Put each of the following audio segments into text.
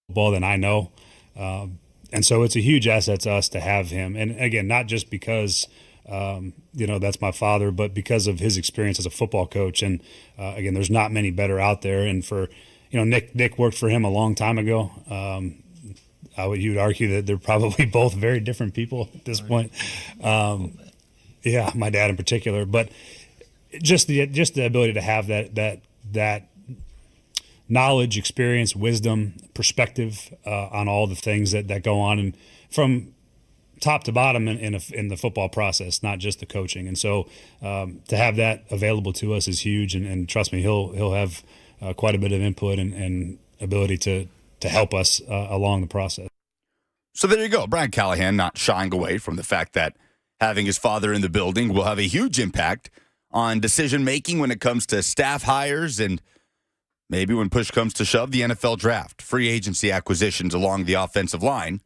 football than I know. And so it's a huge asset to us to have him. And again, not just because, that's my father, but because of his experience as a football coach. And again, there's not many better out there. And Nick worked for him a long time ago. You would argue that they're probably both very different people at this point. Yeah, my dad in particular, but just the ability to have that knowledge, experience, wisdom, perspective on all the things that go on, and from top to bottom in the football process, not just the coaching. And so to have that available to us is huge. And trust me, he'll have quite a bit of input and ability to help us along the process. So there you go. Brian Callahan not shying away from the fact that having his father in the building will have a huge impact on decision-making when it comes to staff hires and maybe when push comes to shove, the NFL draft, free agency acquisitions along the offensive line.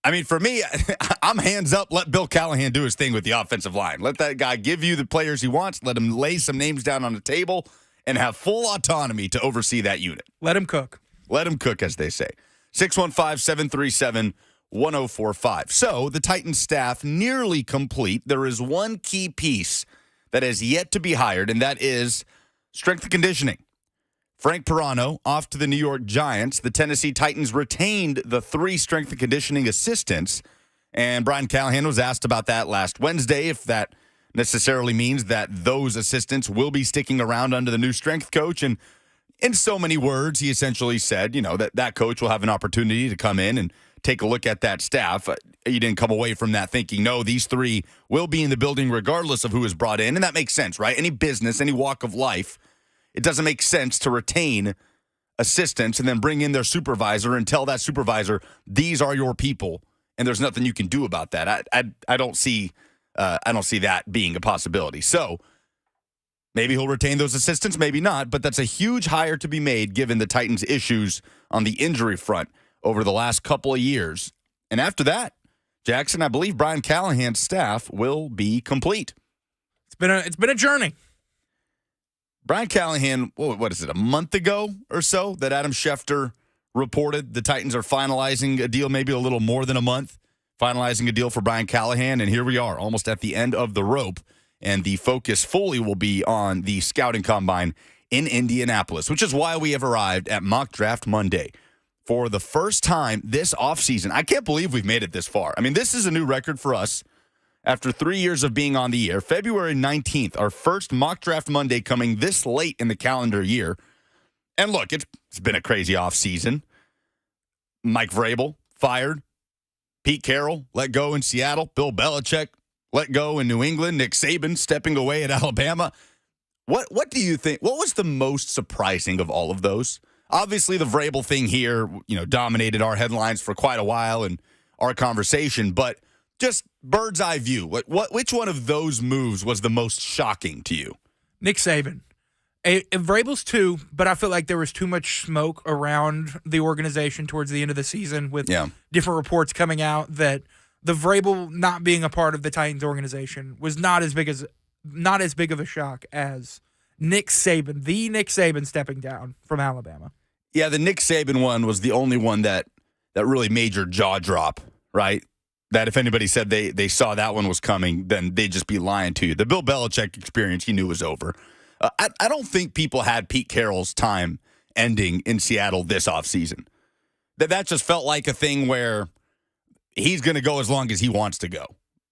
I mean, for me, I'm hands up. Let Bill Callahan do his thing with the offensive line. Let that guy give you the players he wants. Let him lay some names down on the table and have full autonomy to oversee that unit. Let him cook. Let him cook, as they say. 615-737-1045. So the Titans staff nearly complete. There is one key piece that has yet to be hired, and that is strength and conditioning. Frank Pirano off to the New York Giants. The Tennessee Titans retained the 3 strength and conditioning assistants, and Brian Callahan was asked about that last Wednesday, if that necessarily means that those assistants will be sticking around under the new strength coach. And in so many words, he essentially said, that coach will have an opportunity to come in and take a look at that staff. He didn't come away from that thinking, no, these 3 will be in the building regardless of who is brought in. And that makes sense, right? Any business, any walk of life, it doesn't make sense to retain assistants and then bring in their supervisor and tell that supervisor, these are your people, and there's nothing you can do about that. I don't see that being a possibility. So maybe he'll retain those assistants, maybe not, but that's a huge hire to be made given the Titans' issues on the injury front over the last couple of years. And after that, Jackson, I believe Brian Callahan's staff will be complete. It's been a journey. Brian Callahan, what is it, a month ago or so that Adam Schefter reported the Titans are finalizing a deal, maybe a little more than a month, finalizing a deal for Brian Callahan, and here we are, almost at the end of the rope, and the focus fully will be on the scouting combine in Indianapolis, which is why we have arrived at Mock Draft Monday. For the first time this offseason, I can't believe we've made it this far. I mean, this is a new record for us. After 3 years of being on the air, February 19th, our first Mock Draft Monday coming this late in the calendar year. And look, it's been a crazy offseason. Mike Vrabel fired. Pete Carroll let go in Seattle. Bill Belichick let go in New England. Nick Saban stepping away at Alabama. What do you think? What was the most surprising of all of those? Obviously, the Vrabel thing here, dominated our headlines for quite a while and our conversation, but just bird's eye view. Which one of those moves was the most shocking to you? Nick Saban. Vrabel's too, but I feel like there was too much smoke around the organization towards the end of the season with different reports coming out that the Vrabel not being a part of the Titans organization was not as big of a shock as Nick Saban stepping down from Alabama. Yeah, the Nick Saban one was the only one that really made your jaw drop, right? That if anybody said they saw that one was coming, then they'd just be lying to you. The Bill Belichick experience, he knew was over. I don't think people had Pete Carroll's time ending in Seattle this offseason. That just felt like a thing where he's going to go as long as he wants to go.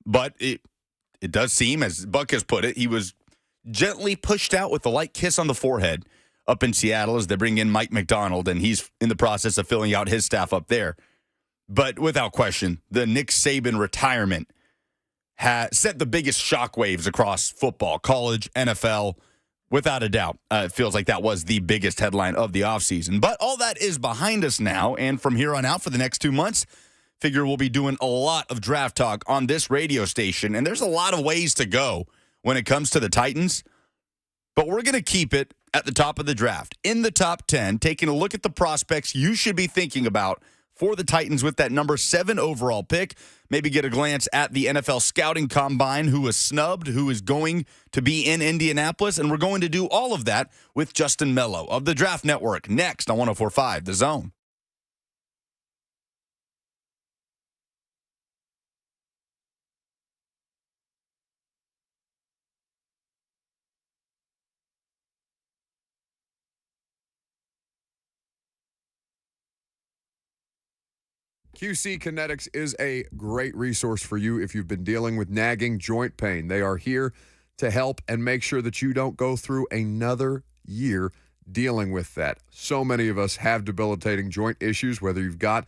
But it does seem, as Buck has put it, he was gently pushed out with a light kiss on the forehead up in Seattle as they bring in Mike McDonald, and he's in the process of filling out his staff up there. But without question, the Nick Saban retirement has set the biggest shockwaves across football, college, NFL, without a doubt. It feels like that was the biggest headline of the offseason. But all that is behind us now, and from here on out for the next 2 months, figure we'll be doing a lot of draft talk on this radio station, and there's a lot of ways to go when it comes to the Titans. But we're going to keep it at the top of the draft, in the top 10, taking a look at the prospects you should be thinking about for the Titans with that number 7 overall pick. Maybe get a glance at the NFL scouting combine, who was snubbed, who is going to be in Indianapolis. And we're going to do all of that with Justin Melo of the Draft Network next on 104.5 The Zone. QC Kinetics is a great resource for you if you've been dealing with nagging joint pain. They are here to help and make sure that you don't go through another year dealing with that. So many of us have debilitating joint issues, whether you've got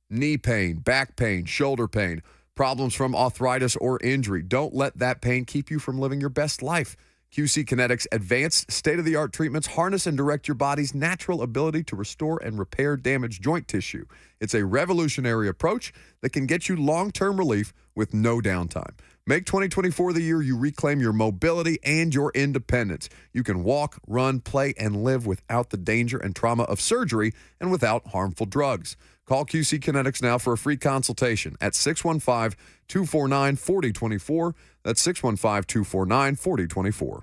knee pain, back pain, shoulder pain, problems from arthritis or injury. Don't let that pain keep you from living your best life. QC Kinetics advanced state-of-the-art treatments harness and direct your body's natural ability to restore and repair damaged joint tissue. It's a revolutionary approach that can get you long-term relief with no downtime. Make 2024 the year you reclaim your mobility and your independence. You can walk, run, play, and live without the danger and trauma of surgery and without harmful drugs. Call QC Kinetics now for a free consultation at 615-249-4024. That's 615-249-4024.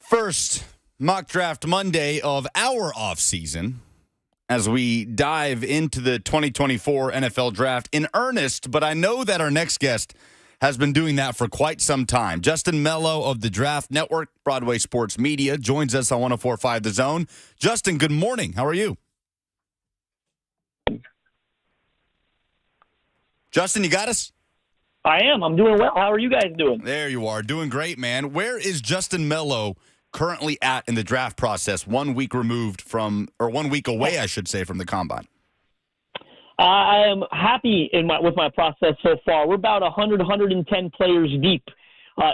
First mock draft Monday of our offseason as we dive into the 2024 NFL draft in earnest, but I know that our next guest has been doing that for quite some time. Justin Melo of the Draft Network, Broadway Sports Media, joins us on 104.5 The Zone. Justin, good morning. How are you? Justin, you got us? I am. I'm doing well. How are you guys doing? There you are. Doing great, man. Where is Justin Melo currently at in the draft process, 1 week removed from, or 1 week away, I should say, from the Combine? I am happy with my process so far. We're about 100, 110 players deep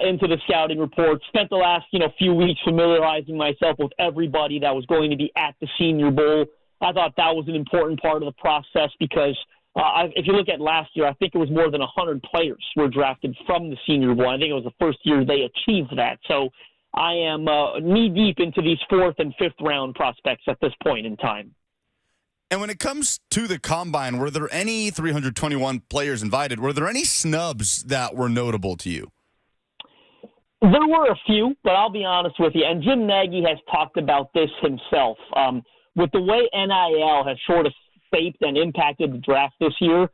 into the scouting report. Spent the last few weeks familiarizing myself with everybody that was going to be at the Senior Bowl. I thought that was an important part of the process because if you look at last year, I think it was more than 100 players were drafted from the Senior Bowl. I think it was the first year they achieved that. So I am knee-deep into these 4th and 5th round prospects at this point in time. And when it comes to the Combine, were there any 321 players invited? Were there any snubs that were notable to you? There were a few, but I'll be honest with you, and Jim Nagy has talked about this himself. With the way NIL has sort of shaped and impacted the draft this year,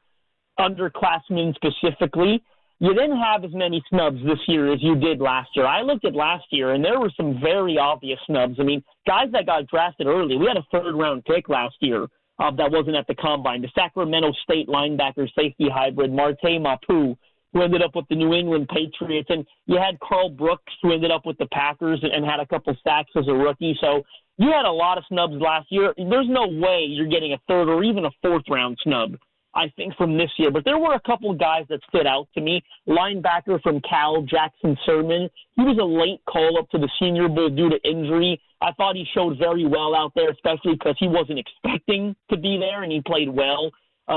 underclassmen specifically, you didn't have as many snubs this year as you did last year. I looked at last year, and there were some very obvious snubs. I mean, guys that got drafted early. We had a 3rd-round pick last year that wasn't at the Combine. The Sacramento State linebacker safety hybrid, Marte Mapu, who ended up with the New England Patriots. And you had Carl Brooks, who ended up with the Packers and had a couple sacks as a rookie. So you had a lot of snubs last year. There's no way you're getting a 3rd or even a 4th-round snub, I think, from this year. But there were a couple guys that stood out to me. Linebacker from Cal, Jackson Sermon. He was a late call-up to the Senior Bowl due to injury. I thought he showed very well out there, especially because he wasn't expecting to be there, and he played well.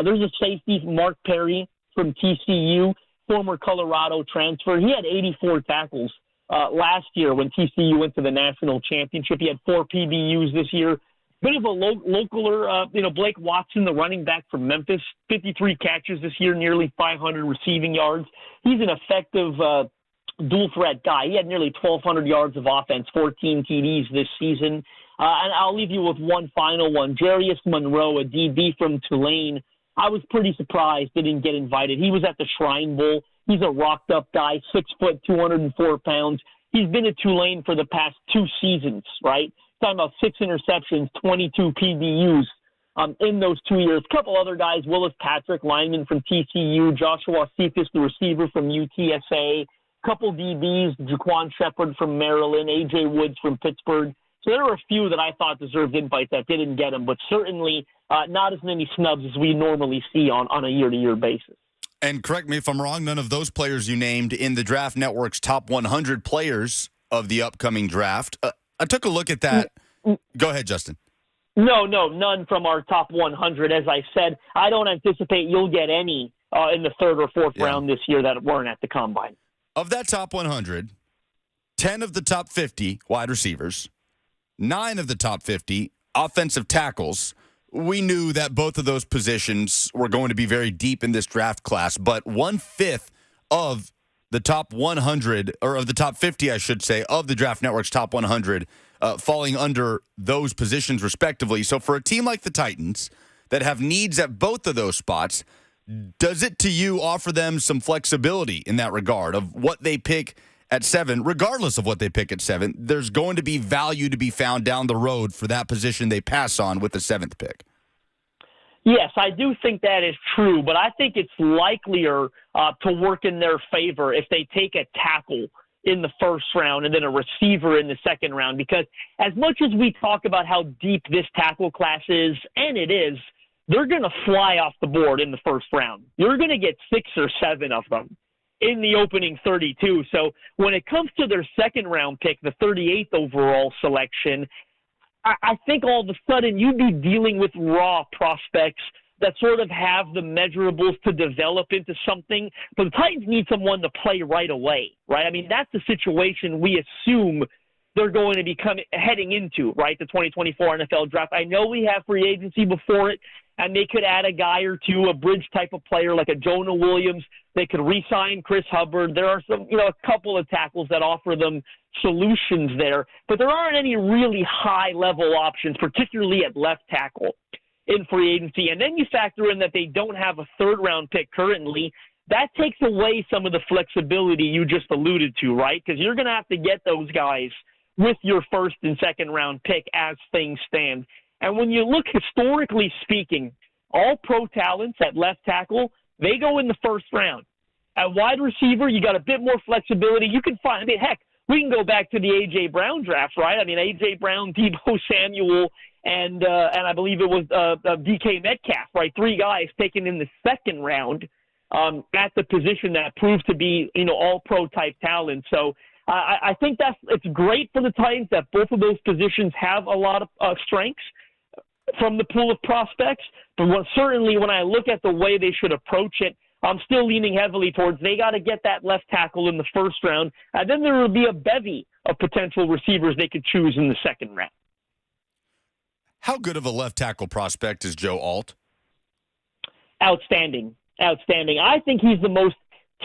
There's a safety, Mark Perry from TCU, former Colorado transfer. He had 84 tackles last year when TCU went to the national championship. He had 4 PBUs this year. Bit of a localer, Blake Watson, the running back from Memphis, 53 catches this year, nearly 500 receiving yards. He's an effective dual-threat guy. He had nearly 1,200 yards of offense, 14 TDs this season. And I'll leave you with one final one. Jarius Monroe, a DB from Tulane. I was pretty surprised he didn't get invited. He was at the Shrine Bowl. He's a rocked-up guy, 6 foot, 204 pounds. He's been at Tulane for the past 2 seasons, right? Talking about 6 interceptions, 22 PBUs in those 2 years. A couple other guys, Willis Patrick, lineman from TCU, Joshua Cephas, the receiver from UTSA, couple DBs, Jaquan Shepard from Maryland, A.J. Woods from Pittsburgh. So there were a few that I thought deserved invites that didn't get them, but certainly not as many snubs as we normally see on a year-to-year basis. And correct me if I'm wrong, none of those players you named in the Draft Network's top 100 players of the upcoming draft. I took a look at that. Go ahead, Justin. No, none from our top 100. As I said, I don't anticipate you'll get any in the 3rd or 4th round this year that weren't at the Combine. Of that top 100, 10 of the top 50 wide receivers, 9 of the top 50 offensive tackles. We knew that both of those positions were going to be very deep in this draft class, but 1/5 of the top 100, or of the top 50, I should say, of the Draft Network's top 100 falling under those positions respectively. So for a team like the Titans that have needs at both of those spots, does it to you offer them some flexibility in that regard of what they pick at 7, regardless of what they pick at 7? There's going to be value to be found down the road for that position they pass on with the 7th pick. Yes, I do think that is true, but I think it's likelier to work in their favor if they take a tackle in the 1st round and then a receiver in the 2nd round, because as much as we talk about how deep this tackle class is, and it is, they're going to fly off the board in the 1st round. You're going to get 6 or 7 of them in the opening 32. So when it comes to their 2nd round pick, the 38th overall selection, I think all of a sudden you'd be dealing with raw prospects that sort of have the measurables to develop into something. But the Titans need someone to play right away, right? I mean, that's the situation we assume they're going to be heading into, right, the 2024 NFL draft. I know we have free agency before it, and they could add a guy or two, a bridge type of player like a Jonah Williams. They could re-sign Chris Hubbard. There are some, a couple of tackles that offer them solutions there, but there aren't any really high-level options, particularly at left tackle in free agency. And then you factor in that they don't have a third-round pick currently. That takes away some of the flexibility you just alluded to, right? Because you're going to have to get those guys with your first and second round pick as things stand. And when you look historically speaking, all pro talents at left tackle, they go in the first round. At wide receiver, you got a bit more flexibility. You can find, heck, we can go back to the A.J. Brown draft, right? A.J. Brown, Deebo Samuel, and I believe it was DK Metcalf, right? 3 guys taken in the second round at the position that proved to be, all pro type talent. So I think it's great for the Titans that both of those positions have a lot of strengths from the pool of prospects. But certainly when I look at the way they should approach it, I'm still leaning heavily towards they got to get that left tackle in the first round, and then there will be a bevy of potential receivers they could choose in the second round. How good of a left tackle prospect is Joe Alt? Outstanding. I think he's the most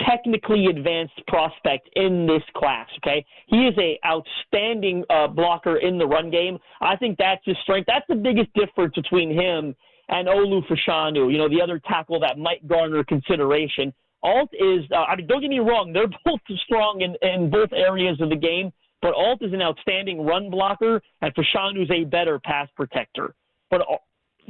technically advanced prospect in this class, okay? He is a outstanding blocker in the run game. I think that's his strength. That's the biggest difference between him and Olu Fashanu, the other tackle that might garner consideration. Alt is, don't get me wrong, they're both strong in both areas of the game, but Alt is an outstanding run blocker, and Fashanu's a better pass protector. But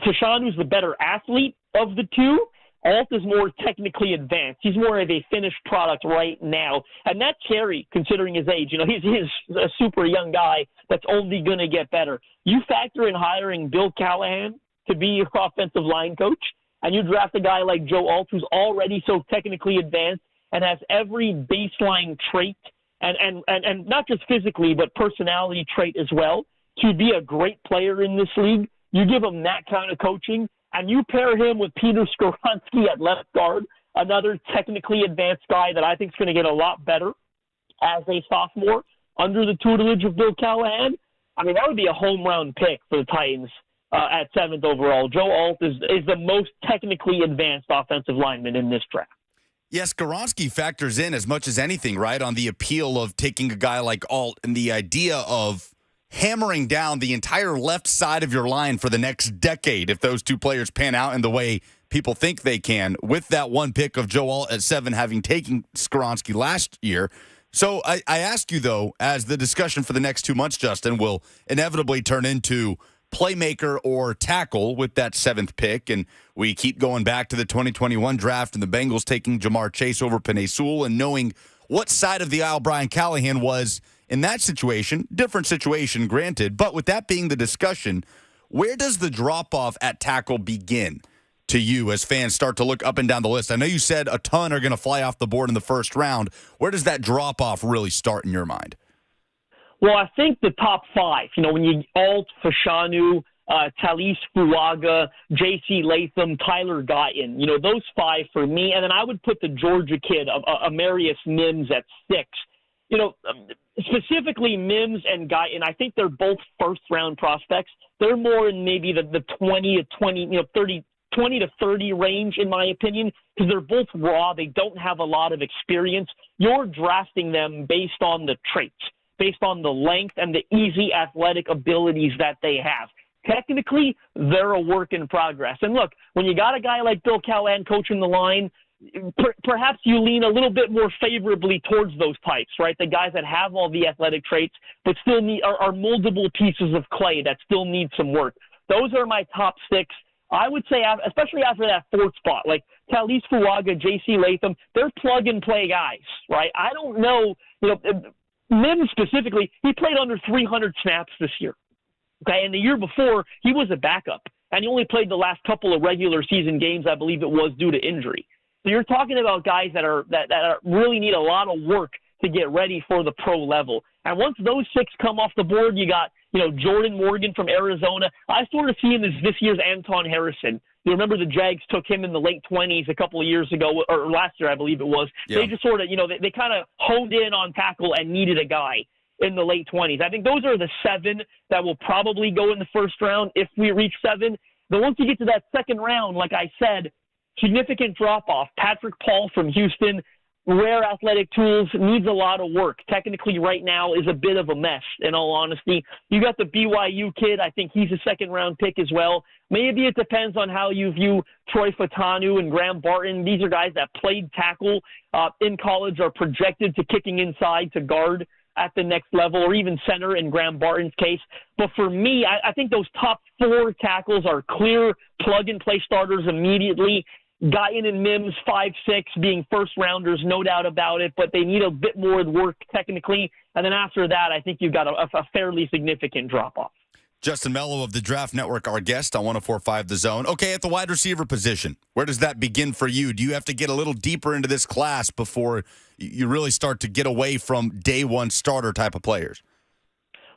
Fashanu's the better athlete of the two. Alt is more technically advanced. He's more of a finished product right now. And that's scary considering his age. He's a super young guy that's only going to get better. You factor in hiring Bill Callahan to be your offensive line coach, and you draft a guy like Joe Alt who's already so technically advanced and has every baseline trait and not just physically but personality trait as well to be a great player in this league. You give him that kind of coaching, and you pair him with Peter Skoronski at left guard, another technically advanced guy that I think is going to get a lot better as a sophomore under the tutelage of Bill Callahan. That would be a home run pick for the Titans at 7th overall. Joe Alt is the most technically advanced offensive lineman in this draft. Yes, Skoronski factors in as much as anything, right, on the appeal of taking a guy like Alt and the idea of hammering down the entire left side of your line for the next decade if those two players pan out in the way people think they can, with that one pick of Joe Alt at 7 having taken Skoronski last year. So I ask you, though, as the discussion for the next 2 months, Justin, will inevitably turn into playmaker or tackle with that 7th pick, and we keep going back to the 2021 draft and the Bengals taking Jamar Chase over Penei Sewell, and knowing what side of the aisle Brian Callahan was in that situation. Different situation, granted, but with that being the discussion, where does the drop-off at tackle begin to you as fans start to look up and down the list? I know you said a ton are going to fly off the board in the first round. Where does that drop-off really start in your mind? Well, I think the top 5, when you Alt, Fashanu, Talis Fuaga, J.C. Latham, Tyler Guyton, those 5 for me. And then I would put the Georgia kid, Amarius Mims, at 6. Specifically Mims and Guyton, I think they're both first-round prospects. They're more in maybe the 20 to 30 range, in my opinion, because they're both raw. They don't have a lot of experience. You're drafting them based on the traits, based on the length and the easy athletic abilities that they have. Technically, they're a work in progress. And look, when you got a guy like Bill Callahan coaching the line, perhaps you lean a little bit more favorably towards those types, right? The guys that have all the athletic traits but still are moldable pieces of clay that still need some work. Those are my top 6. I would say, especially after that 4th spot, like Talis Fuaga, J.C. Latham, they're plug-and-play guys, right? I don't know, Mims specifically, he played under 300 snaps this year. Okay, and the year before, he was a backup, and he only played the last couple of regular season games, I believe it was, due to injury. So you're talking about guys that really need a lot of work to get ready for the pro level. And once those 6 come off the board, you got, Jordan Morgan from Arizona. I sort of see him as this year's Anton Harrison. You remember the Jags took him in the late 20s a couple of years ago, or last year, I believe it was. Yeah. They just sort of, they kind of honed in on tackle and needed a guy in the late 20s. I think those are the 7 that will probably go in the first round if we reach 7. Then once you get to that second round, like I said, significant drop-off. Patrick Paul from Houston, rare athletic tools, needs a lot of work. Technically right now is a bit of a mess, in all honesty. You got the BYU kid. I think he's a second-round pick as well. Maybe it depends on how you view Troy Fatanu and Graham Barton. These are guys that played tackle in college, are projected to kicking inside to guard at the next level, or even center in Graham Barton's case. But for me, I think those top 4 tackles are clear plug-and-play starters immediately. Guyan and Mims, 5'6", being first-rounders, no doubt about it, but they need a bit more work technically. And then after that, I think you've got a fairly significant drop-off. Justin Melo of the Draft Network, our guest on 104.5 The Zone. Okay, at the wide receiver position, where does that begin for you? Do you have to get a little deeper into this class before you really start to get away from day one starter type of players?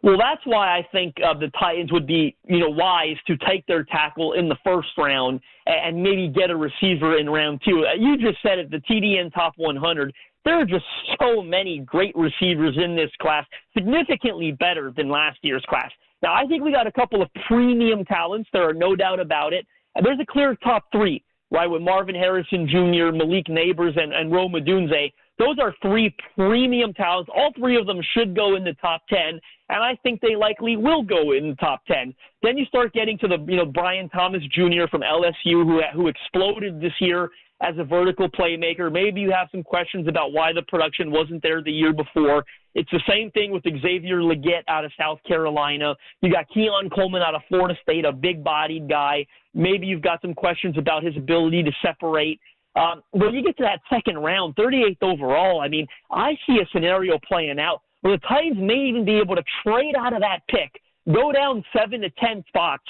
Well, that's why I think the Titans would be, wise to take their tackle in the first round and maybe get a receiver in round 2. You just said it, the TDN Top 100. There are just so many great receivers in this class, significantly better than last year's class. Now, I think we got a couple of premium talents. There are no doubt about it. And there's a clear top 3, right, with Marvin Harrison Jr., Malik Neighbors, and Rome Odunze. Those are 3 premium talents. All 3 of them should go in the top 10, and I think they likely will go in the top 10. Then you start getting to the, Brian Thomas Jr. from LSU, who exploded this year as a vertical playmaker. Maybe you have some questions about why the production wasn't there the year before. It's the same thing with Xavier Legette out of South Carolina. You got Keon Coleman out of Florida State, a big-bodied guy. Maybe you've got some questions about his ability to separate. When you get to that second round, 38th overall, I see a scenario playing out where the Titans may even be able to trade out of that pick, go down 7 to 10 spots,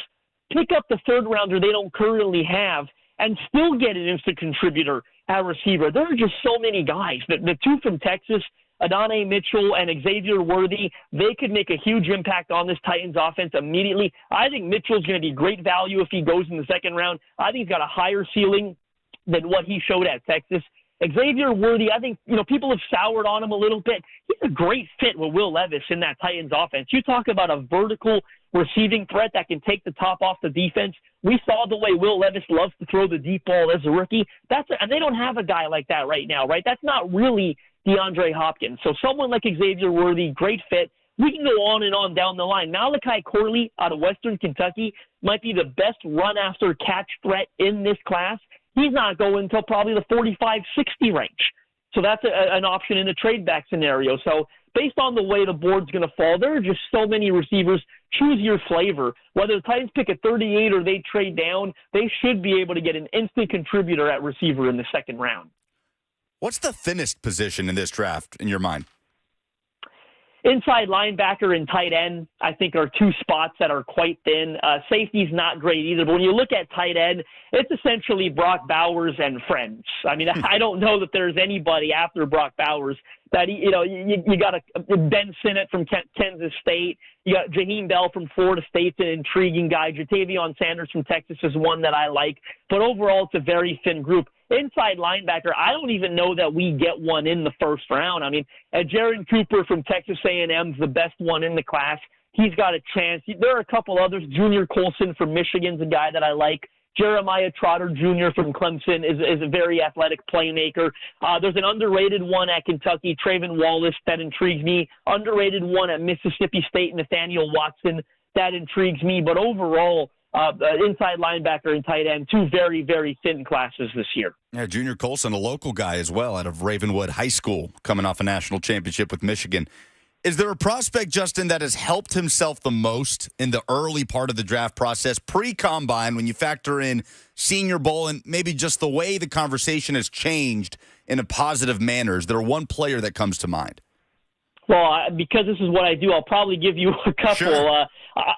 pick up the third rounder they don't currently have, and still get an instant contributor at receiver. There are just so many guys. The 2 from Texas, Adonai Mitchell and Xavier Worthy, they could make a huge impact on this Titans offense immediately. I think Mitchell's going to be great value if he goes in the second round. I think he's got a higher ceiling than what he showed at Texas. Xavier Worthy, I think, people have soured on him a little bit. He's a great fit with Will Levis in that Titans offense. You talk about a vertical receiving threat that can take the top off the defense. We saw the way Will Levis loves to throw the deep ball as a rookie. And they don't have a guy like that right now, right? That's not really DeAndre Hopkins. So someone like Xavier Worthy, great fit. We can go on and on down the line. Malachi Corley out of Western Kentucky might be the best run-after-catch threat in this class. He's not going until probably the 45-60 range. So that's an option in a trade-back scenario. So based on the way the board's going to fall, there are just so many receivers. Choose your flavor. Whether the Titans pick at 38 or they trade down, they should be able to get an instant contributor at receiver in the second round. What's the thinnest position in this draft in your mind? Inside linebacker and tight end, I think, are 2 spots that are quite thin. Safety's not great either. But when you look at tight end, it's essentially Brock Bowers and friends. I don't know that there's anybody after Brock Bowers that, you got Ben Sinnott from Kansas State. You got Jaheim Bell from Florida State's an intriguing guy. Jatavion Sanders from Texas is one that I like. But overall, it's a very thin group. Inside linebacker, I don't even know that we get one in the first round. Jaron Cooper from Texas A&M is the best one in the class. He's got a chance. There are a couple others. Junior Colson from Michigan's a guy that I like. Jeremiah Trotter Jr. from Clemson is a very athletic playmaker. There's an underrated one at Kentucky, Trayvon Wallace, that intrigues me. Underrated one at Mississippi State, Nathaniel Watson, that intrigues me. But overall, inside linebacker and tight end, 2 very, very thin classes this year. Yeah, Junior Colson, a local guy as well out of Ravenwood High School, coming off a national championship with Michigan. Is there a prospect, Justin, that has helped himself the most in the early part of the draft process, pre-combine, when you factor in Senior Bowl and maybe just the way the conversation has changed in a positive manner? Is there one player that comes to mind? Well, because this is what I do, I'll probably give you a couple. Sure.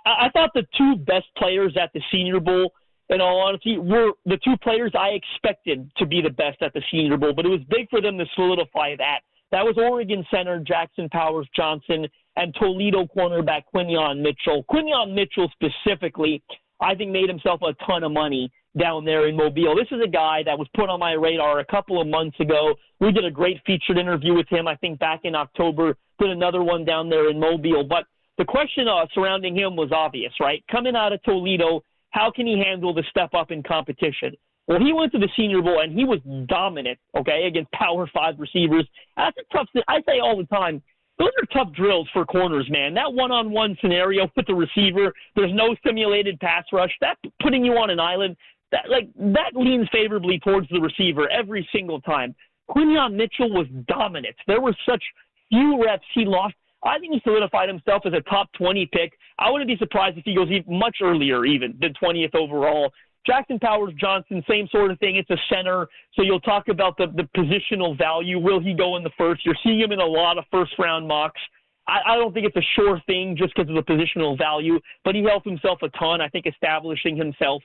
I thought the 2 best players at the Senior Bowl, in all honesty, were the 2 players I expected to be the best at the Senior Bowl, but it was big for them to solidify that. That was Oregon center Jackson Powers Johnson and Toledo cornerback Quinyon Mitchell. Quinyon Mitchell specifically, I think, made himself a ton of money down there in Mobile. This is a guy that was put on my radar a couple of months ago. We did a great featured interview with him, I think, back in October. Did another one down there in Mobile. But the question surrounding him was obvious, right? Coming out of Toledo, how can he handle the step up in competition? Well, he went to the Senior Bowl, and he was dominant, okay, against Power 5 receivers. That's a tough – I say all the time, those are tough drills for corners, man. That one-on-one scenario with the receiver, there's no simulated pass rush. That's putting you on an island. That leans favorably towards the receiver every single time. Quinyon Mitchell was dominant. There were such few reps he lost. I think he solidified himself as a top 20 pick. I wouldn't be surprised if he goes much earlier even than 20th overall. Jackson Powers-Johnson, same sort of thing. It's a center, so you'll talk about the positional value. Will he go in the first? You're seeing him in a lot of first-round mocks. I don't think it's a sure thing just because of the positional value, but he helped himself a ton, I think, establishing himself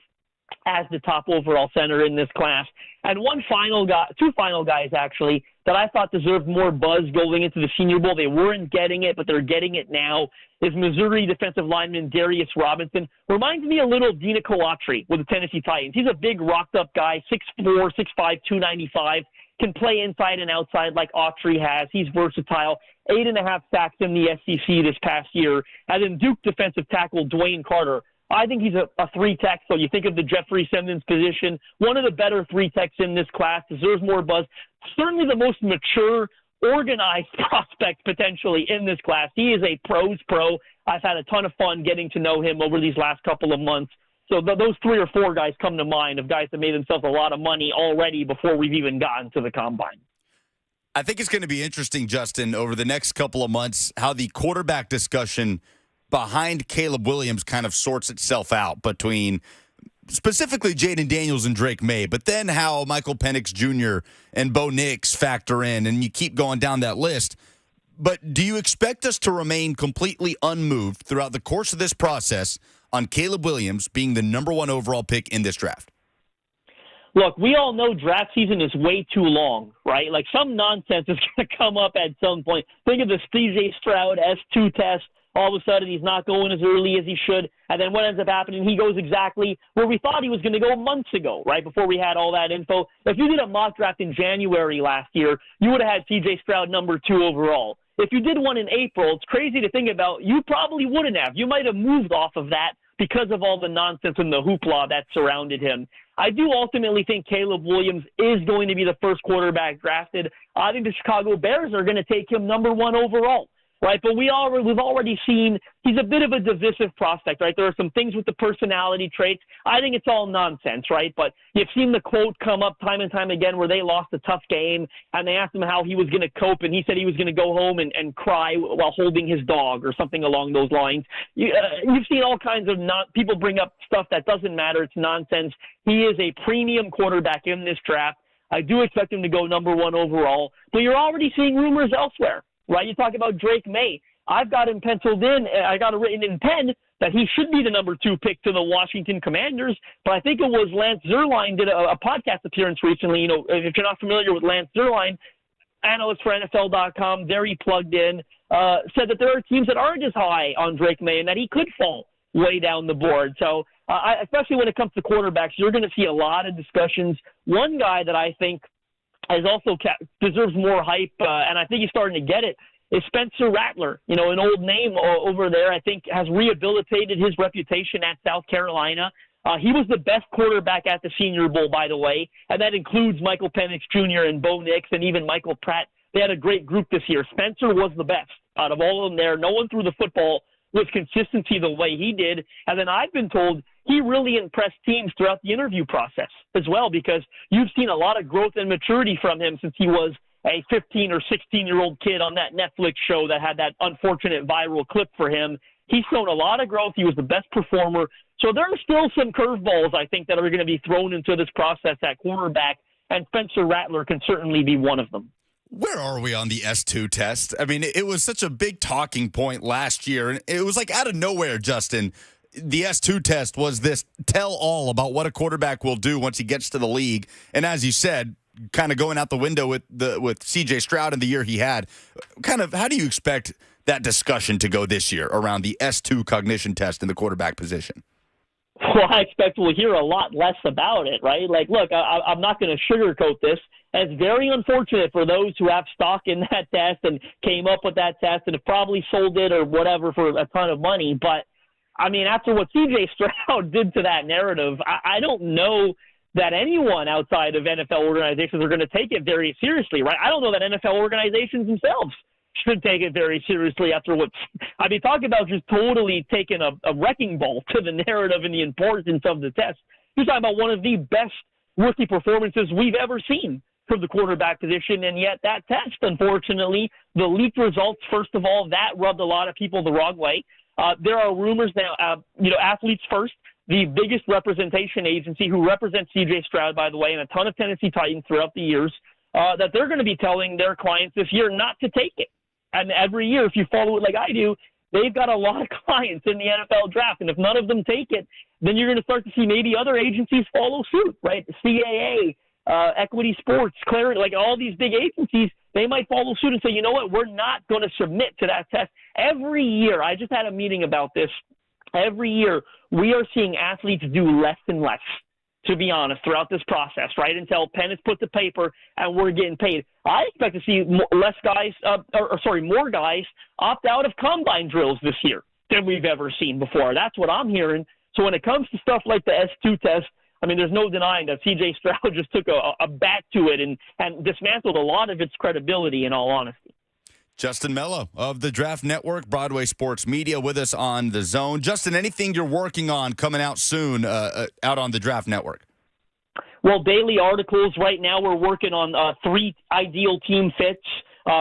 as the top overall center in this class. And two final guys, actually, that I thought deserved more buzz going into the Senior Bowl. They weren't getting it, but they're getting it now, is Missouri defensive lineman Darius Robinson. Reminds me a little of Dina Coatri with the Tennessee Titans. He's a big, rocked-up guy, 6'4", 6'5", 295, can play inside and outside like Autry has. He's versatile. 8.5 sacks in the SEC this past year. And then Duke defensive tackle Dwayne Carter. I think he's a 3-tech, so you think of the Jeffrey Simmons position, one of the better 3-techs in this class, deserves more buzz. Certainly the most mature, organized prospect potentially in this class. He is a pro's pro. I've had a ton of fun getting to know him over these last couple of months. So those 3 or 4 guys come to mind of guys that made themselves a lot of money already before we've even gotten to the combine. I think it's going to be interesting, Justin, over the next couple of months, how the quarterback discussion behind Caleb Williams kind of sorts itself out between specifically Jaden Daniels and Drake May, but then how Michael Penix Jr. and Bo Nix factor in, and you keep going down that list. But do you expect us to remain completely unmoved throughout the course of this process on Caleb Williams being the number 1 overall pick in this draft? Look, we all know draft season is way too long, right? Like, some nonsense is going to come up at some point. Think of the CJ Stroud S2 test. All of a sudden, he's not going as early as he should. And then what ends up happening, he goes exactly where we thought he was going to go months ago, right, before we had all that info. If you did a mock draft in January last year, you would have had CJ Stroud number 2 overall. If you did one in April, it's crazy to think about. You probably wouldn't have. You might have moved off of that because of all the nonsense and the hoopla that surrounded him. I do ultimately think Caleb Williams is going to be the first quarterback drafted. I think the Chicago Bears are going to take him number 1 overall. Right, but we've already seen he's a bit of a divisive prospect, right? There are some things with the personality traits. I think it's all nonsense, right? But you've seen the quote come up time and time again where they lost a tough game, and they asked him how he was going to cope, and he said he was going to go home and cry while holding his dog or something along those lines. You've seen all kinds of people bring up stuff that doesn't matter. It's nonsense. He is a premium quarterback in this draft. I do expect him to go number 1 overall, but you're already seeing rumors elsewhere. Right, you talk about Drake May. I've got him penciled in. I got it written in pen that he should be the number 2 pick to the Washington Commanders. But I think it was Lance Zierlein did a podcast appearance recently. You know, if you're not familiar with Lance Zierlein, analyst for NFL.com, very plugged in, said that there are teams that aren't as high on Drake May and that he could fall way down the board. So especially when it comes to quarterbacks, you're going to see a lot of discussions. One guy that I think is also deserves more hype, and I think he's starting to get it, is Spencer Rattler. You know, an old name over there, I think has rehabilitated his reputation at South Carolina. He was the best quarterback at the Senior Bowl, by the way, and that includes Michael Penix Jr. and Bo Nix and even Michael Pratt. They had a great group this year. Spencer was the best out of all of them there. No one threw the football with consistency the way he did. And then I've been told he really impressed teams throughout the interview process as well, because you've seen a lot of growth and maturity from him since he was a 15 or 16-year-old kid on that Netflix show that had that unfortunate viral clip for him. He's shown a lot of growth. He was the best performer. So there are still some curveballs, I think, that are going to be thrown into this process at quarterback, and Spencer Rattler can certainly be one of them. Where are we on the S2 test? I mean, it was such a big talking point last year, and it was like out of nowhere, Justin. The S2 test was this tell-all about what a quarterback will do once he gets to the league. And as you said, kind of going out the window with C.J. Stroud in the year he had. Kind of, how do you expect that discussion to go this year around the S2 cognition test in the quarterback position? Well, I expect we'll hear a lot less about it, right? Like, look, I'm not going to sugarcoat this. And it's very unfortunate for those who have stock in that test and came up with that test and have probably sold it or whatever for a ton of money. But I mean, after what C.J. Stroud did to that narrative, I don't know that anyone outside of NFL organizations are going to take it very seriously, right? I don't know that NFL organizations themselves should take it very seriously after what – I mean, talk about just totally taking a wrecking ball to the narrative and the importance of the test. You're talking about one of the best rookie performances we've ever seen from the quarterback position, and yet that test, unfortunately, the leaked results, first of all, that rubbed a lot of people the wrong way. There are rumors now, Athletes First, the biggest representation agency who represents C.J. Stroud, by the way, and a ton of Tennessee Titans throughout the years, that they're going to be telling their clients this year not to take it. And every year, if you follow it like I do, they've got a lot of clients in the NFL draft, and if none of them take it, then you're going to start to see maybe other agencies follow suit, right? CAA, Equity Sports, Clarity, like all these big agencies, they might follow suit and say, you know what, we're not going to submit to that test. Every year, I just had a meeting about this. Every year, we are seeing athletes do less and less, to be honest, throughout this process, right, until pen is put to paper and we're getting paid. I expect to see more guys opt out of combine drills this year than we've ever seen before. That's what I'm hearing. So when it comes to stuff like the S2 test, I mean, there's no denying that C.J. Stroud just took a bat to it and dismantled a lot of its credibility, in all honesty. Justin Melo of the Draft Network, Broadway Sports Media, with us on The Zone. Justin, anything you're working on coming out soon out on the Draft Network? Well, daily articles. Right now we're working on 3 ideal team fits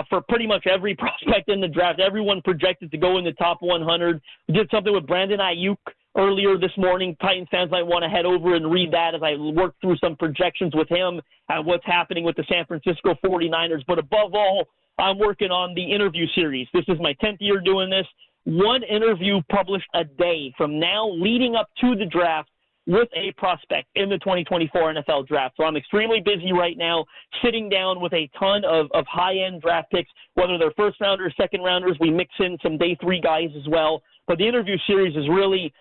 for pretty much every prospect in the draft. Everyone projected to go in the top 100. We did something with Brandon Ayuk earlier this morning. Titans fans might want to head over and read that as I work through some projections with him and what's happening with the San Francisco 49ers. But above all, I'm working on the interview series. This is my 10th year doing this. 1 interview published a day from now leading up to the draft with a prospect in the 2024 NFL draft. So I'm extremely busy right now, sitting down with a ton of high-end draft picks, whether they're first-rounders, second-rounders. We mix in some day 3 guys as well. But the interview series is really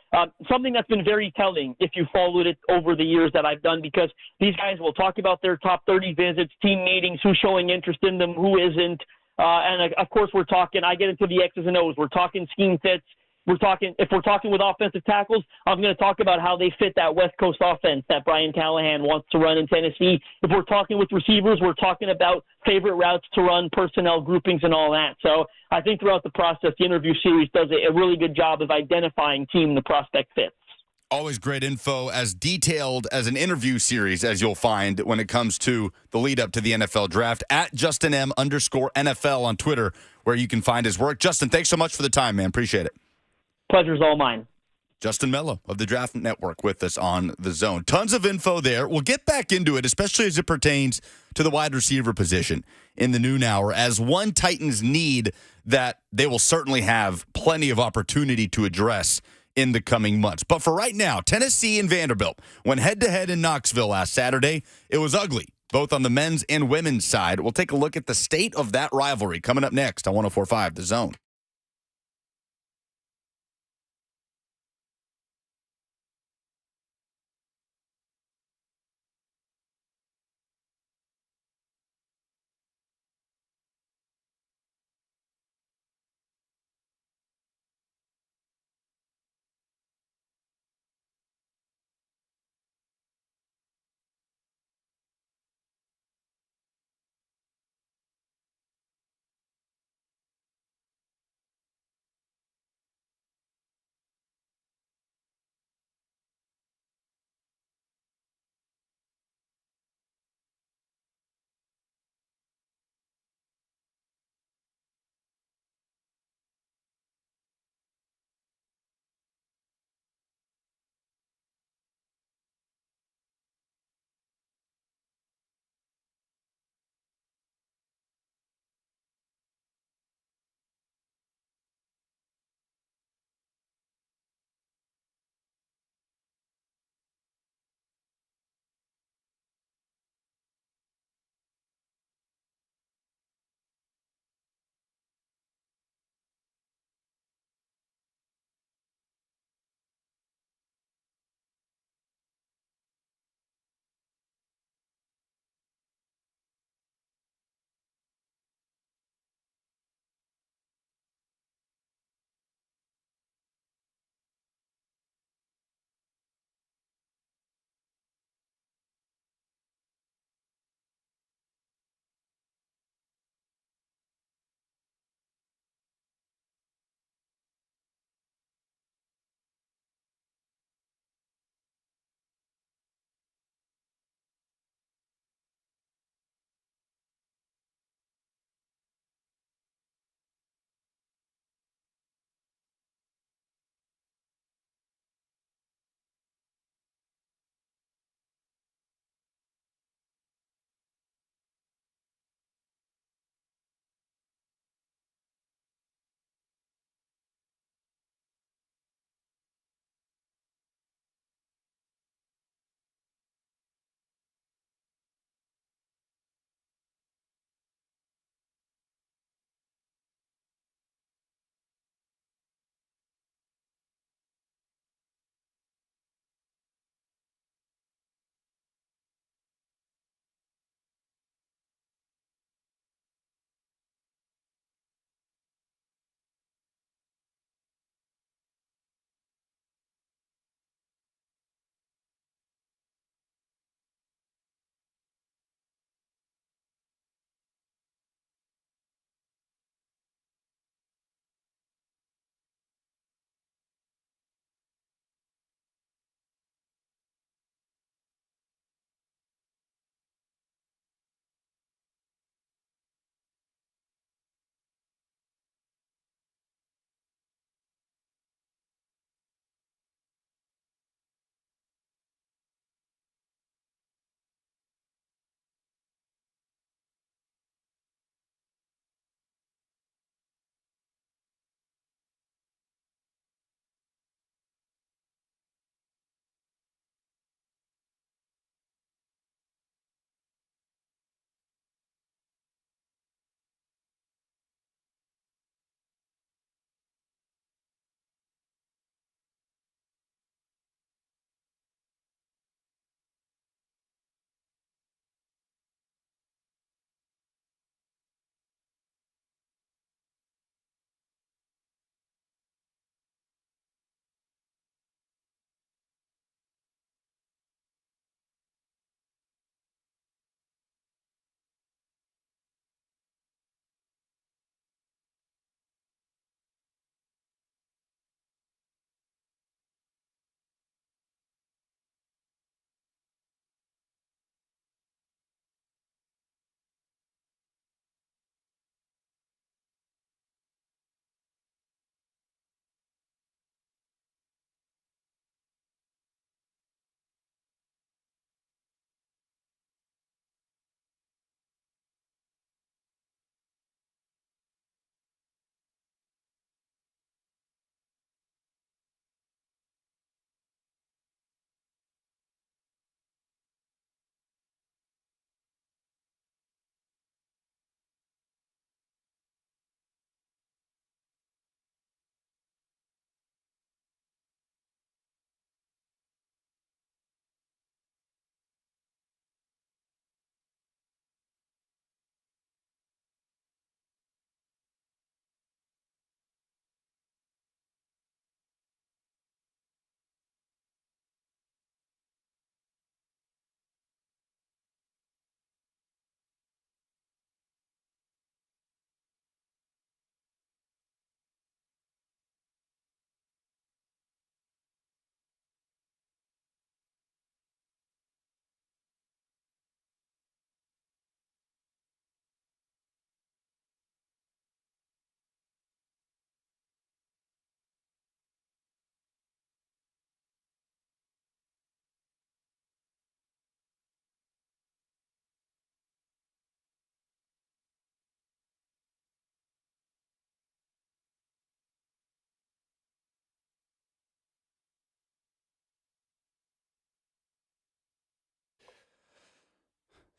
something that's been very telling if you followed it over the years that I've done, because these guys will talk about their top 30 visits, team meetings, who's showing interest in them, who isn't. And, of course, I get into the X's and O's. We're talking scheme fits. If we're talking with offensive tackles, I'm going to talk about how they fit that West Coast offense that Brian Callahan wants to run in Tennessee. If we're talking with receivers, we're talking about favorite routes to run, personnel groupings, and all that. So I think throughout the process, the interview series does a really good job of identifying team the prospect fits. Always great info, as detailed as an interview series as you'll find when it comes to the lead up to the NFL draft. At JustinM_NFL on Twitter, where you can find his work. Justin, thanks so much for the time, man. Appreciate it. Pleasure's all mine. Justin Melo of the Draft Network with us on The Zone. Tons of info there. We'll get back into it, especially as it pertains to the wide receiver position in the noon hour, as one Titans need that they will certainly have plenty of opportunity to address in the coming months. But for right now, Tennessee and Vanderbilt went head-to-head in Knoxville last Saturday. It was ugly, both on the men's and women's side. We'll take a look at the state of that rivalry coming up next on 104.5 The Zone.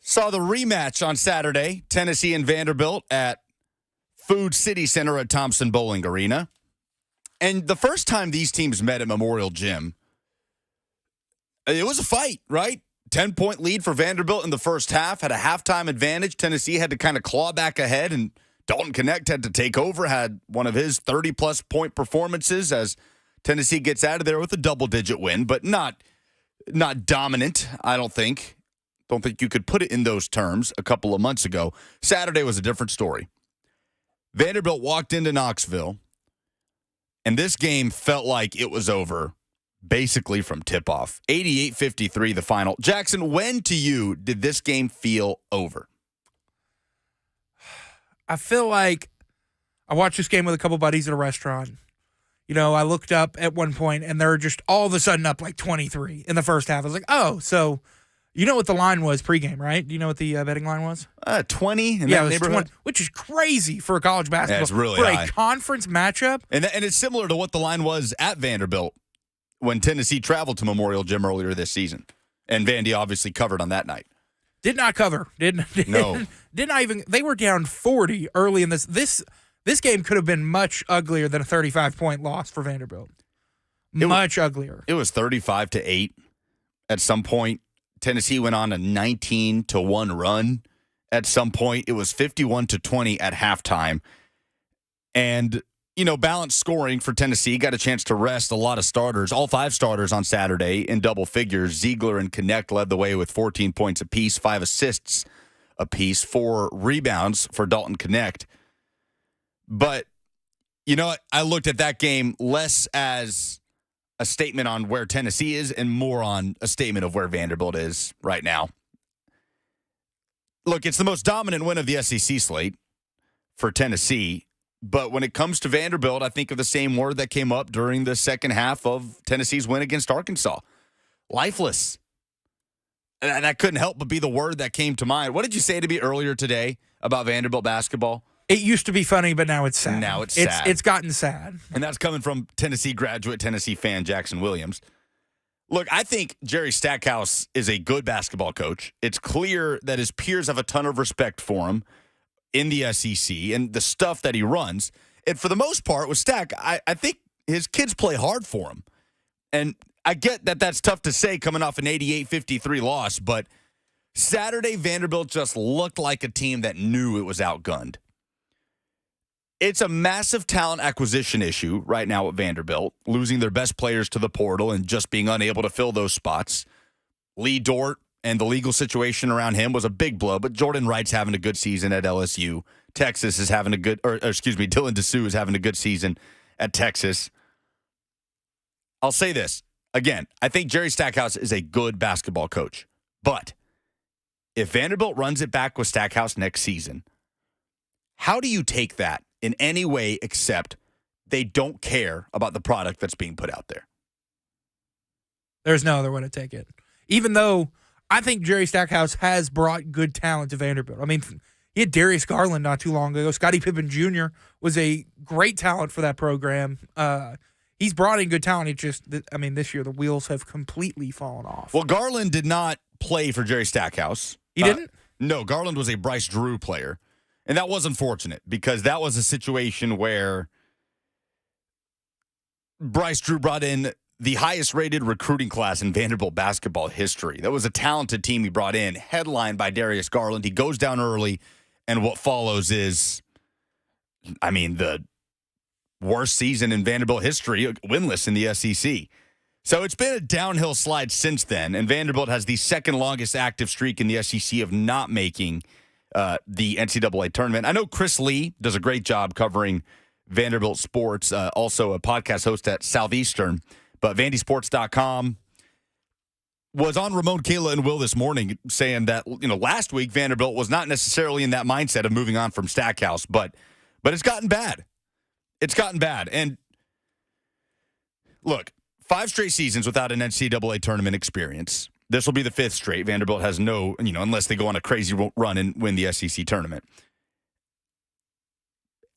Saw the rematch on Saturday, Tennessee and Vanderbilt at Food City Center at Thompson Bowling Arena. And the first time these teams met at Memorial Gym, it was a fight, right? 10-point lead for Vanderbilt in the first half, had a halftime advantage. Tennessee had to kind of claw back ahead, and Dalton Connect had to take over, had one of his 30-plus point performances as Tennessee gets out of there with a double-digit win, but not dominant, I don't think. Don't think you could put it in those terms a couple of months ago. Saturday was a different story. Vanderbilt walked into Knoxville, and this game felt like it was over basically from tip-off. 88-53 the final. Jackson, when to you did this game feel over? I feel like I watched this game with a couple buddies at a restaurant. You know, I looked up at one point, and they're just all of a sudden up like 23 in the first half. I was like, oh, so you know what the line was pregame, right? Do you know what the betting line was? 20 in that neighborhood? 20, which is crazy for a college basketball. Yeah, it's really for high. A conference matchup. And it's similar to what the line was at Vanderbilt when Tennessee traveled to Memorial Gym earlier this season. And Vandy obviously covered on that night. Did not cover. Did not even. They were down 40 early in this. This game could have been much uglier than a 35-point loss for Vanderbilt. Much uglier. It was 35-8 at some point. Tennessee went on a 19-1 run. At some point, it was 51-20 at halftime. And, you know, balanced scoring for Tennessee. Got a chance to rest a lot of starters, all 5 starters on Saturday in double figures. Ziegler and Connect led the way with 14 points apiece, 5 assists apiece, 4 rebounds for Dalton Connect. But, you know, I looked at that game less as a statement on where Tennessee is and more on a statement of where Vanderbilt is right now. Look, it's the most dominant win of the SEC slate for Tennessee. But when it comes to Vanderbilt, I think of the same word that came up during the second half of Tennessee's win against Arkansas. Lifeless. And that couldn't help but be the word that came to mind. What did you say to me earlier today about Vanderbilt basketball? It used to be funny, but now it's sad. Now it's sad. It's gotten sad. And that's coming from Tennessee graduate, Tennessee fan Jackson Williams. Look, I think Jerry Stackhouse is a good basketball coach. It's clear that his peers have a ton of respect for him in the SEC and the stuff that he runs. And for the most part, with Stack, I think his kids play hard for him. And I get that that's tough to say coming off an 88-53 loss, but Saturday, Vanderbilt just looked like a team that knew it was outgunned. It's a massive talent acquisition issue right now at Vanderbilt, losing their best players to the portal and just being unable to fill those spots. Lee Dort and the legal situation around him was a big blow, but Jordan Wright's having a good season at LSU. Texas is having Dylan Dessou is having a good season at Texas. I'll say this. Again, I think Jerry Stackhouse is a good basketball coach. But if Vanderbilt runs it back with Stackhouse next season, how do you take that in any way except they don't care about the product that's being put out there? There's no other way to take it. Even though I think Jerry Stackhouse has brought good talent to Vanderbilt. I mean, he had Darius Garland not too long ago. Scottie Pippen Jr. was a great talent for that program. He's brought in good talent. It just, I mean, this year the wheels have completely fallen off. Well, Garland did not play for Jerry Stackhouse. He didn't? No, Garland was a Bryce Drew player. And that was unfortunate because that was a situation where Bryce Drew brought in the highest rated recruiting class in Vanderbilt basketball history. That was a talented team he brought in, headlined by Darius Garland. He goes down early, and what follows is, I mean, the worst season in Vanderbilt history, winless in the SEC. So it's been a downhill slide since then, and Vanderbilt has the second longest active streak in the SEC of not making the NCAA tournament. I know Chris Lee does a great job covering Vanderbilt sports, also a podcast host at Southeastern, but VandySports.com was on Ramon, Kayla, and Will this morning saying that, you know, last week Vanderbilt was not necessarily in that mindset of moving on from Stackhouse, but it's gotten bad. It's gotten bad. And look, 5 straight seasons without an NCAA tournament experience. This will be the 5th straight. Vanderbilt has no, unless they go on a crazy run and win the SEC tournament.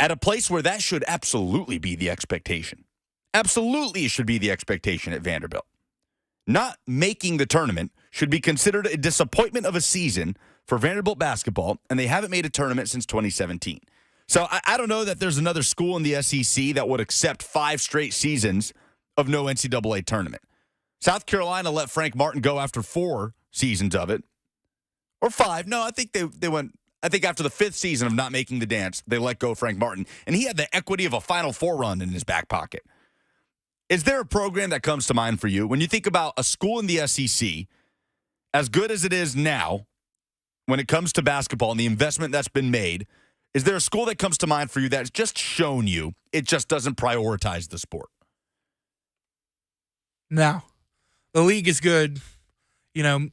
At a place where that should absolutely be the expectation. Absolutely should be the expectation at Vanderbilt. Not making the tournament should be considered a disappointment of a season for Vanderbilt basketball, and they haven't made a tournament since 2017. So I don't know that there's another school in the SEC that would accept 5 straight seasons of no NCAA tournament. South Carolina let Frank Martin go after 4 seasons of it. Or 5. No, I think they went, I think after the 5th season of not making the dance, they let go Frank Martin. And he had the equity of a Final Four run in his back pocket. Is there a program that comes to mind for you when you think about a school in the SEC, as good as it is now, when it comes to basketball and the investment that's been made? Is there a school that comes to mind for you that's just shown you it just doesn't prioritize the sport? No. The league is good. You know,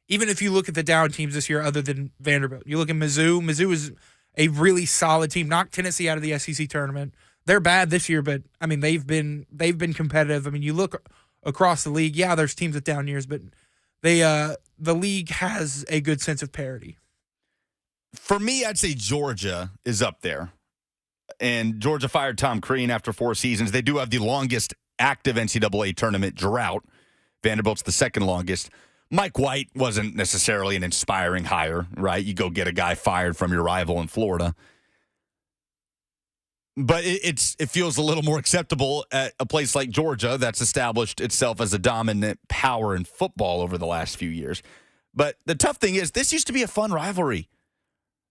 even if you look at the down teams this year other than Vanderbilt, you look at Mizzou. Mizzou is a really solid team. Knocked Tennessee out of the SEC tournament. They're bad this year, but, I mean, they've been competitive. I mean, you look across the league, yeah, there's teams with down years, but the league has a good sense of parity. For me, I'd say Georgia is up there. And Georgia fired Tom Crean after 4 seasons. They do have the longest active NCAA tournament drought. Vanderbilt's the second longest. Mike White wasn't necessarily an inspiring hire, right? You go get a guy fired from your rival in Florida. But it feels a little more acceptable at a place like Georgia that's established itself as a dominant power in football over the last few years. But the tough thing is, this used to be a fun rivalry.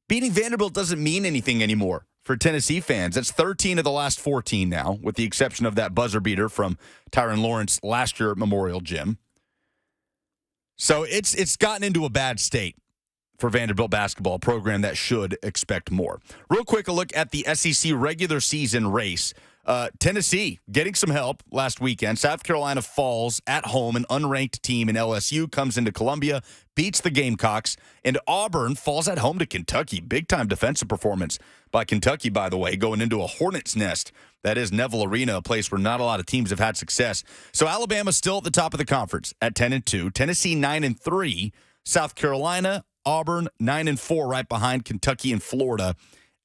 Beating Vanderbilt doesn't mean anything anymore for Tennessee fans. It's 13 of the last 14 now, with the exception of that buzzer beater from Tyron Lawrence last year at Memorial Gym. So it's gotten into a bad state for Vanderbilt basketball, a program that should expect more. Real quick, a look at the SEC regular season race. Tennessee getting some help last weekend. South Carolina falls at home. An unranked team in LSU comes into Columbia, beats the Gamecocks, and Auburn falls at home to Kentucky. Big-time defensive performance by Kentucky, by the way, going into a hornet's nest. That is Neville Arena, a place where not a lot of teams have had success. So Alabama's still at the top of the conference at 10-2. Tennessee 9-3. South Carolina, Auburn 9-4, right behind Kentucky and Florida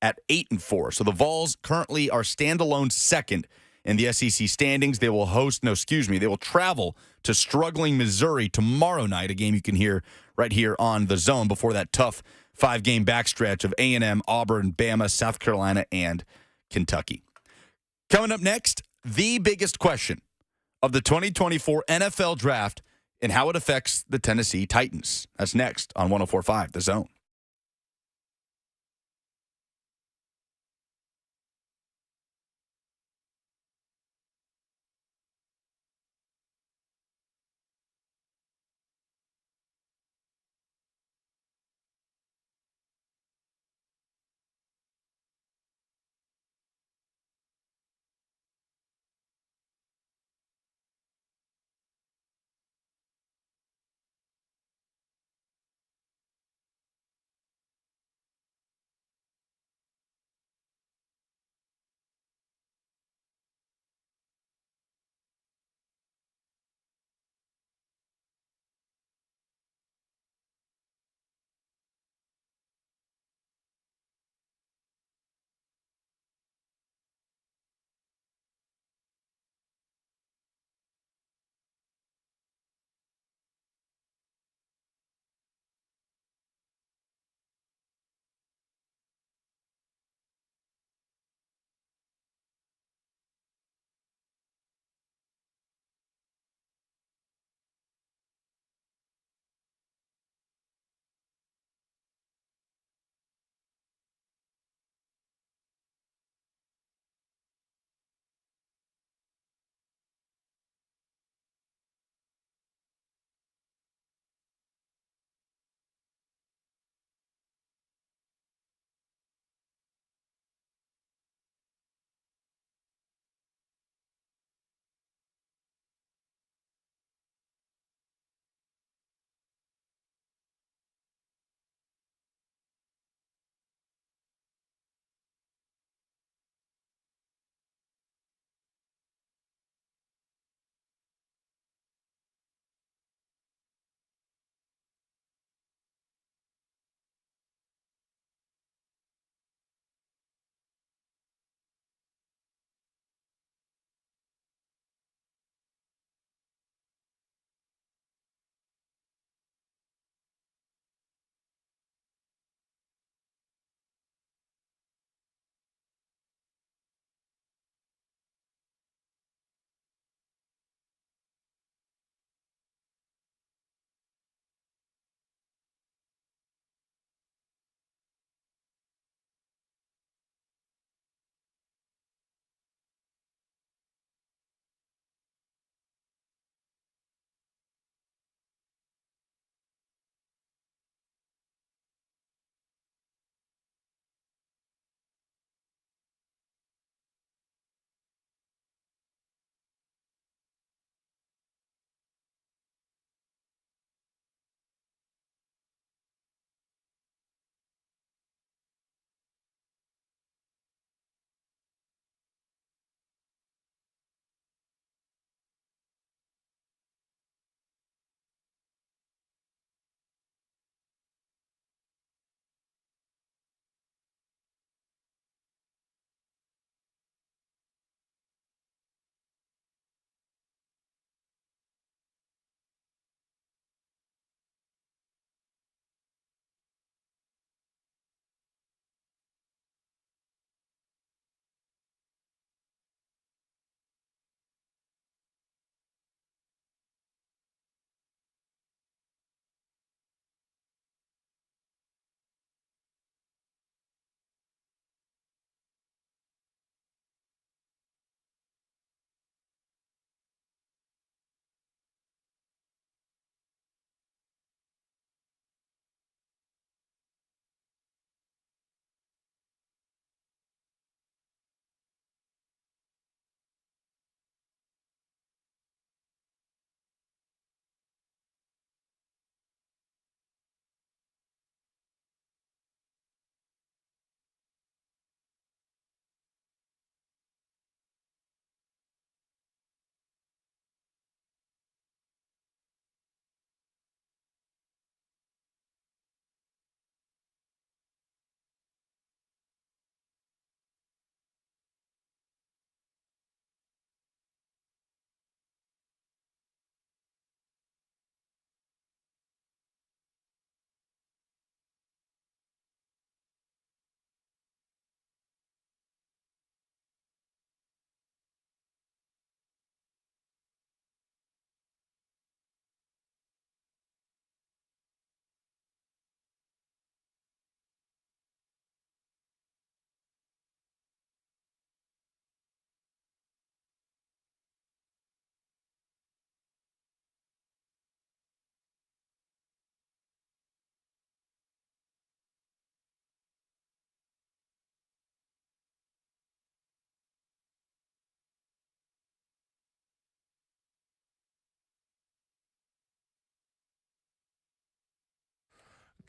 at 8-4. So the Vols currently are standalone second in the SEC standings. They will they will travel to struggling Missouri tomorrow night, a game you can hear right here on The Zone before that tough 5-game backstretch of A&M, Auburn, Bama, South Carolina, and Kentucky. Coming up next, the biggest question of the 2024 NFL Draft and how it affects the Tennessee Titans. That's next on 104.5 The Zone.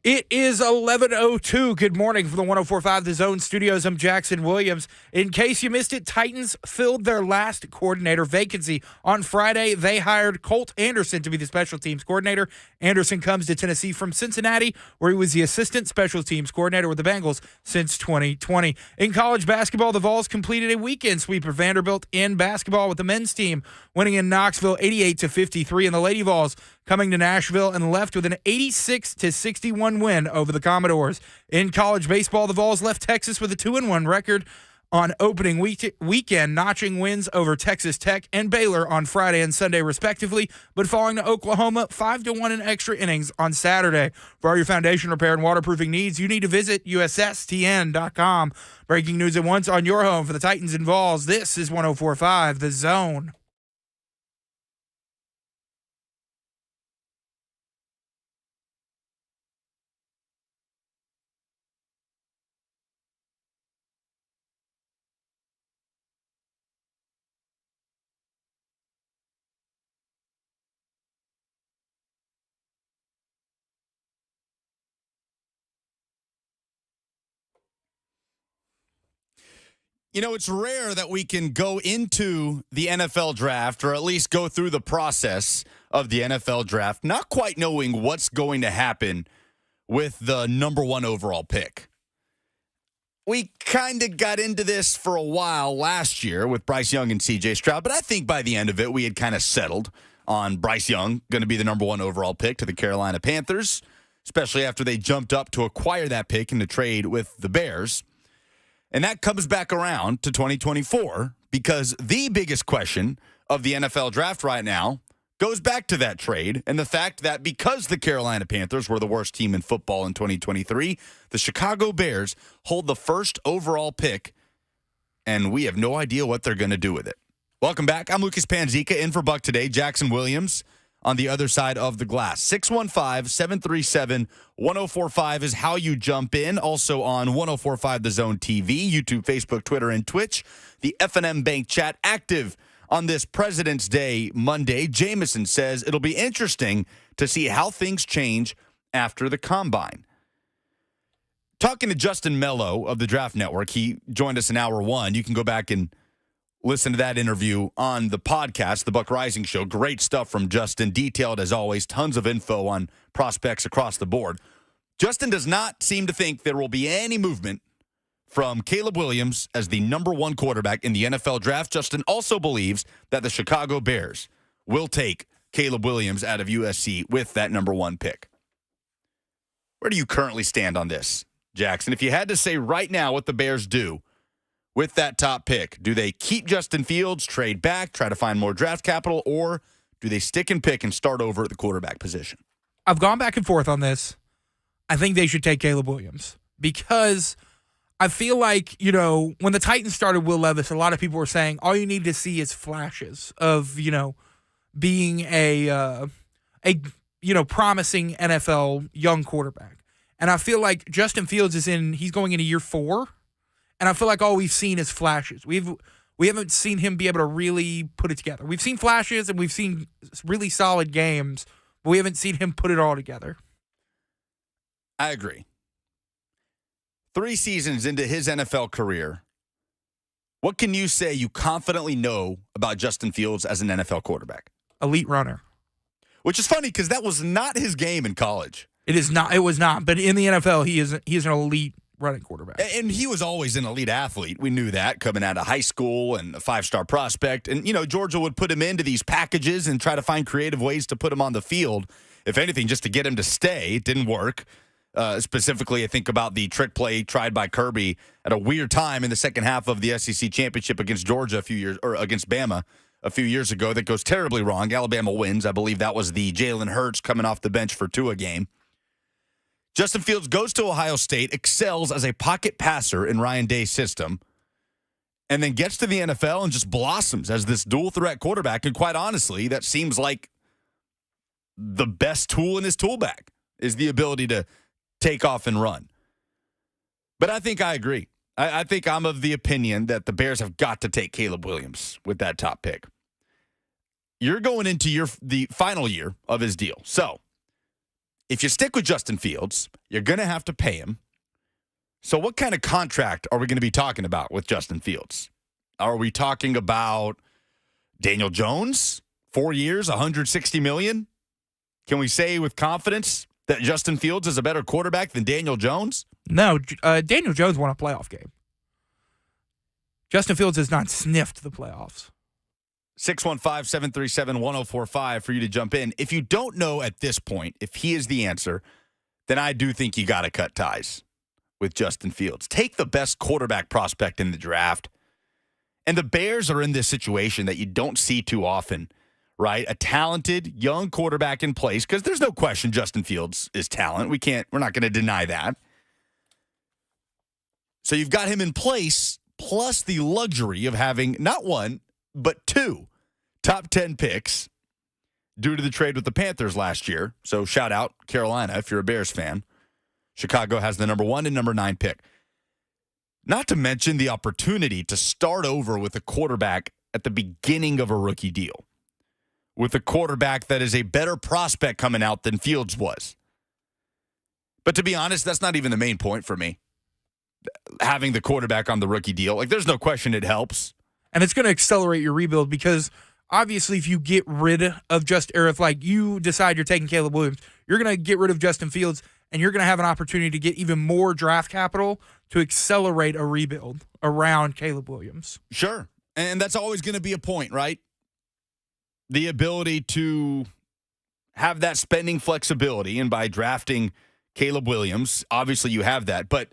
It is 11:02. Good morning from the 104.5 The Zone Studios. I'm Jackson Williams. In case you missed it, Titans filled their last coordinator vacancy. On Friday, they hired Colt Anderson to be the special teams coordinator. Anderson comes to Tennessee from Cincinnati, where he was the assistant special teams coordinator with the Bengals since 2020. In college basketball, the Vols completed a weekend sweep of Vanderbilt in basketball with the men's team, winning in Knoxville 88-53, and the Lady Vols coming to Nashville and left with an 86-61 win over the Commodores. In college baseball, the Vols left Texas with a 2-1 record on opening weekend, notching wins over Texas Tech and Baylor on Friday and Sunday, respectively, but falling to Oklahoma 5-1 in extra innings on Saturday. For all your foundation repair and waterproofing needs, you need to visit USSTN.com. Breaking news at once on your home for the Titans and Vols. This is 104.5 The Zone. You know, it's rare that we can go into the NFL draft or at least go through the process of the NFL draft not quite knowing what's going to happen with the number one overall pick. We kind of got into this for a while last year with Bryce Young and C.J. Stroud, but I think by the end of it, we had kind of settled on Bryce Young going to be the number one overall pick to the Carolina Panthers, especially after they jumped up to acquire that pick in the trade with the Bears. And that comes back around to 2024 because the biggest question of the NFL draft right now goes back to that trade and the fact that because the Carolina Panthers were the worst team in football in 2023, the Chicago Bears hold the first overall pick, and we have no idea what they're going to do with it. Welcome back. I'm Lucas Panzica, in for Buck today. Jackson Williams on the other side of the glass. 615-737-1045 is how you jump in. Also on 1045 The Zone TV, YouTube, Facebook, Twitter, and Twitch. The F&M Bank chat active on this President's Day Monday. Jameson says it'll be interesting to see how things change after the Combine. Talking to Justin Melo of the Draft Network, he joined us in hour one. You can go back and listen to that interview on the podcast, The Buck Rising Show. Great stuff from Justin, detailed as always, tons of info on prospects across the board. Justin does not seem to think there will be any movement from Caleb Williams as the number one quarterback in the NFL draft. Justin also believes that the Chicago Bears will take Caleb Williams out of USC with that number one pick. Where do you currently stand on this, Jackson? If you had to say right now what the Bears do with that top pick, do they keep Justin Fields, trade back, try to find more draft capital, or do they stick and pick and start over at the quarterback position? I've gone back and forth on this. I think they should take Caleb Williams because I feel like, you know, when the Titans started Will Levis, a lot of people were saying all you need to see is flashes of, you know, being a promising NFL young quarterback. And I feel like Justin Fields he's going into year 4. And I feel like all we've seen is flashes. We haven't seen him be able to really put it together. We've seen flashes and we've seen really solid games, but we haven't seen him put it all together. I agree. 3 seasons into his NFL career, what can you say you confidently know about Justin Fields as an NFL quarterback? Elite runner. Which is funny because that was not his game in college. It is not. It was not. But in the NFL, he is an elite running quarterback. And he was always an elite athlete. We knew that coming out of high school and a 5-star prospect. And, you know, Georgia would put him into these packages and try to find creative ways to put him on the field. If anything, just to get him to stay. It didn't work. Specifically, I think about the trick play tried by Kirby at a weird time in the second half of the SEC championship against Georgia against Bama a few years ago that goes terribly wrong. Alabama wins. I believe that was the Jalen Hurts coming off the bench for Tua game. Justin Fields goes to Ohio State, excels as a pocket passer in Ryan Day's system, and then gets to the NFL and just blossoms as this dual-threat quarterback. And quite honestly, that seems like the best tool in his tool bag is the ability to take off and run. But I think I agree. I think I'm of the opinion that the Bears have got to take Caleb Williams with that top pick. You're going into the final year of his deal. So if you stick with Justin Fields, you're going to have to pay him. So what kind of contract are we going to be talking about with Justin Fields? Are we talking about Daniel Jones, 4 years, $160 million? Can we say with confidence that Justin Fields is a better quarterback than Daniel Jones? No, Daniel Jones won a playoff game. Justin Fields has not sniffed the playoffs. 615-737-1045 for you to jump in. If you don't know at this point if he is the answer, then I do think you got to cut ties with Justin Fields. Take the best quarterback prospect in the draft. And the Bears are in this situation that you don't see too often, right? A talented young quarterback in place, because there's no question Justin Fields is talent. We're not going to deny that. So you've got him in place, plus the luxury of having not one, but 2 top 10 picks due to the trade with the Panthers last year. So shout out Carolina if you're a Bears fan. Chicago has the number 1 and number 9 pick. Not to mention the opportunity to start over with a quarterback at the beginning of a rookie deal, with a quarterback that is a better prospect coming out than Fields was. But to be honest, that's not even the main point for me. Having the quarterback on the rookie deal, like, there's no question it helps. And it's going to accelerate your rebuild because obviously if you get rid of if like you decide you're taking Caleb Williams, you're going to get rid of Justin Fields and you're going to have an opportunity to get even more draft capital to accelerate a rebuild around Caleb Williams. Sure. And that's always going to be a point, right? The ability to have that spending flexibility, and by drafting Caleb Williams, obviously you have that. But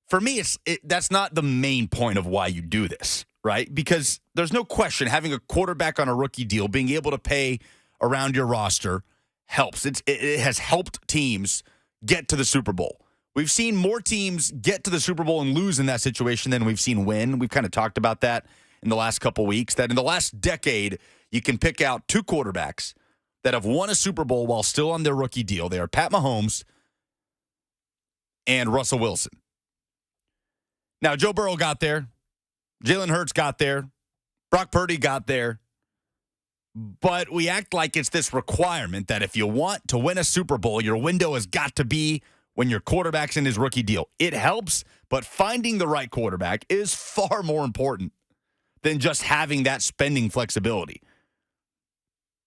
for me, that's not the main point of why you do this, right? Because there's no question having a quarterback on a rookie deal, being able to pay around your roster helps. It has helped teams get to the Super Bowl. We've seen more teams get to the Super Bowl and lose in that situation than we've seen win. We've kind of talked about that in the last couple weeks, that in the last decade, you can pick out 2 quarterbacks that have won a Super Bowl while still on their rookie deal. They are Pat Mahomes and Russell Wilson. Now, Joe Burrow got there. Jalen Hurts got there. Brock Purdy got there. But we act like it's this requirement that if you want to win a Super Bowl, your window has got to be when your quarterback's in his rookie deal. It helps, but finding the right quarterback is far more important than just having that spending flexibility.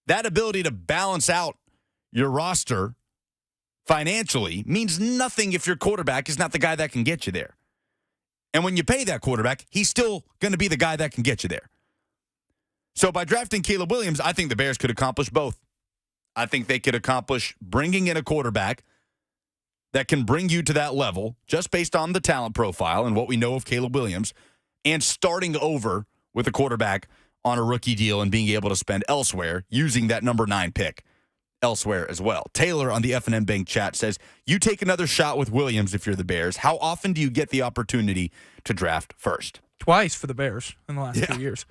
That ability to balance out your roster financially means nothing if your quarterback is not the guy that can get you there. And when you pay that quarterback, he's still going to be the guy that can get you there. So by drafting Caleb Williams, I think the Bears could accomplish both. I think they could accomplish bringing in a quarterback that can bring you to that level just based on the talent profile and what we know of Caleb Williams, and starting over with a quarterback on a rookie deal and being able to spend elsewhere using that number 9 pick elsewhere as well. Taylor on the F&M Bank chat says, you take another shot with Williams if you're the Bears. How often do you get the opportunity to draft first? Twice for the Bears in the last 2 years.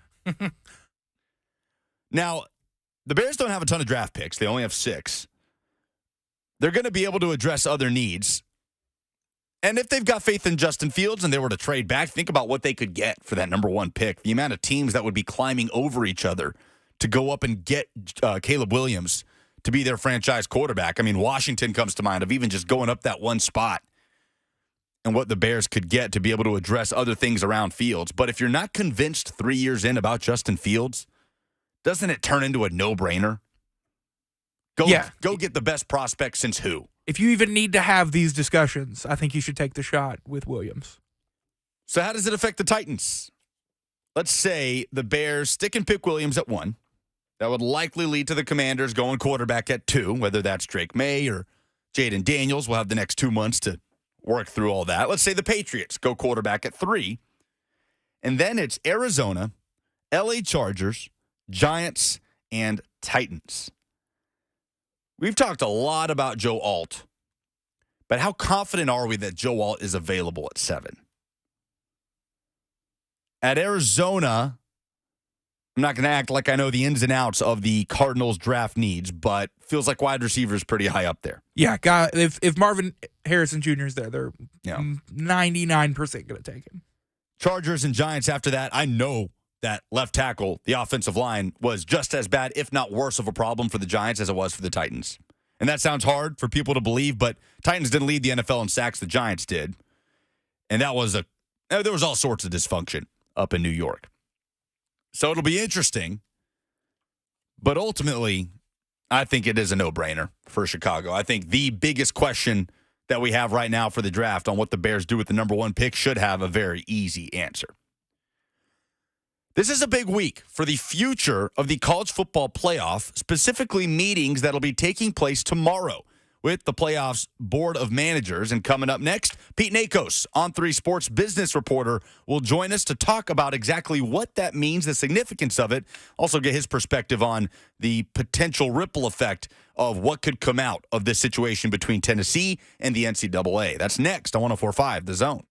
Now, the Bears don't have a ton of draft picks. They only have 6. They're going to be able to address other needs. And if they've got faith in Justin Fields and they were to trade back, think about what they could get for that number 1 pick. The amount of teams that would be climbing over each other to go up and get Caleb Williams to be their franchise quarterback. I mean, Washington comes to mind of even just going up that 1 spot and what the Bears could get to be able to address other things around Fields. But if you're not convinced 3 years in about Justin Fields, doesn't it turn into a no-brainer? Go get the best prospect since who? If you even need to have these discussions, I think you should take the shot with Williams. So how does it affect the Titans? Let's say the Bears stick and pick Williams at 1. That would likely lead to the Commanders going quarterback at 2, whether that's Drake May or Jaden Daniels. We'll have the next 2 months to work through all that. Let's say the Patriots go quarterback at 3. And then it's Arizona, LA Chargers, Giants, and Titans. We've talked a lot about Joe Alt, but how confident are we that Joe Alt is available at 7? At Arizona, I'm not going to act like I know the ins and outs of the Cardinals draft needs, but feels like wide receiver is pretty high up there. Yeah, if Marvin Harrison Jr. is there, they're 99% going to take him. Chargers and Giants after that, I know that left tackle, the offensive line, was just as bad, if not worse of a problem for the Giants as it was for the Titans. And that sounds hard for people to believe, but Titans didn't lead the NFL in sacks. The Giants did. And there was all sorts of dysfunction up in New York. So it'll be interesting. But ultimately, I think it is a no-brainer for Chicago. I think the biggest question that we have right now for the draft on what the Bears do with the number 1 pick should have a very easy answer. This is a big week for the future of the college football playoff, specifically meetings that will be taking place tomorrow with the playoffs board of managers. And coming up next, Pete Nakos, On3 Sports business reporter, will join us to talk about exactly what that means, the significance of it, also get his perspective on the potential ripple effect of what could come out of this situation between Tennessee and the NCAA. That's next on 104.5 The Zone.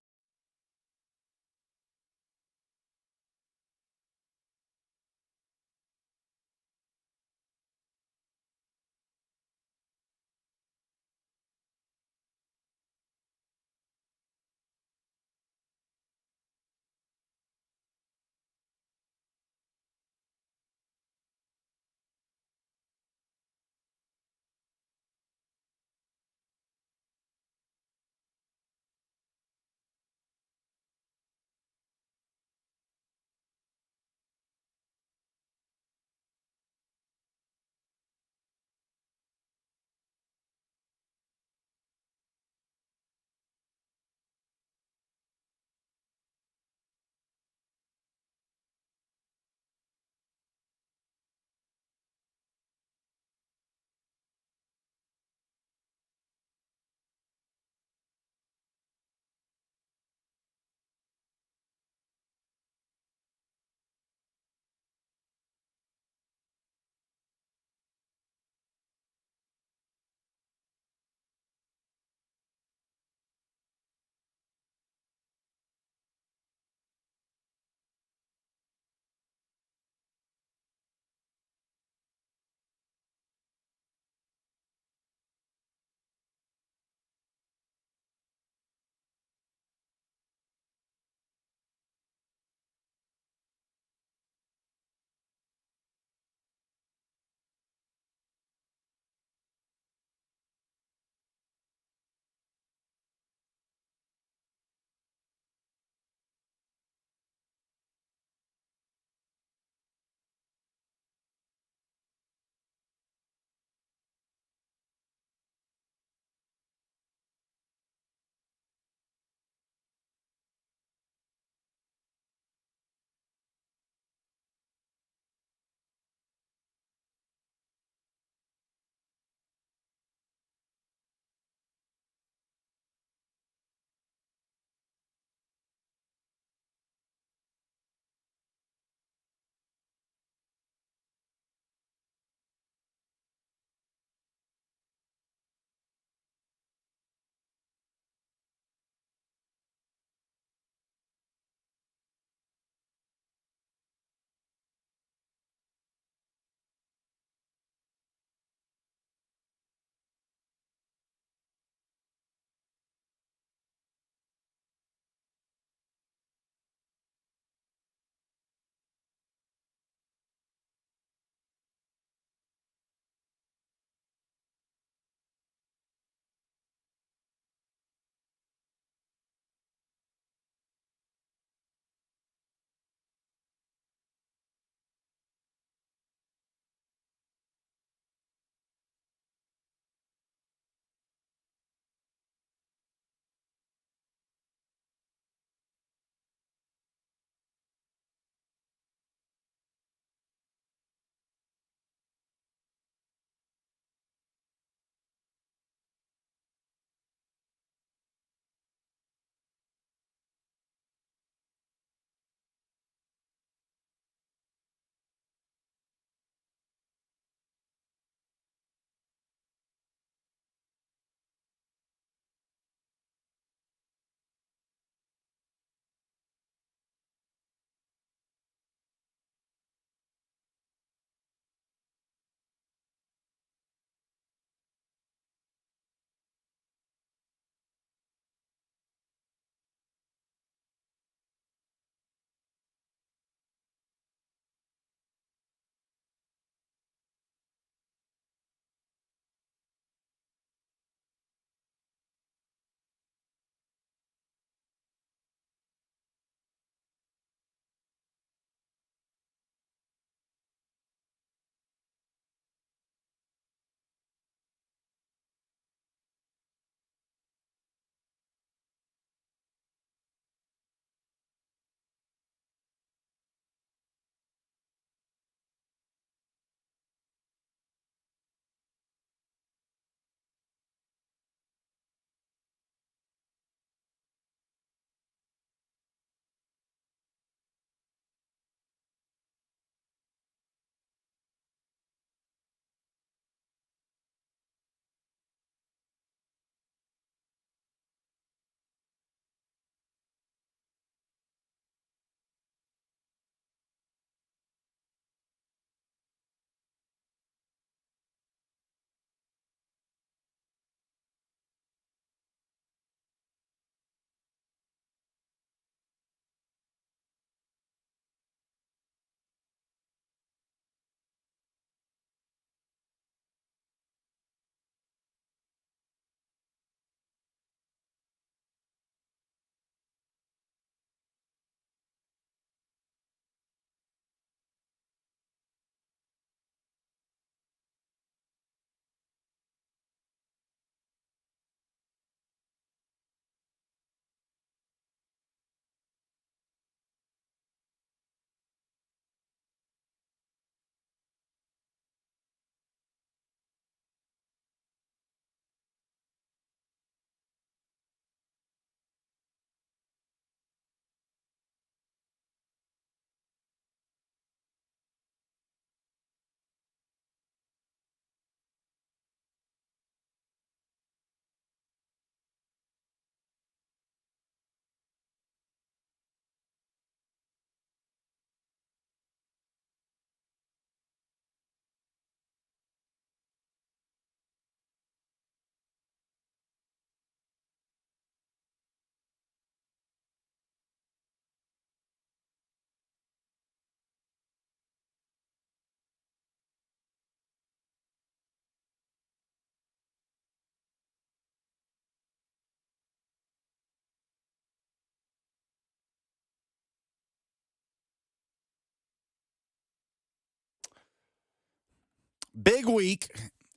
Big week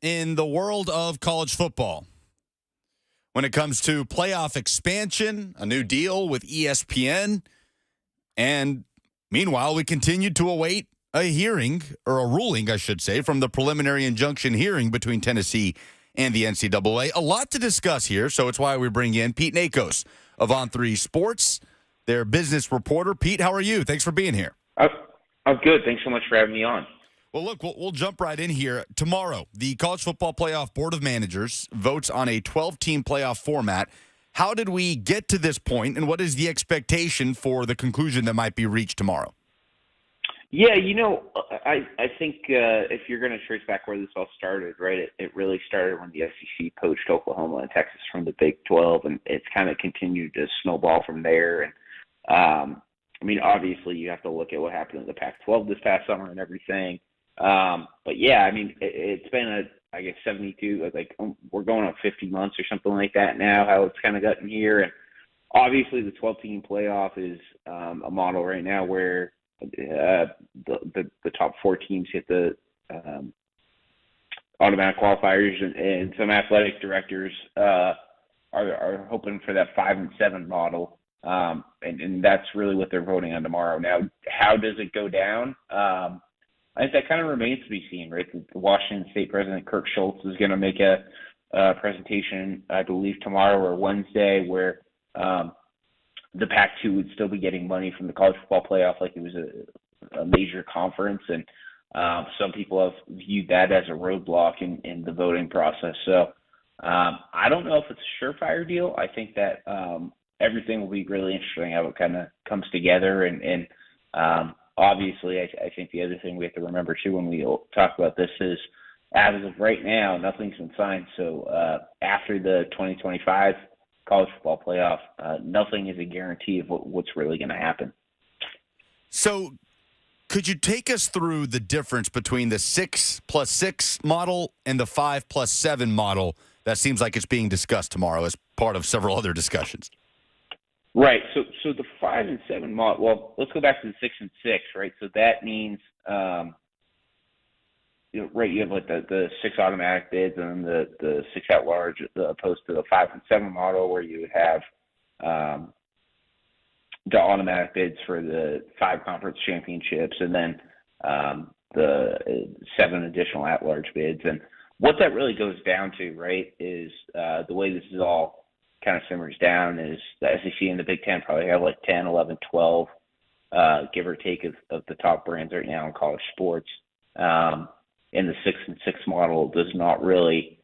in the world of college football. When it comes to playoff expansion, a new deal with ESPN, and meanwhile, we continued to await a hearing, or a ruling, I should say, from the preliminary injunction hearing between Tennessee and the NCAA. A lot to discuss here, so it's why we bring in Pete Nakos of On3 Sports, their business reporter. Pete, how are you? Thanks for being here. I'm good. Thanks so much for having me on. Well, look, we'll jump right in here. Tomorrow, the College Football Playoff Board of Managers votes on a 12-team playoff format. How did we get to this point, and what is the expectation for the conclusion that might be reached tomorrow? Yeah, I think if you're going to trace back where this all started, right, it really started when the SEC poached Oklahoma and Texas from the Big 12, and it's kind of continued to snowball from there. And, obviously you have to look at what happened in the Pac-12 this past summer and everything. But yeah, it's been 72, we're going on 50 months or something like that now, how it's kind of gotten here. And obviously the 12-team playoff is a model right now where the top four teams hit the automatic qualifiers, and some athletic directors are hoping for that 5 and 7 model. And that's really what they're voting on tomorrow. Now, how does it go down? I think that kind of remains to be seen, right? The Washington State President Kirk Schultz is going to make a presentation, I believe, tomorrow or Wednesday, where the Pac-2 would still be getting money from the college football playoff like it was a major conference. And some people have viewed that as a roadblock in the voting process. So I don't know if it's a surefire deal. I think that everything will be really interesting how it kind of comes together. And obviously, I think the other thing we have to remember, too, when we talk about this is, as of right now, nothing's been signed. So after the 2025 college football playoff, nothing is a guarantee of what's really going to happen. So could you take us through the difference between the 6+6 model and the 5+7 model that seems like it's being discussed tomorrow as part of several other discussions? Right. So the 5 and 7 model, well, let's go back to the 6 and 6, right? So that means, you have like the 6 automatic bids and then the 6 at large, opposed to the 5 and 7 model where you would have the automatic bids for the 5 conference championships and then the 7 additional at large bids. And what that really goes down to, right, is the way this is all kind of simmers down is the SEC and the Big Ten probably have like 10, 11, 12, give or take of the top brands right now in college sports. And the 6 and 6 model does not really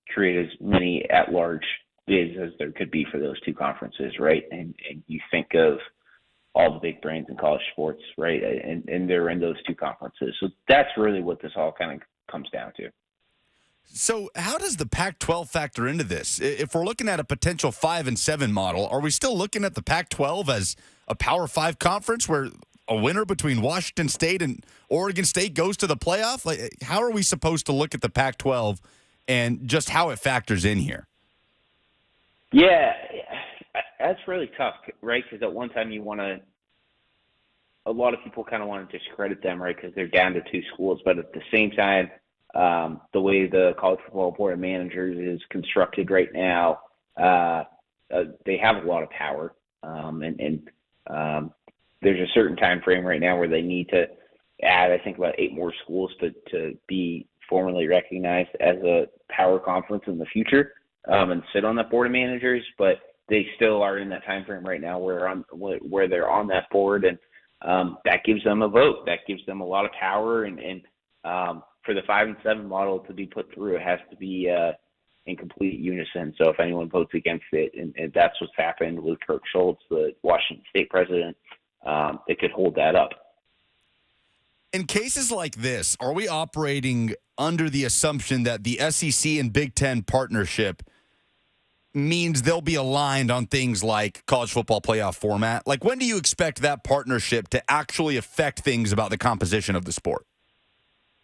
create as many at-large bids as there could be for those two conferences, right? And you think of all the big brands in college sports, right? And they're in those two conferences. So that's really what this all kind of comes down to. So how does the Pac-12 factor into this? If we're looking at a potential 5 and 7 model, are we still looking at the Pac-12 as a Power 5 conference where a winner between Washington State and Oregon State goes to the playoff? Like, how are we supposed to look at the Pac-12 and just how it factors in here? Yeah, that's really tough, right? Because at one time a lot of people kind of want to discredit them, right? Because they're down to 2 schools. But at the same time, the way the College Football Board of Managers is constructed right now, they have a lot of power. And there's a certain time frame right now where they need to add, I think, about 8 more schools to be formally recognized as a power conference in the future and sit on that board of managers. But they still are in that time frame right now where they're on that board, and that gives them a vote. That gives them a lot of power. And for the 5 and 7 model to be put through, it has to be in complete unison. So if anyone votes against it, and that's what's happened with Kirk Schultz, the Washington State president, it could hold that up. In cases like this, are we operating under the assumption that the SEC and Big Ten partnership means they'll be aligned on things like college football playoff format? Like, when do you expect that partnership to actually affect things about the composition of the sport?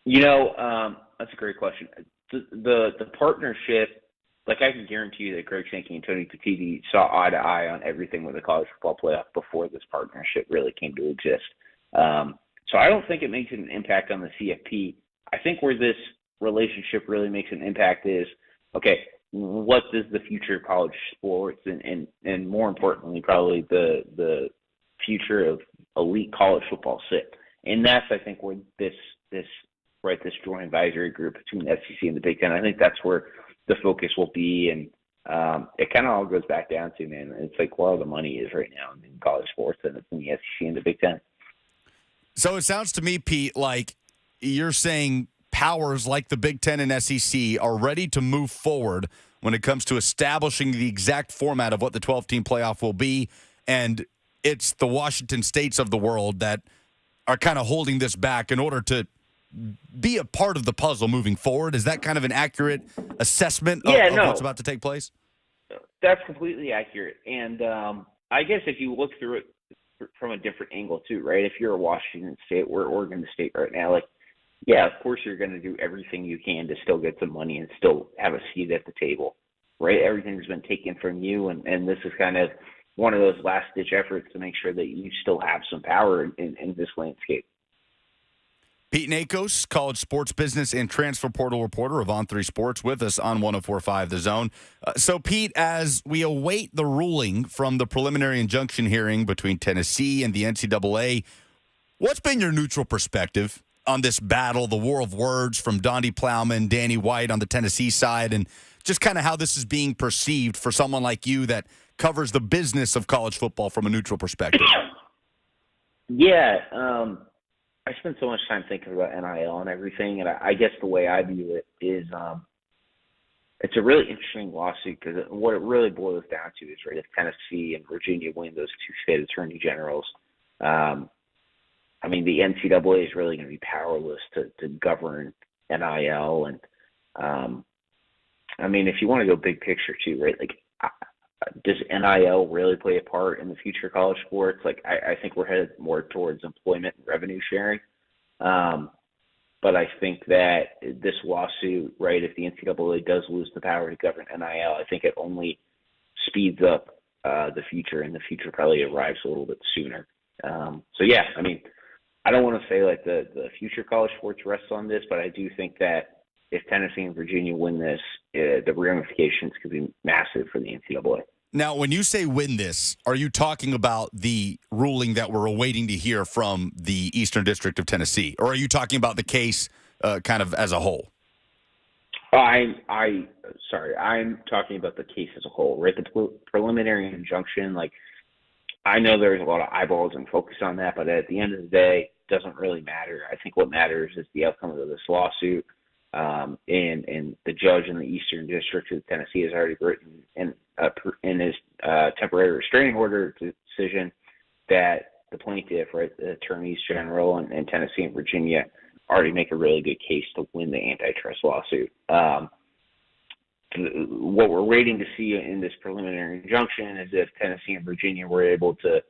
That's a great question. The partnership, like, I can guarantee you that Greg Sankey and Tony Petitti saw eye to eye on everything with the college football playoff before this partnership really came to exist. So I don't think it makes an impact on the CFP. I think where this relationship really makes an impact is, okay, what does the future of college sports and more importantly, probably the future of elite college football sit? And that's, I think, where this joint advisory group between the SEC and the Big Ten, I think that's where the focus will be. And it kind of all goes back down to, man, it's like where all the money is right now in college sports, and it's in the SEC and the Big Ten. So it sounds to me, Pete, like you're saying powers like the Big Ten and SEC are ready to move forward when it comes to establishing the exact format of what the 12-team playoff will be, and it's the Washington States of the world that are kind of holding this back in order to be a part of the puzzle moving forward. Is that kind of an accurate assessment of what's about to take place? That's completely accurate. And I guess if you look through it from a different angle too, right? If you're a Washington State or Oregon State right now, like, yeah, of course you're going to do everything you can to still get some money and still have a seat at the table, right? Everything's been taken from you, and this is kind of one of those last-ditch efforts to make sure that you still have some power in this landscape. Pete Nakos, college sports business and transfer portal reporter of On3 Sports, with us on 104.5 The Zone. So, Pete, as we await the ruling from the preliminary injunction hearing between Tennessee and the NCAA, what's been your neutral perspective on this battle, the war of words from Donnie Plowman, Danny White on the Tennessee side, and just kind of how this is being perceived for someone like you that covers the business of college football from a neutral perspective? Yeah, I spend so much time thinking about NIL and everything, and I guess the way I view it is it's a really interesting lawsuit because what it really boils down to is, right, if Tennessee and Virginia win those two state attorney generals, I mean, the NCAA is really going to be powerless to govern NIL. And, I mean, if you want to go big picture too, right, like, does NIL really play a part in the future of college sports? Like, I think we're headed more towards employment and revenue sharing. But I think that this lawsuit, right, if the NCAA does lose the power to govern NIL, I think it only speeds up the future, and the future probably arrives a little bit sooner. So, yeah, I mean, I don't want to say like the future college sports rests on this, but I do think that if Tennessee and Virginia win this, the ramifications could be massive for the NCAA. Now, when you say win this, are you talking about the ruling that we're awaiting to hear from the Eastern District of Tennessee, or are you talking about the case kind of as a whole? I'm talking about the case as a whole, right? The preliminary injunction, like, I know there's a lot of eyeballs and focus on that, but at the end of the day, it doesn't really matter. I think what matters is the outcome of this lawsuit. And the judge in the Eastern District of Tennessee has already written in his temporary restraining order decision that the plaintiff, right, the attorneys general and Tennessee and Virginia already make a really good case to win the antitrust lawsuit. What we're waiting to see in this preliminary injunction is if Tennessee and Virginia were able to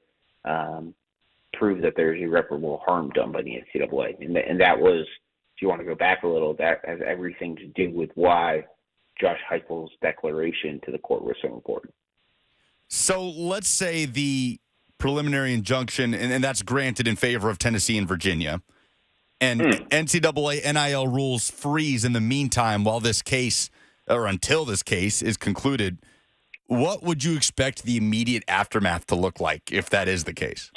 prove that there's irreparable harm done by the NCAA. And that was, if you want to go back a little, that has everything to do with why Josh Heupel's declaration to the court was so important. So let's say the preliminary injunction, and that's granted in favor of Tennessee and Virginia, and NCAA NIL rules freeze in the meantime while this case, or until this case is concluded. What would you expect the immediate aftermath to look like if that is the case?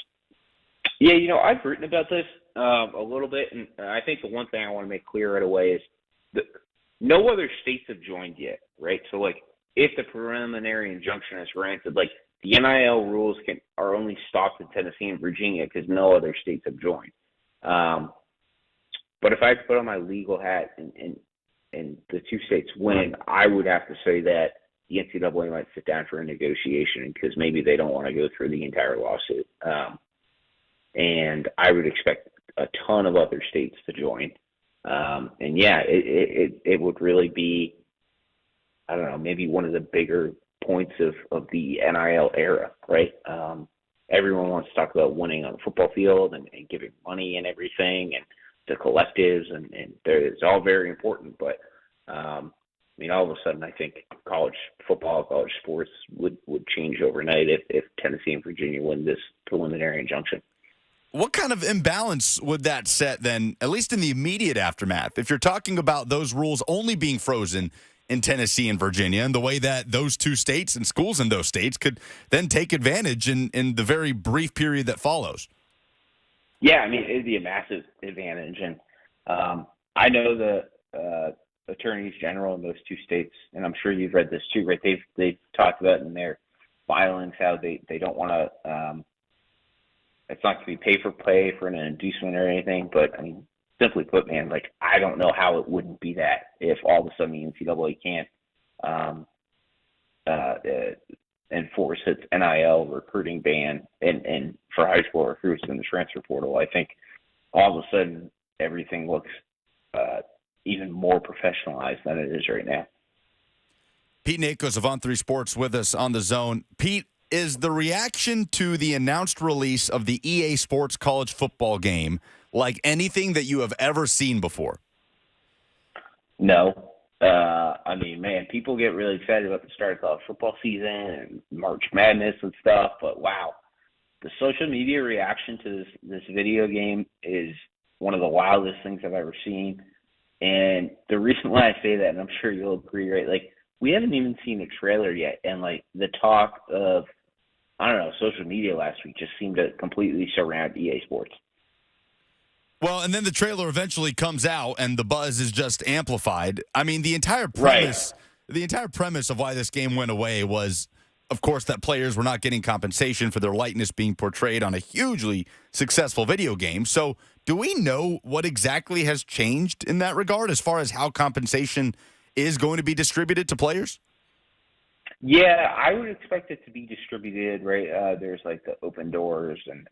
Yeah, I've written about this a little bit, and I think the one thing I want to make clear right away is that no other states have joined yet, right? So, like, if the preliminary injunction is granted, like, the NIL rules are only stopped in Tennessee and Virginia because no other states have joined. But if I put on my legal hat and the two states win, I would have to say that the NCAA might sit down for a negotiation because maybe they don't want to go through the entire lawsuit. And I would expect a ton of other states to join. And yeah, it would really be, I don't know, maybe one of the bigger points of the NIL era, right? Everyone wants to talk about winning on the football field and giving money and everything and the collectives, and it's all very important. But, I mean, all of a sudden, I think college football, college sports would change overnight if Tennessee and Virginia win this preliminary injunction. What kind of imbalance would that set then, at least in the immediate aftermath, if you're talking about those rules only being frozen in Tennessee and Virginia, and the way that those two states and schools in those states could then take advantage in the very brief period that follows? Yeah, I mean, it'd be a massive advantage. And I know the attorneys general in those two states, and I'm sure you've read this too, right? They've talked about in their filings how they don't want to it's not to be pay for play for an inducement or anything, but I mean, simply put, man, like, I don't know how it wouldn't be that if all of a sudden the NCAA can't enforce its NIL recruiting ban and for high school recruits in the transfer portal. I think all of a sudden everything looks even more professionalized than it is right now. Pete Nakos of On3 Sports with us on the Zone. Pete, is the reaction to the announced release of the EA Sports college football game like anything that you have ever seen before? No. I mean, man, people get really excited about the start of college football season and March Madness and stuff, but wow, the social media reaction to this video game is one of the wildest things I've ever seen. And the reason why I say that, and I'm sure you'll agree, right? Like, we haven't even seen a trailer yet, and like the talk of, I don't know, social media last week just seemed to completely surround EA Sports. Well, and then the trailer eventually comes out, and the buzz is just amplified. I mean, the entire premise of why this game went away was, of course, that players were not getting compensation for their likeness being portrayed on a hugely successful video game. So, do we know what exactly has changed in that regard, as far as how compensation is going to be distributed to players? Yeah, I would expect it to be distributed, right? There's like the Open Doors and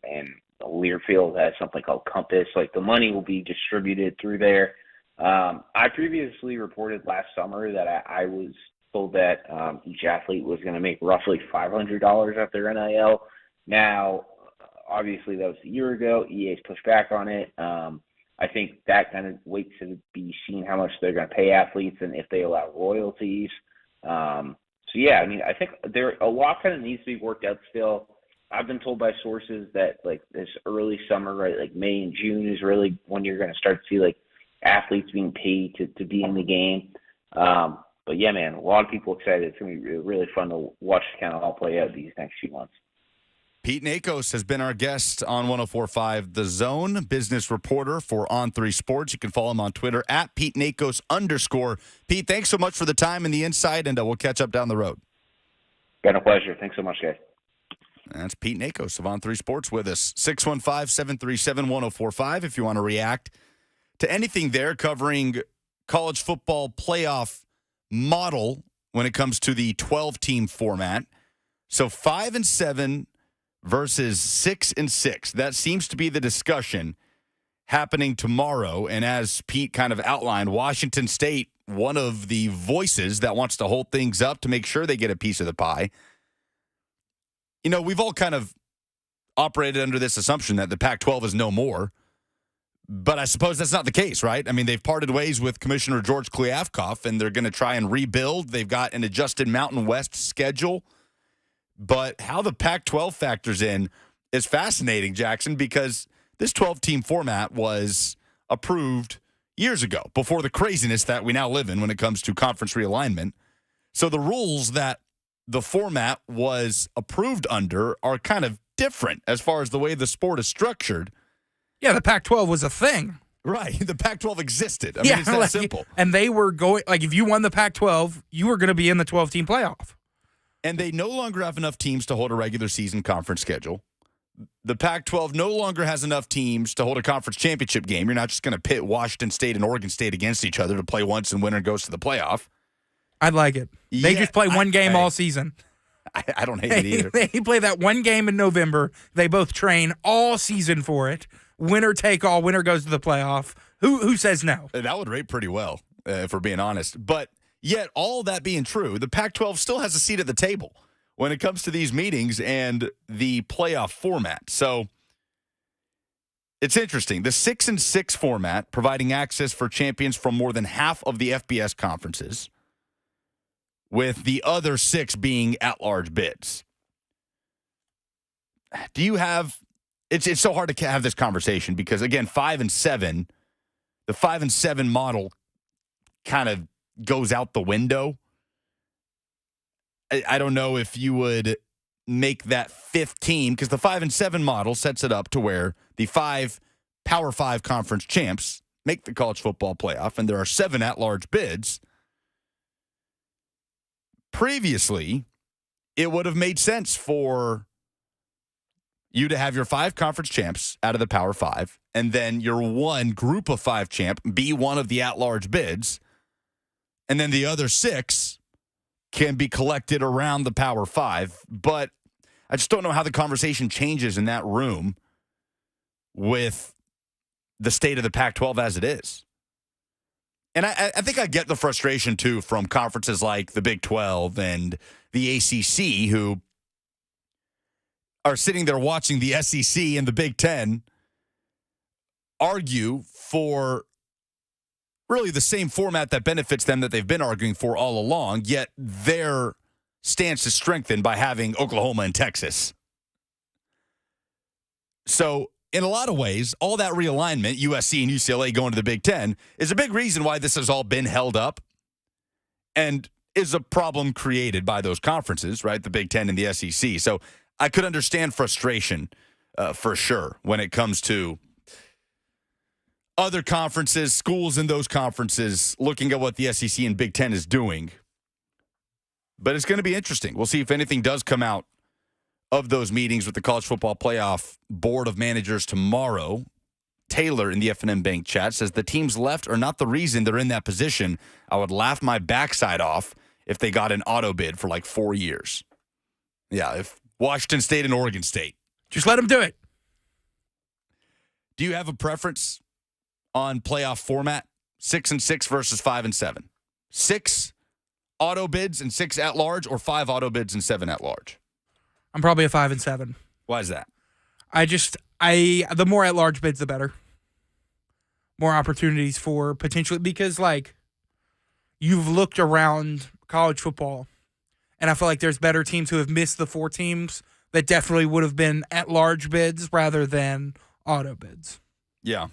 Learfield has something called Compass. Like, the money will be distributed through there. I previously reported last summer that I was told that each athlete was going to make roughly $500 off their NIL. Now, obviously, that was a year ago. EA's pushed back on it. I think that kind of waits to be seen how much they're going to pay athletes and if they allow royalties. So, yeah, I mean, I think a lot kind of needs to be worked out still. I've been told by sources that, like, this early summer, right, like May and June is really when you're going to start to see, like, athletes being paid to be in the game. But, yeah, man, a lot of people excited. It's going to be really fun to watch kind of all play out these next few months. Pete Nakos has been our guest on 104.5 The Zone, business reporter for On3 Sports. You can follow him on Twitter at Pete Nakos _. Pete, thanks so much for the time and the insight, and we'll catch up down the road. Been a pleasure. Thanks so much, guys. That's Pete Nakos of On3 Sports with us. 615-737-1045 if you want to react to anything there covering college football playoff model when it comes to the 12-team format. So 5-7 versus 6-6. That seems to be the discussion happening tomorrow. And as Pete kind of outlined, Washington State, one of the voices that wants to hold things up to make sure they get a piece of the pie. You know, we've all kind of operated under this assumption that the Pac-12 is no more. But I suppose that's not the case, right? I mean, they've parted ways with Commissioner George Kliavkoff, and they're going to try and rebuild. They've got an adjusted Mountain West schedule. But how the Pac-12 factors in is fascinating, Jackson, because this 12-team format was approved years ago, before the craziness that we now live in when it comes to conference realignment. So the rules that the format was approved under are kind of different as far as the way the sport is structured. Yeah, the Pac-12 was a thing. Right. The Pac-12 existed. I mean, it's that simple. And they were going, like, if you won the Pac-12, you were going to be in the 12-team playoff. And they no longer have enough teams to hold a regular season conference schedule. The Pac-12 no longer has enough teams to hold a conference championship game. You're not just going to pit Washington State and Oregon State against each other to play once and winner goes to the playoff. I'd like it. They just play one game all season. I don't hate it either. They play that one game in November. They both train all season for it. Winner take all. Winner goes to the playoff. Who says no? That would rate pretty well, if we're being honest. But yet, all that being true, the Pac-12 still has a seat at the table when it comes to these meetings and the playoff format. So it's interesting. The 6-6 format, providing access for champions from more than half of the FBS conferences, with the other 6 being at-large bids. Do you have It's so hard to have this conversation because, again, 5 and 7, the 5 and 7 model kind of goes out the window. I don't know if you would make that 15 because the 5 and 7 model sets it up to where the 5 Power 5 conference champs make the college football playoff, and there are 7 at-large bids. Previously, it would have made sense for you to have your 5 conference champs out of the Power 5, and then your one group of 5 champ be one of the at-large bids, and then the other 6 can be collected around the Power 5. But I just don't know how the conversation changes in that room with the state of the Pac-12 as it is. And I think I get the frustration, too, from conferences like the Big 12 and the ACC, who are sitting there watching the SEC and the Big 10 argue for really the same format that benefits them that they've been arguing for all along, yet their stance is strengthened by having Oklahoma and Texas. So in a lot of ways, all that realignment, USC and UCLA going to the Big 10, is a big reason why this has all been held up and is a problem created by those conferences, right? The Big 10 and the SEC. So I could understand frustration for sure when it comes to other conferences, schools in those conferences, looking at what the SEC and Big 10 is doing. But it's going to be interesting. We'll see if anything does come out of those meetings with the College Football Playoff Board of Managers tomorrow. Taylor in the F&M Bank chat says, the teams left are not the reason they're in that position. I would laugh my backside off if they got an auto bid for like 4 years. Yeah, if Washington State and Oregon State. Just let them do it. Do you have a preference on playoff format? 6 and 6 versus 5 and 7. 6 auto bids and 6 at large, or 5 auto bids and 7 at large? I'm probably a 5 and 7. Why is that? The more at large bids, the better. More opportunities for potentially, because like you've looked around college football, and I feel like there's better teams who have missed the 4 teams that definitely would have been at large bids rather than auto bids. Yeah.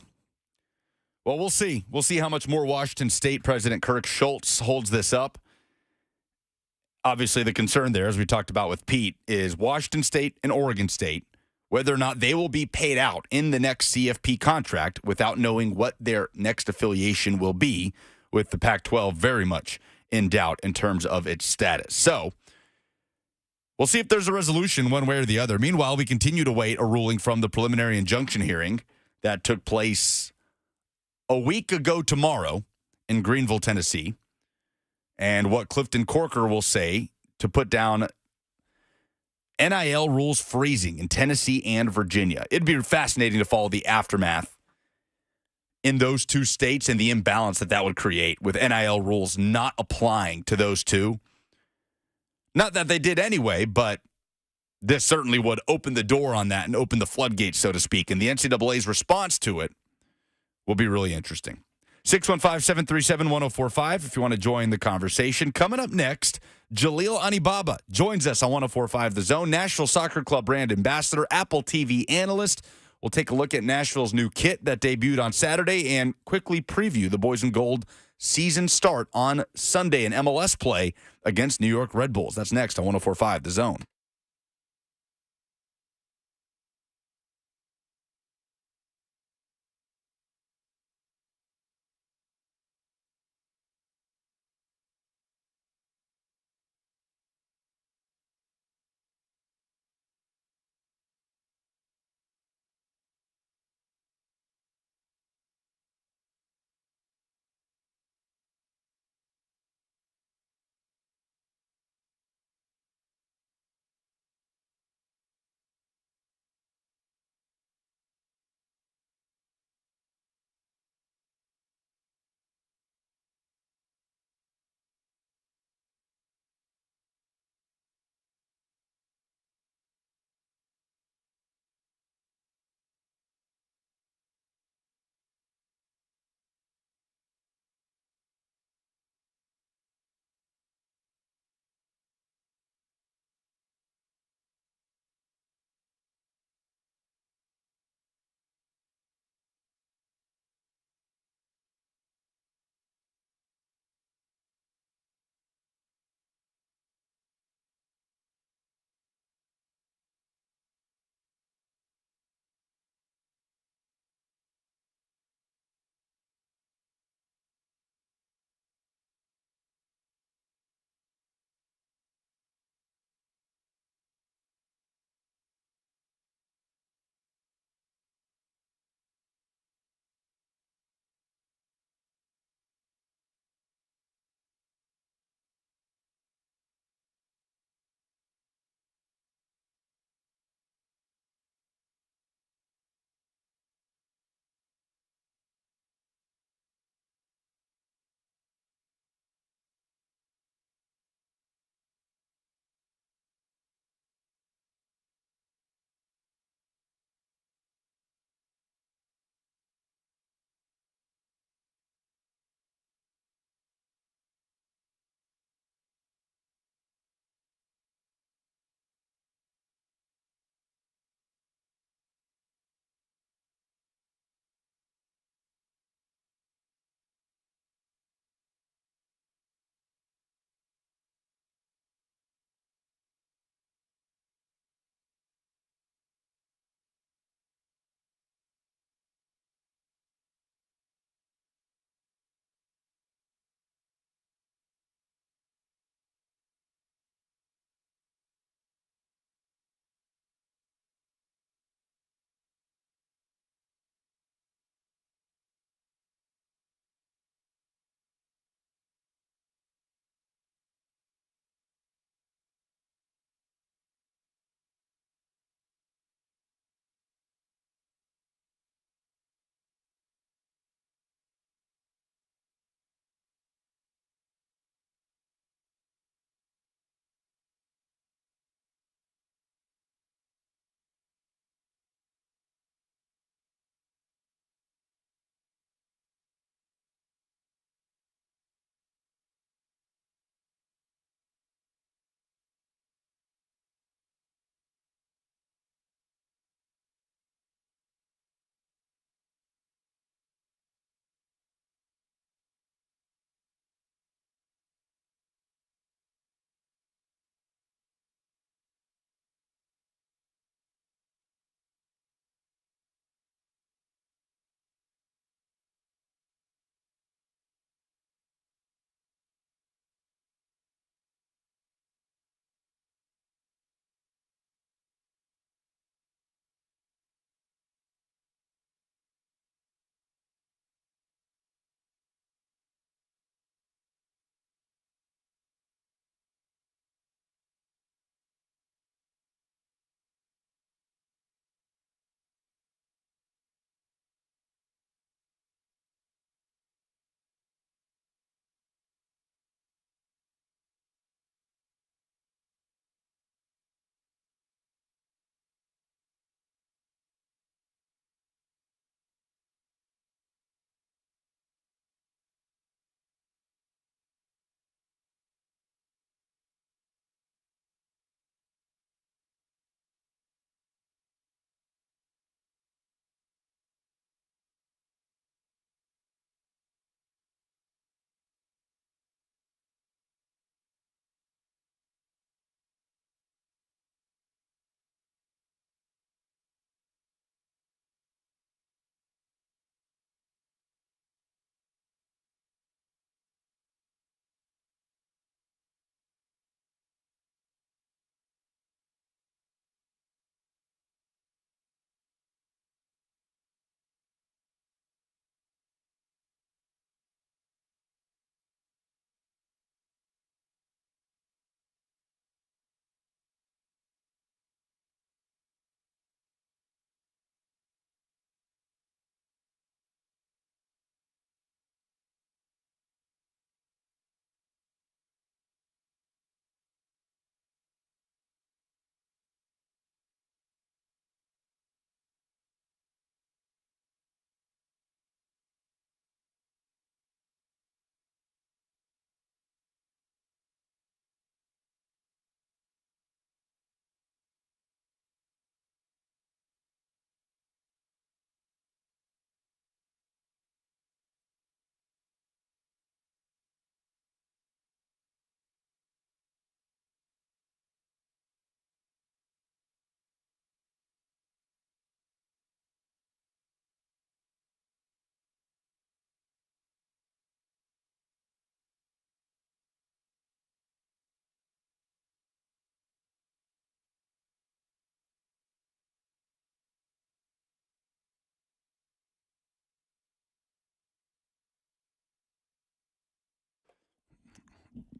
Well, we'll see. We'll see how much more Washington State President Kirk Schultz holds this up. Obviously, the concern there, as we talked about with Pete, is Washington State and Oregon State, whether or not they will be paid out in the next CFP contract without knowing what their next affiliation will be, with the Pac-12 very much in doubt in terms of its status. So we'll see if there's a resolution one way or the other. Meanwhile, we continue to wait a ruling from the preliminary injunction hearing that took place a week ago tomorrow in Greenville, Tennessee, and what Clifton Corker will say to put down NIL rules freezing in Tennessee and Virginia. It'd be fascinating to follow the aftermath in those 2 states and the imbalance that would create with NIL rules not applying to those 2. Not that they did anyway, but this certainly would open the door on that and open the floodgates, so to speak. And the NCAA's response to it will be really interesting. 615-737-1045 if you want to join the conversation. Coming up next, Jalil Anibaba joins us on 1045 The Zone, Nashville Soccer Club brand ambassador, Apple TV analyst. We'll take a look at Nashville's new kit that debuted on Saturday and quickly preview the Boys and Gold season start on Sunday in MLS play against New York Red Bulls. That's next on 1045 The Zone.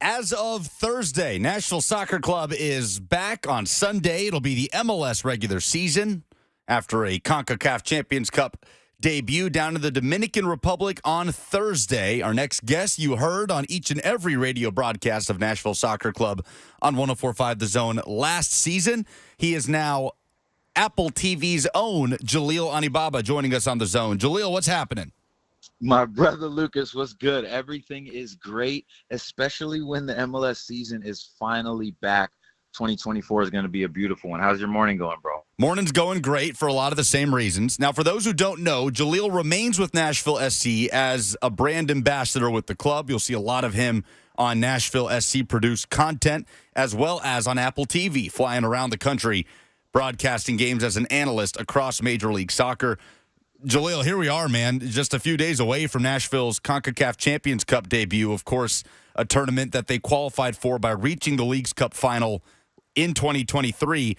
As of Thursday, Nashville Soccer Club is back on Sunday. It'll be the MLS regular season after a CONCACAF Champions Cup debut down in the Dominican Republic on Thursday. Our next guest you heard on each and every radio broadcast of Nashville Soccer Club on 104.5 The Zone last season. He is now Apple TV's own Jalil Anibaba joining us on The Zone. Jalil, what's happening? My brother Lucas, what's good? Everything is great, especially when the MLS season is finally back. 2024 is going to be a beautiful one. How's your morning going, bro? Morning's going great for a lot of the same reasons. Now, for those who don't know, Jalil remains with Nashville SC as a brand ambassador with the club. You'll see a lot of him on Nashville SC produced content, as well as on Apple TV, flying around the country, broadcasting games as an analyst across Major League Soccer. Jalil, here we are, man, just a few days away from Nashville's CONCACAF Champions Cup debut. Of course, a tournament that they qualified for by reaching the League's Cup final in 2023,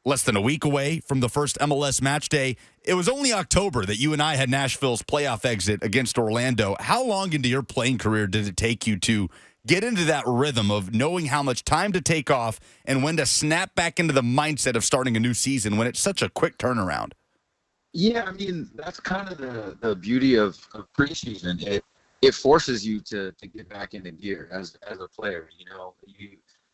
less than a week away from the first MLS match day. It was only October that you and I had Nashville's playoff exit against Orlando. How long into your playing career did it take you to get into that rhythm of knowing how much time to take off and when to snap back into the mindset of starting a new season when it's such a quick turnaround? Yeah, I mean, that's kind of the beauty of preseason. It forces you to get back into gear as a player. You know,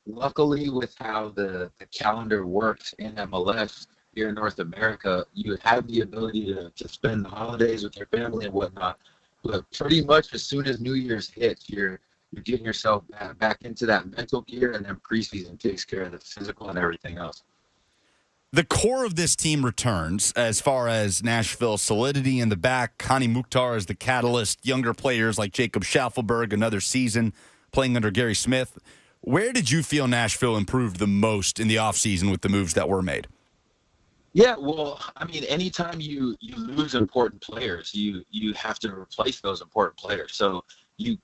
luckily with how the calendar works in MLS here in North America, you have the ability to spend the holidays with your family and whatnot. But pretty much as soon as New Year's hits, you're getting yourself back into that mental gear, and then preseason takes care of the physical and everything else. The core of this team returns as far as Nashville's solidity in the back. Hani Mukhtar is the catalyst. Younger players like Jacob Schaffelberg, another season playing under Gary Smith. Where did you feel Nashville improved the most in the offseason with the moves that were made? Yeah, well, I mean, anytime you lose important players, you have to replace those important players. So you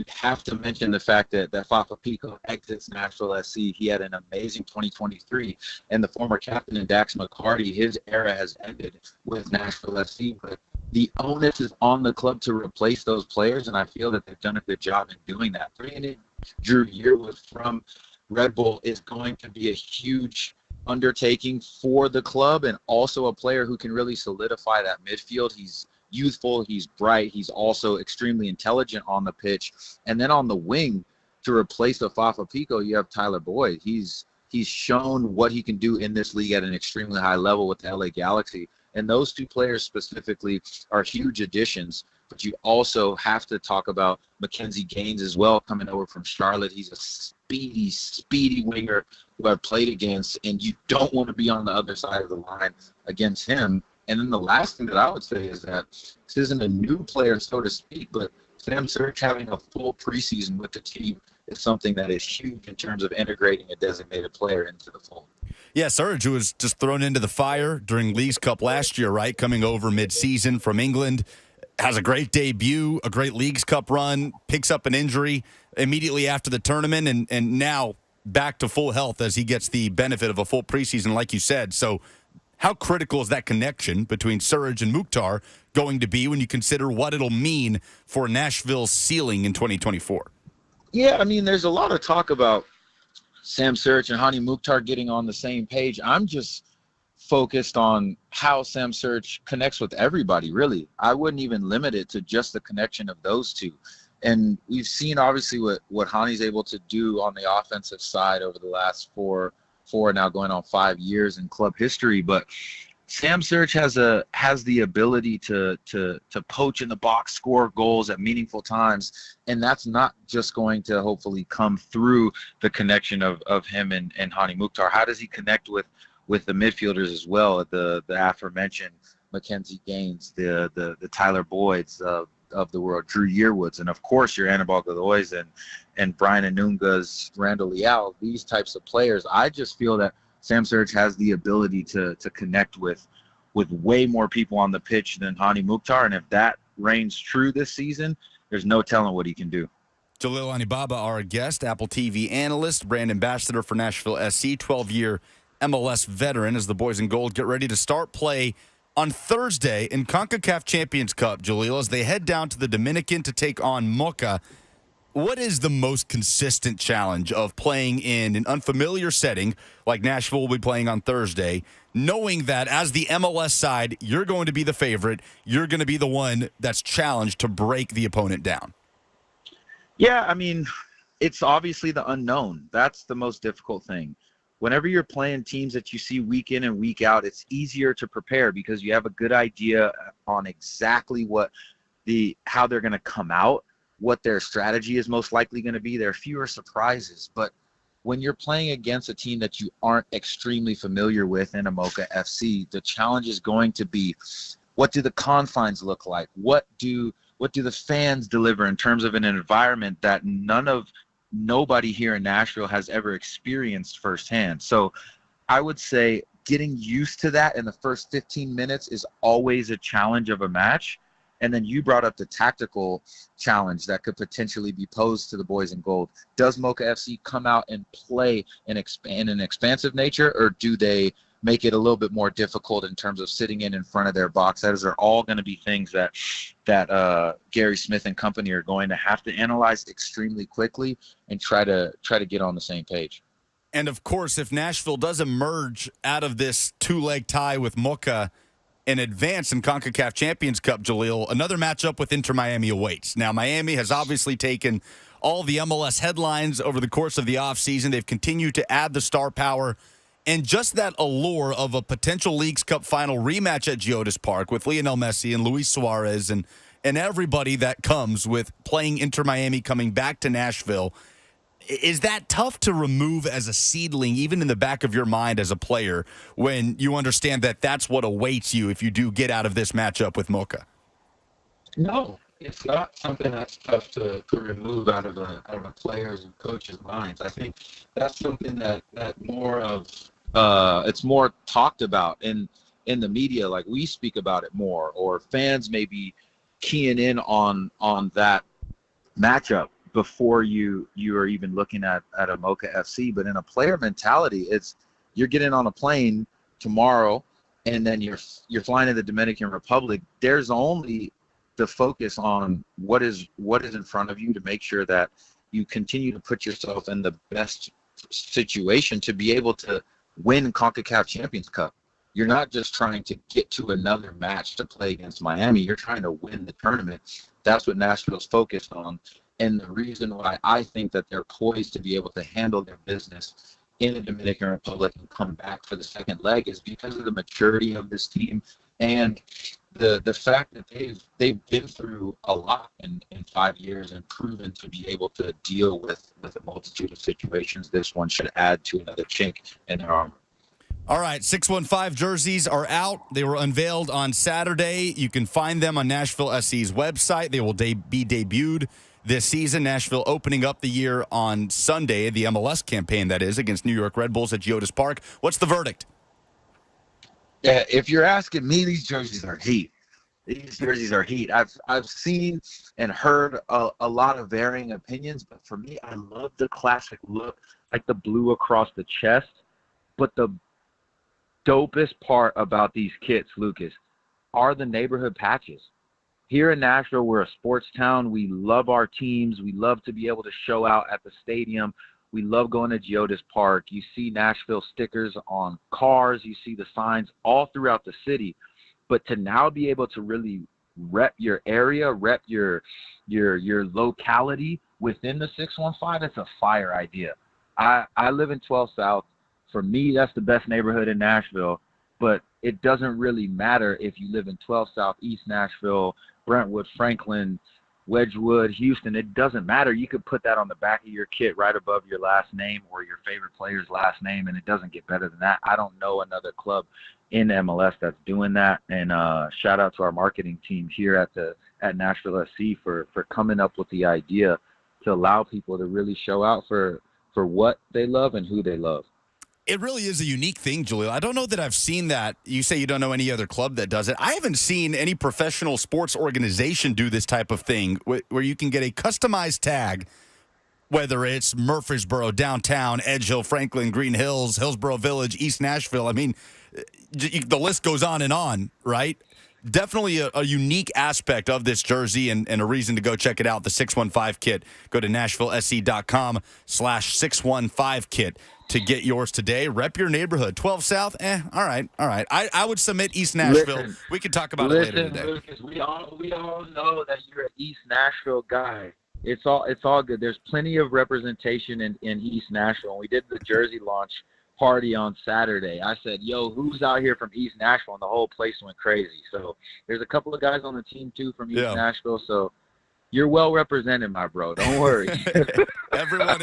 have to mention the fact that Fafa Pico exits Nashville SC. He had an amazing 2023, and the former captain Dax McCarty, his era has ended with Nashville SC. But the onus is on the club to replace those players, and I feel that they've done a good job in doing that. Bringing in Drew Yearwood from Red Bull is going to be a huge undertaking for the club, and also a player who can really solidify that midfield. He's youthful, he's bright, he's also extremely intelligent on the pitch. And then on the wing, to replace the Fafa Pico, you have Tyler Boyd. He's shown what he can do in this league at an extremely high level with the LA Galaxy. And those two players specifically are huge additions. But you also have to talk about Mackenzie Gaines as well, coming over from Charlotte. He's a speedy winger who I've played against, and you don't want to be on the other side of the line against him. And then the last thing that I would say is that this isn't a new player, so to speak, but Sam Surge having a full preseason with the team is something that is huge in terms of integrating a designated player into the fold. Yeah, Surge, who was just thrown into the fire during Leagues Cup last year, right? Coming over mid-season from England, has a great debut, a great Leagues Cup run, picks up an injury immediately after the tournament, and now back to full health as he gets the benefit of a full preseason, like you said. So how critical is that connection between Surge and Mukhtar going to be when you consider what it'll mean for Nashville's ceiling in 2024? Yeah, I mean, there's a lot of talk about Sam Surge and Hani Mukhtar getting on the same page. I'm just focused on how Sam Surge connects with everybody, really. I wouldn't even limit it to just the connection of those two. And we've seen, obviously, what Hani's able to do on the offensive side over the last four now going on 5 years in club history. But Sam Surge has the ability to poach in the box, score goals at meaningful times, and that's not just going to hopefully come through the connection of him and Hani Mukhtar. How does he connect with the midfielders as well? The aforementioned Mackenzie Gaines, the Tyler Boyds of the world, Drew Yearwoods, and of course your Anibal Godoys and Brian Anungas, Randall Leal, these types of players. I just feel that Sam Surge has the ability to connect with way more people on the pitch than Hani Mukhtar, and if that reigns true this season, there's no telling what he can do. Jalil Anibaba, our guest, Apple TV analyst, brand ambassador for Nashville SC, 12-year MLS veteran, as the boys in gold get ready to start play on Thursday in CONCACAF Champions Cup, Jalil, as they head down to the Dominican to take on Mocha. what is the most consistent challenge of playing in an unfamiliar setting like Nashville will be playing on Thursday, knowing that as the MLS side, you're going to be the favorite, you're going to be the one that's challenged to break the opponent down? Yeah, I mean, it's obviously the unknown. That's the most difficult thing. Whenever you're playing teams that you see week in and week out, it's easier to prepare because you have a good idea on exactly how they're going to come out, what their strategy is most likely going to be. There are fewer surprises. But when you're playing against a team that you aren't extremely familiar with in Amoka FC, the challenge is going to be, what do the confines look like? What do the fans deliver in terms of an environment that nobody here in Nashville has ever experienced firsthand? So I would say getting used to that in the first 15 minutes is always a challenge of a match. And then you brought up the tactical challenge that could potentially be posed to the boys in gold. Does Mocha FC come out and play in an expansive nature, or do they make it a little bit more difficult in terms of sitting in front of their box? Those are all going to be things that Gary Smith and company are going to have to analyze extremely quickly and try to get on the same page. And of course, if Nashville does emerge out of this two-leg tie with Mocha and advance in CONCACAF Champions Cup, Jalil, another matchup with Inter Miami awaits. Now, Miami has obviously taken all the MLS headlines over the course of the offseason. They've continued to add the star power and just that allure of a potential Leagues Cup final rematch at Geodis Park with Lionel Messi and Luis Suarez and everybody that comes with playing Inter Miami coming back to Nashville. Is that tough to remove as a seedling, even in the back of your mind as a player, when you understand that that's what awaits you if you do get out of this matchup with Mocha? No, it's not something that's tough to remove out of a player's and coach's minds. I think that's something that more of it's more talked about in the media, like we speak about it more, or fans may be keying in on that matchup before you are even looking at a Mocha FC. But in a player mentality, it's you're getting on a plane tomorrow and then you're flying to the Dominican Republic. There's only the focus on what is in front of you to make sure that you continue to put yourself in the best situation to be able to win CONCACAF Champions Cup. You're not just trying to get to another match to play against Miami. You're trying to win the tournament. That's what Nashville's focused on. And the reason why I think that they're poised to be able to handle their business in the Dominican Republic and come back for the second leg is because of the maturity of this team and the fact that they've been through a lot in 5 years and proven to be able to deal with a multitude of situations. This one should add to another chink in their armor. All right, 615 jerseys are out. They were unveiled on Saturday. You can find them on Nashville SC's website. They will be debuted this season. Nashville opening up the year on Sunday, the MLS campaign, that is, against New York Red Bulls at Geodis Park. What's the verdict? Yeah, if you're asking me, these jerseys are heat. These jerseys are heat. I've seen and heard a lot of varying opinions, but for me, I love the classic look, like the blue across the chest. But the dopest part about these kits, Lucas, are the neighborhood patches. Here in Nashville, we're a sports town. We love our teams. We love to be able to show out at the stadium. We love going to Geodis Park. You see Nashville stickers on cars. You see the signs all throughout the city. But to now be able to really rep your area, rep your locality within the 615, it's a fire idea. I live in 12 South. For me, that's the best neighborhood in Nashville. But it doesn't really matter if you live in 12 South, East Nashville, Brentwood, Franklin, Wedgwood, Houston. It doesn't matter. You could put that on the back of your kit right above your last name or your favorite player's last name, and it doesn't get better than that. I don't know another club in MLS that's doing that. And shout out to our marketing team here at Nashville SC for coming up with the idea to allow people to really show out for what they love and who they love. It really is a unique thing, Jalil. I don't know that I've seen that. You say you don't know any other club that does it. I haven't seen any professional sports organization do this type of thing where you can get a customized tag, whether it's Murfreesboro, downtown, Edge Hill, Franklin, Green Hills, Hillsborough Village, East Nashville. I mean, the list goes on and on, right? Definitely a unique aspect of this jersey and a reason to go check it out. The 615 kit. Go to NashvilleSC.com/615 kit to get yours today. Rep your neighborhood. 12 South, all right. I would submit East Nashville. Listen, We can talk about it later today. Lucas, we all know that you're an East Nashville guy. It's all good. There's plenty of representation in East Nashville. We did the jersey launch party on Saturday. I said, yo, who's out here from East Nashville? And the whole place went crazy. So there's a couple of guys on the team too from East Nashville. So you're well represented, my bro. Don't worry. Everyone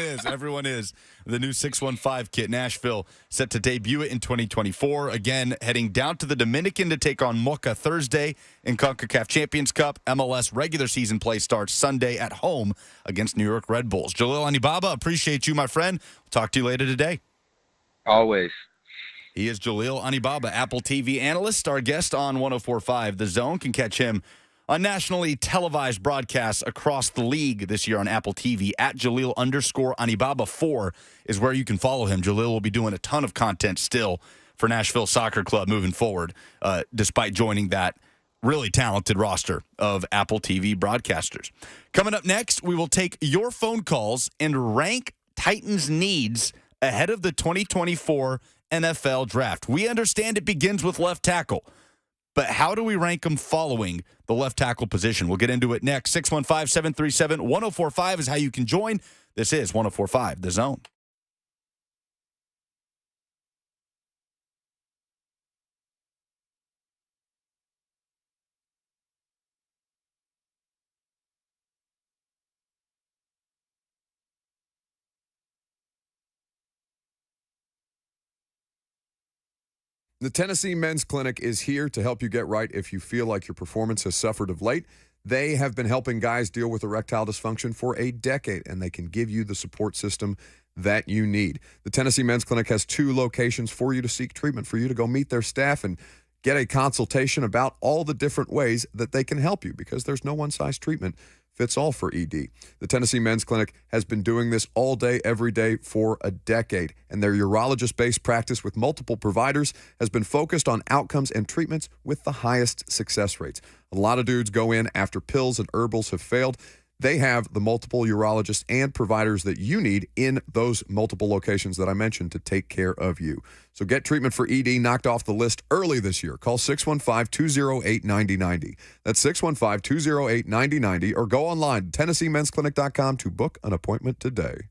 is. The new 615 kit, Nashville, set to debut it in 2024. Again, heading down to the Dominican to take on Mocha Thursday in CONCACAF Champions Cup. MLS regular season play starts Sunday at home against New York Red Bulls. Jalil Anibaba, appreciate you, my friend. We'll talk to you later today. Always. He is Jalil Anibaba, Apple TV analyst, our guest on 104.5 The Zone. Can catch him on nationally televised broadcasts across the league this year on Apple TV. At Jalil_Anibaba4 is where you can follow him. Jalil will be doing a ton of content still for Nashville Soccer Club moving forward, despite joining that really talented roster of Apple TV broadcasters. Coming up next, we will take your phone calls and rank Titans' needs ahead of the 2024 NFL Draft. We understand it begins with left tackle, but how do we rank them following the left tackle position? We'll get into it next. 615-737-1045 is how you can join. This is 104.5 The Zone. The Tennessee Men's Clinic is here to help you get right if you feel like your performance has suffered of late. They have been helping guys deal with erectile dysfunction for a decade, and they can give you the support system that you need. The Tennessee Men's Clinic has 2 locations for you to seek treatment, for you to go meet their staff and get a consultation about all the different ways that they can help you, because there's no one-size treatment fits all for ED. The Tennessee Men's Clinic has been doing this all day, every day for a decade, and their urologist-based practice with multiple providers has been focused on outcomes and treatments with the highest success rates. A lot of dudes go in after pills and herbals have failed. They have the multiple urologists and providers that you need in those multiple locations that I mentioned to take care of you. So get treatment for ED knocked off the list early this year. Call 615-208-9090. That's 615-208-9090, or go online to TennesseeMen'sClinic.com to book an appointment today.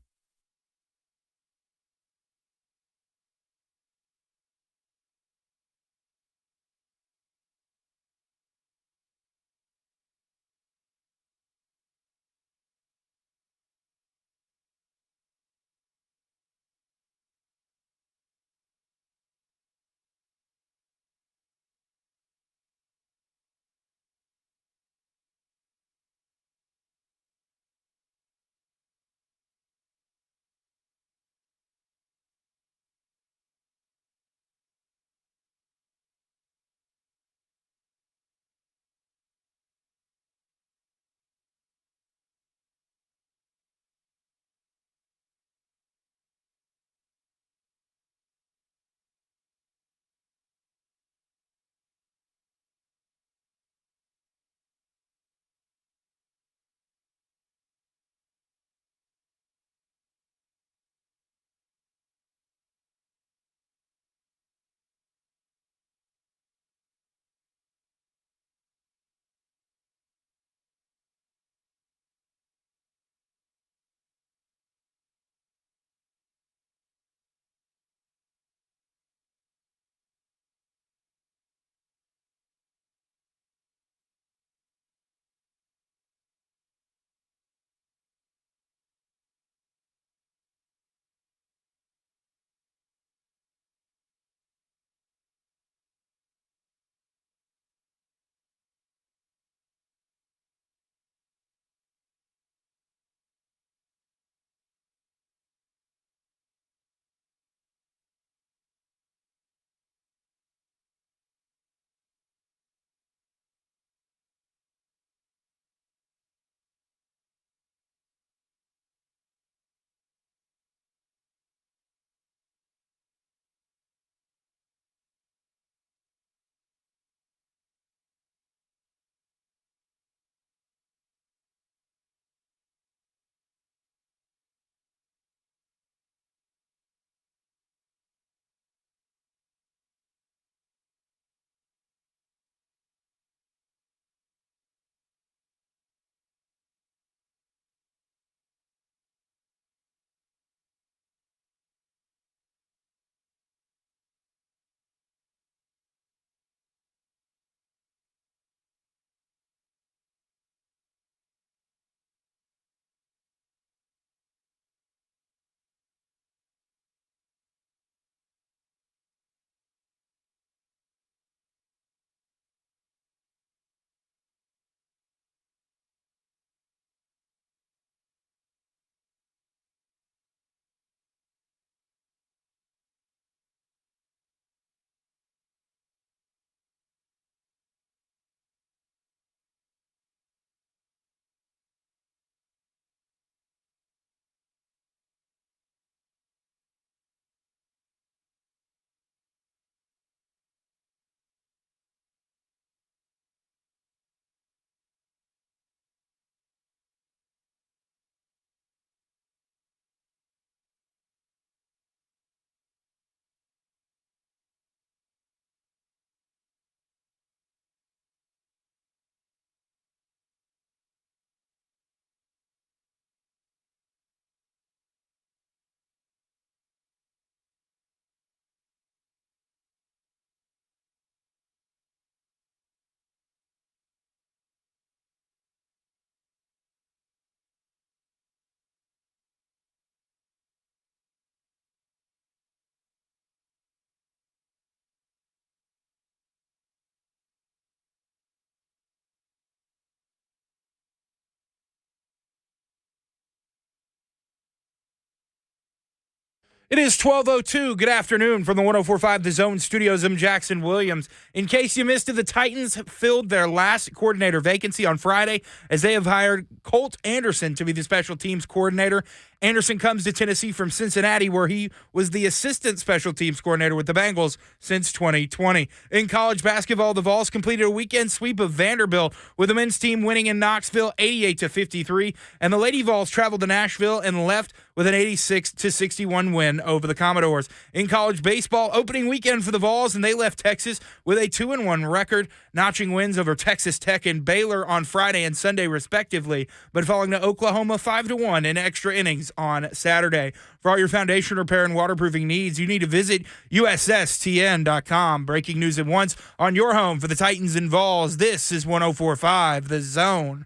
It is 12:02. Good afternoon from the 104.5 The Zone Studios. I'm Jackson Williams. In case you missed it, the Titans filled their last coordinator vacancy on Friday as they have hired Colt Anderson to be the special teams coordinator. Anderson comes to Tennessee from Cincinnati, where he was the assistant special teams coordinator with the Bengals since 2020. In college basketball, the Vols completed a weekend sweep of Vanderbilt, with the men's team winning in Knoxville 88-53, and the Lady Vols traveled to Nashville and left with an 86-61 win over the Commodores. In college baseball, opening weekend for the Vols, and they left Texas with a 2-1 record, notching wins over Texas Tech and Baylor on Friday and Sunday, respectively, but falling to Oklahoma 5-1 in extra innings on Saturday. For all your foundation repair and waterproofing needs, you need to visit USSTN.com. Breaking news at once on your home for the Titans and Vols. This is 104.5 The Zone.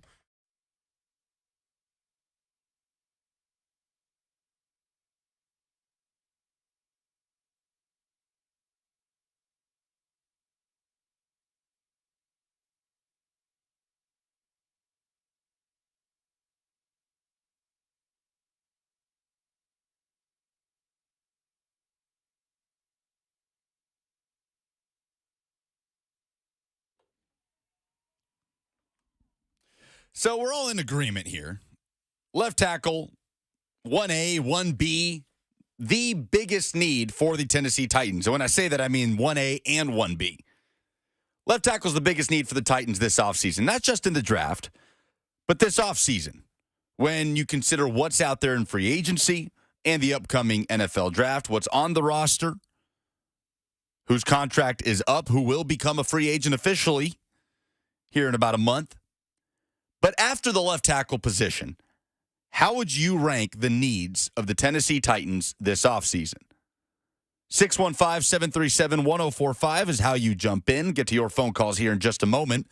So we're all in agreement here. Left tackle, 1A, 1B, the biggest need for the Tennessee Titans. And when I say that, I mean 1A and 1B. Left tackle is the biggest need for the Titans this offseason, not just in the draft, but this offseason, when you consider what's out there in free agency and the upcoming NFL draft, what's on the roster, whose contract is up, who will become a free agent officially here in about a month. But after the left tackle position, how would you rank the needs of the Tennessee Titans this offseason? 615-737-1045 is how you jump in. Get to your phone calls here in just a moment.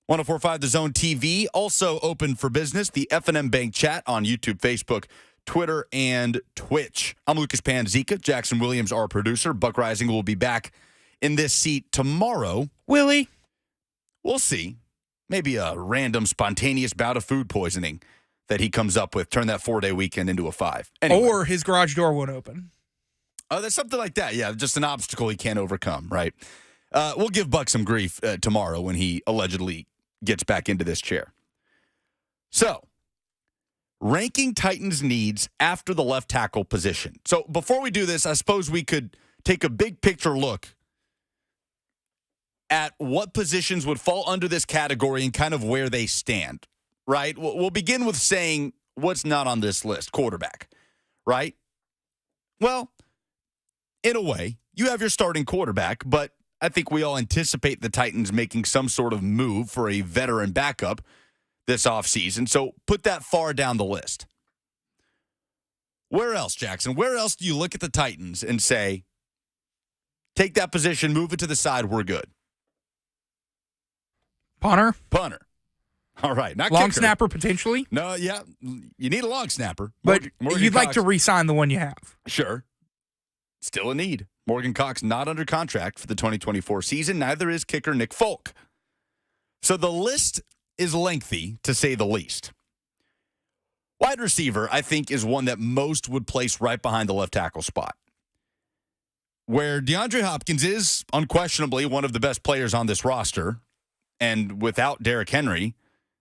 1045 The Zone TV, also open for business. The F&M Bank chat on YouTube, Facebook, Twitter, and Twitch. I'm Lucas Panzica. Jackson Williams, our producer. Buck Rising will be back in this seat tomorrow. Willie? We'll see. Maybe a random, spontaneous bout of food poisoning that he comes up with. Turn that 4-day weekend into a 5. Anyway. Or his garage door won't open. Oh, there's something like that. Yeah, just an obstacle he can't overcome, right? We'll give Buck some grief tomorrow when he allegedly gets back into this chair. So, ranking Titans' needs after the left tackle position. So, before we do this, I suppose we could take a big picture look at what positions would fall under this category and kind of where they stand, right? We'll begin with saying what's not on this list, quarterback, right? Well, in a way, you have your starting quarterback, but I think we all anticipate the Titans making some sort of move for a veteran backup this offseason, so put that far down the list. Where else, Jackson? Where else do you look at the Titans and say, take that position, move it to the side, we're good? Punter? Punter. All right. Not long kicker. Snapper, potentially? No, yeah. You need a long snapper. But Morgan you'd Cox, like to re-sign the one you have. Sure. Still a need. Morgan Cox not under contract for the 2024 season. Neither is kicker Nick Folk. So the list is lengthy, to say the least. Wide receiver, I think, is one that most would place right behind the left tackle spot, where DeAndre Hopkins is unquestionably one of the best players on this roster. And without Derrick Henry,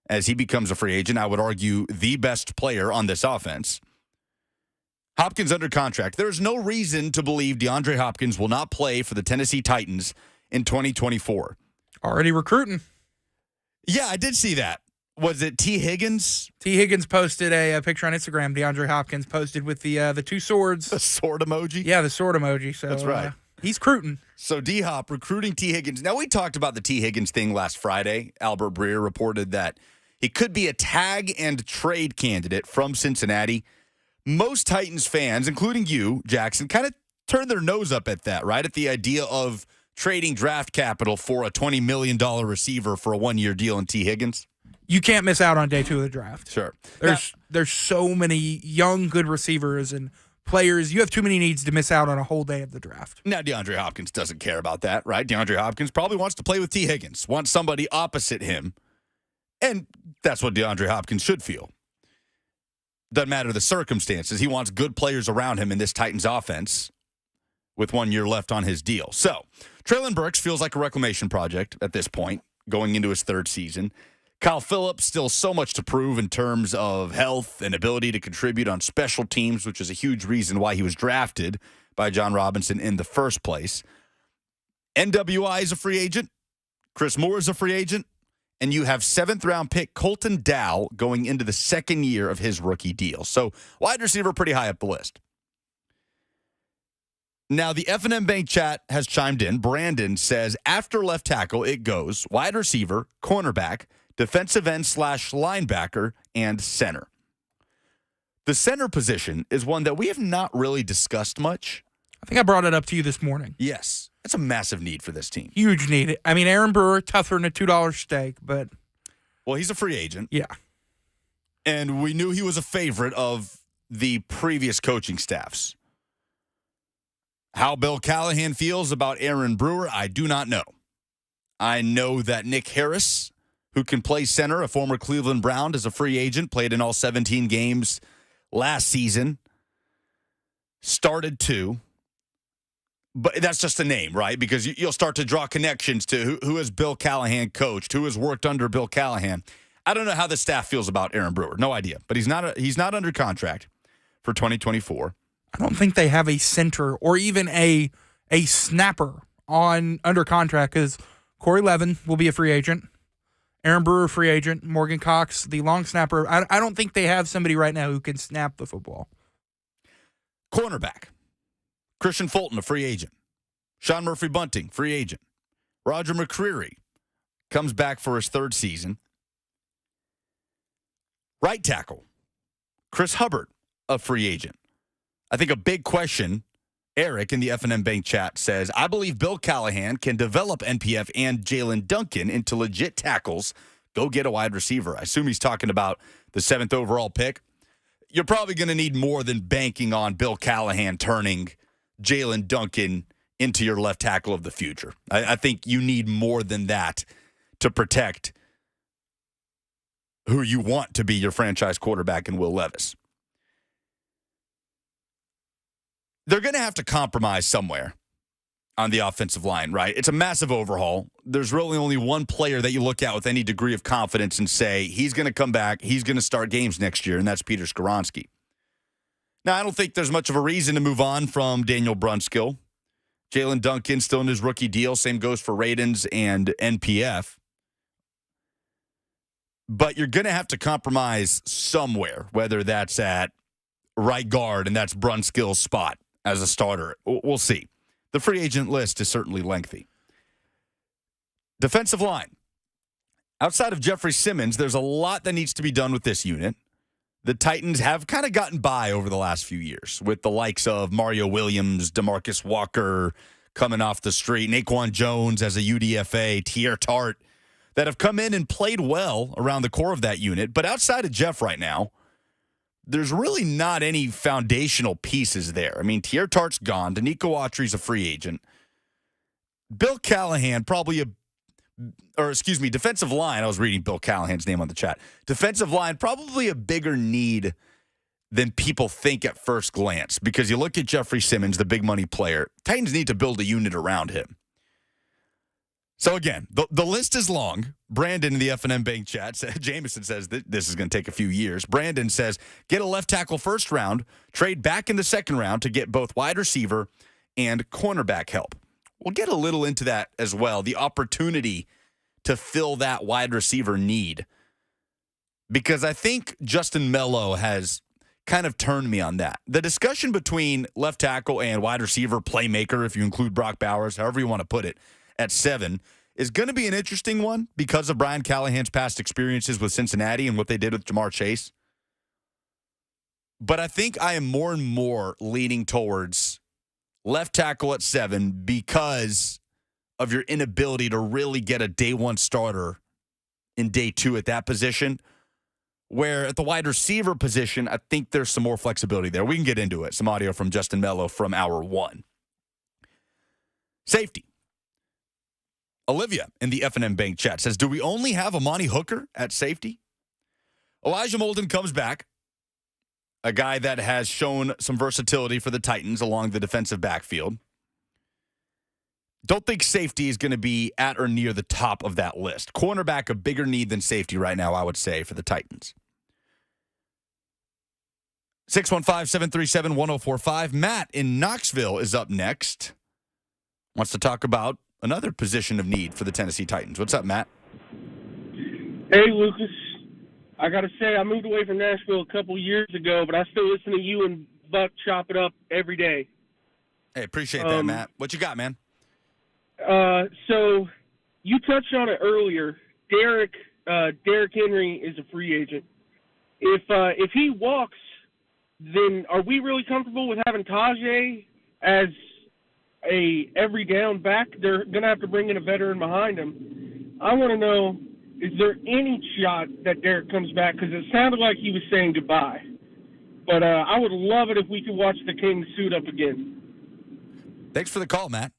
as he becomes a free agent, I would argue the best player on this offense. Hopkins under contract. There is no reason to believe DeAndre Hopkins will not play for the Tennessee Titans in 2024. Already recruiting. Yeah, I did see that. Was it T. Higgins? T. Higgins posted a picture on Instagram. DeAndre Hopkins posted with the two swords. The sword emoji? Yeah, the sword emoji. So that's right. He's recruiting. So D-Hop recruiting T. Higgins. Now, we talked about the T. Higgins thing last Friday. Albert Breer reported that he could be a tag and trade candidate from Cincinnati. Most Titans fans, including you, Jackson, kind of turned their nose up at that, right? At the idea of trading draft capital for a $20 million receiver for a one-year deal in T. Higgins. You can't miss out on day 2 of the draft. Sure. There's so many young, good receivers and players. You have too many needs to miss out on a whole day of the draft. Now, DeAndre Hopkins doesn't care about that, right? DeAndre Hopkins probably wants to play with T. Higgins, wants somebody opposite him, and that's what DeAndre Hopkins should feel. Doesn't matter the circumstances. He wants good players around him in this Titans offense with 1 year left on his deal. So, Treylon Burks feels like a reclamation project at this point, going into his 3rd season. Kyle Phillips, still so much to prove in terms of health and ability to contribute on special teams, which is a huge reason why he was drafted by John Robinson in the first place. NWI is a free agent. Chris Moore is a free agent. And you have 7th-round pick Colton Dow going into the 2nd year of his rookie deal. So wide receiver pretty high up the list. Now, the F&M Bank chat has chimed in. Brandon says, after left tackle, it goes wide receiver, cornerback, defensive end / linebacker, and center. The center position is one that we have not really discussed much. I think I brought it up to you this morning. Yes. That's a massive need for this team. Huge need. I mean, Aaron Brewer, tougher than a $2 steak, but... Well, he's a free agent. Yeah. And we knew he was a favorite of the previous coaching staffs. How Bill Callahan feels about Aaron Brewer, I do not know. I know that Nick Harris, who can play center, a former Cleveland Brown, is a free agent, played in all 17 games last season, started 2. But that's just a name, right? Because you'll start to draw connections to who has Bill Callahan coached, who has worked under Bill Callahan. I don't know how the staff feels about Aaron Brewer. No idea. But he's not under contract for 2024. I don't think they have a center or even a snapper under contract because Corey Levin will be a free agent. Aaron Brewer, free agent. Morgan Cox, the long snapper. I don't think they have somebody right now who can snap the football. Cornerback. Christian Fulton, a free agent. Sean Murphy-Bunting, free agent. Roger McCreary comes back for his 3rd season. Right tackle. Chris Hubbard, a free agent. I think a big question, Eric in the F&M Bank chat says, I believe Bill Callahan can develop NPF and Jalen Duncan into legit tackles. Go get a wide receiver. I assume he's talking about the 7th overall pick. You're probably going to need more than banking on Bill Callahan turning Jalen Duncan into your left tackle of the future. I think you need more than that to protect who you want to be your franchise quarterback in Will Levis. They're going to have to compromise somewhere on the offensive line, right? It's a massive overhaul. There's really only one player that you look at with any degree of confidence and say, he's going to come back, he's going to start games next year, and that's Peter Skoronski. Now, I don't think there's much of a reason to move on from Daniel Brunskill. Jalen Duncan still in his rookie deal. Same goes for Radens and NPF. But you're going to have to compromise somewhere, whether that's at right guard, and that's Brunskill's spot as a starter. We'll see. The free agent list is certainly lengthy. Defensive line. Outside of Jeffrey Simmons, there's a lot that needs to be done with this unit. The Titans have kind of gotten by over the last few years with the likes of Mario Williams, DeMarcus Walker coming off the street, Naquan Jones as a UDFA, Tier Tart, that have come in and played well around the core of that unit. But outside of Jeff right now, there's really not any foundational pieces there. I mean, Tier Tart's gone. Danico Autry's a free agent. Bill Callahan defensive line. I was reading Bill Callahan's name on the chat. Defensive line, probably a bigger need than people think at first glance because you look at Jeffrey Simmons, the big money player. Titans need to build a unit around him. So again, the list is long. Brandon in the F&M Bank chat, Jameson says this is going to take a few years. Brandon says, get a left tackle first round, trade back in the second round to get both wide receiver and cornerback help. We'll get a little into that as well, the opportunity to fill that wide receiver need. Because I think Justin Melo has kind of turned me on that. The discussion between left tackle and wide receiver playmaker, if you include Brock Bowers, however you want to put it, at 7 is going to be an interesting one because of Brian Callahan's past experiences with Cincinnati and what they did with Jamar Chase. But I think I am more and more leaning towards left tackle at 7 because of your inability to really get a day 1 starter in day 2 at that position. Where at the wide receiver position, I think there's some more flexibility there. We can get into it. Some audio from Justin Melo from hour 1. Safety. Olivia in the F&M Bank chat says, do we only have Amani Hooker at safety? Elijah Molden comes back. a guy that has shown some versatility for the Titans along the defensive backfield. Don't think safety is going to be at or near the top of that list. Cornerback, a bigger need than safety right now, I would say, for the Titans. 615-737-1045. Matt in Knoxville is up next. Wants to talk about another position of need for the Tennessee Titans. What's up, Matt? Hey, Lucas. I got to say, I moved away from Nashville a couple years ago, but I still listen to you and Buck chop it up every day. Hey, appreciate that, Matt. What you got, man? So you touched on it earlier. Derrick Henry is a free agent. If he walks, then are we really comfortable with having Tajay as a every down back? They're going to have to bring in a veteran behind him. I want to know, is there any shot that Derrick comes back? Because it sounded like he was saying goodbye. But I would love it if we could watch the Kings suit up again. Thanks for the call, Matt.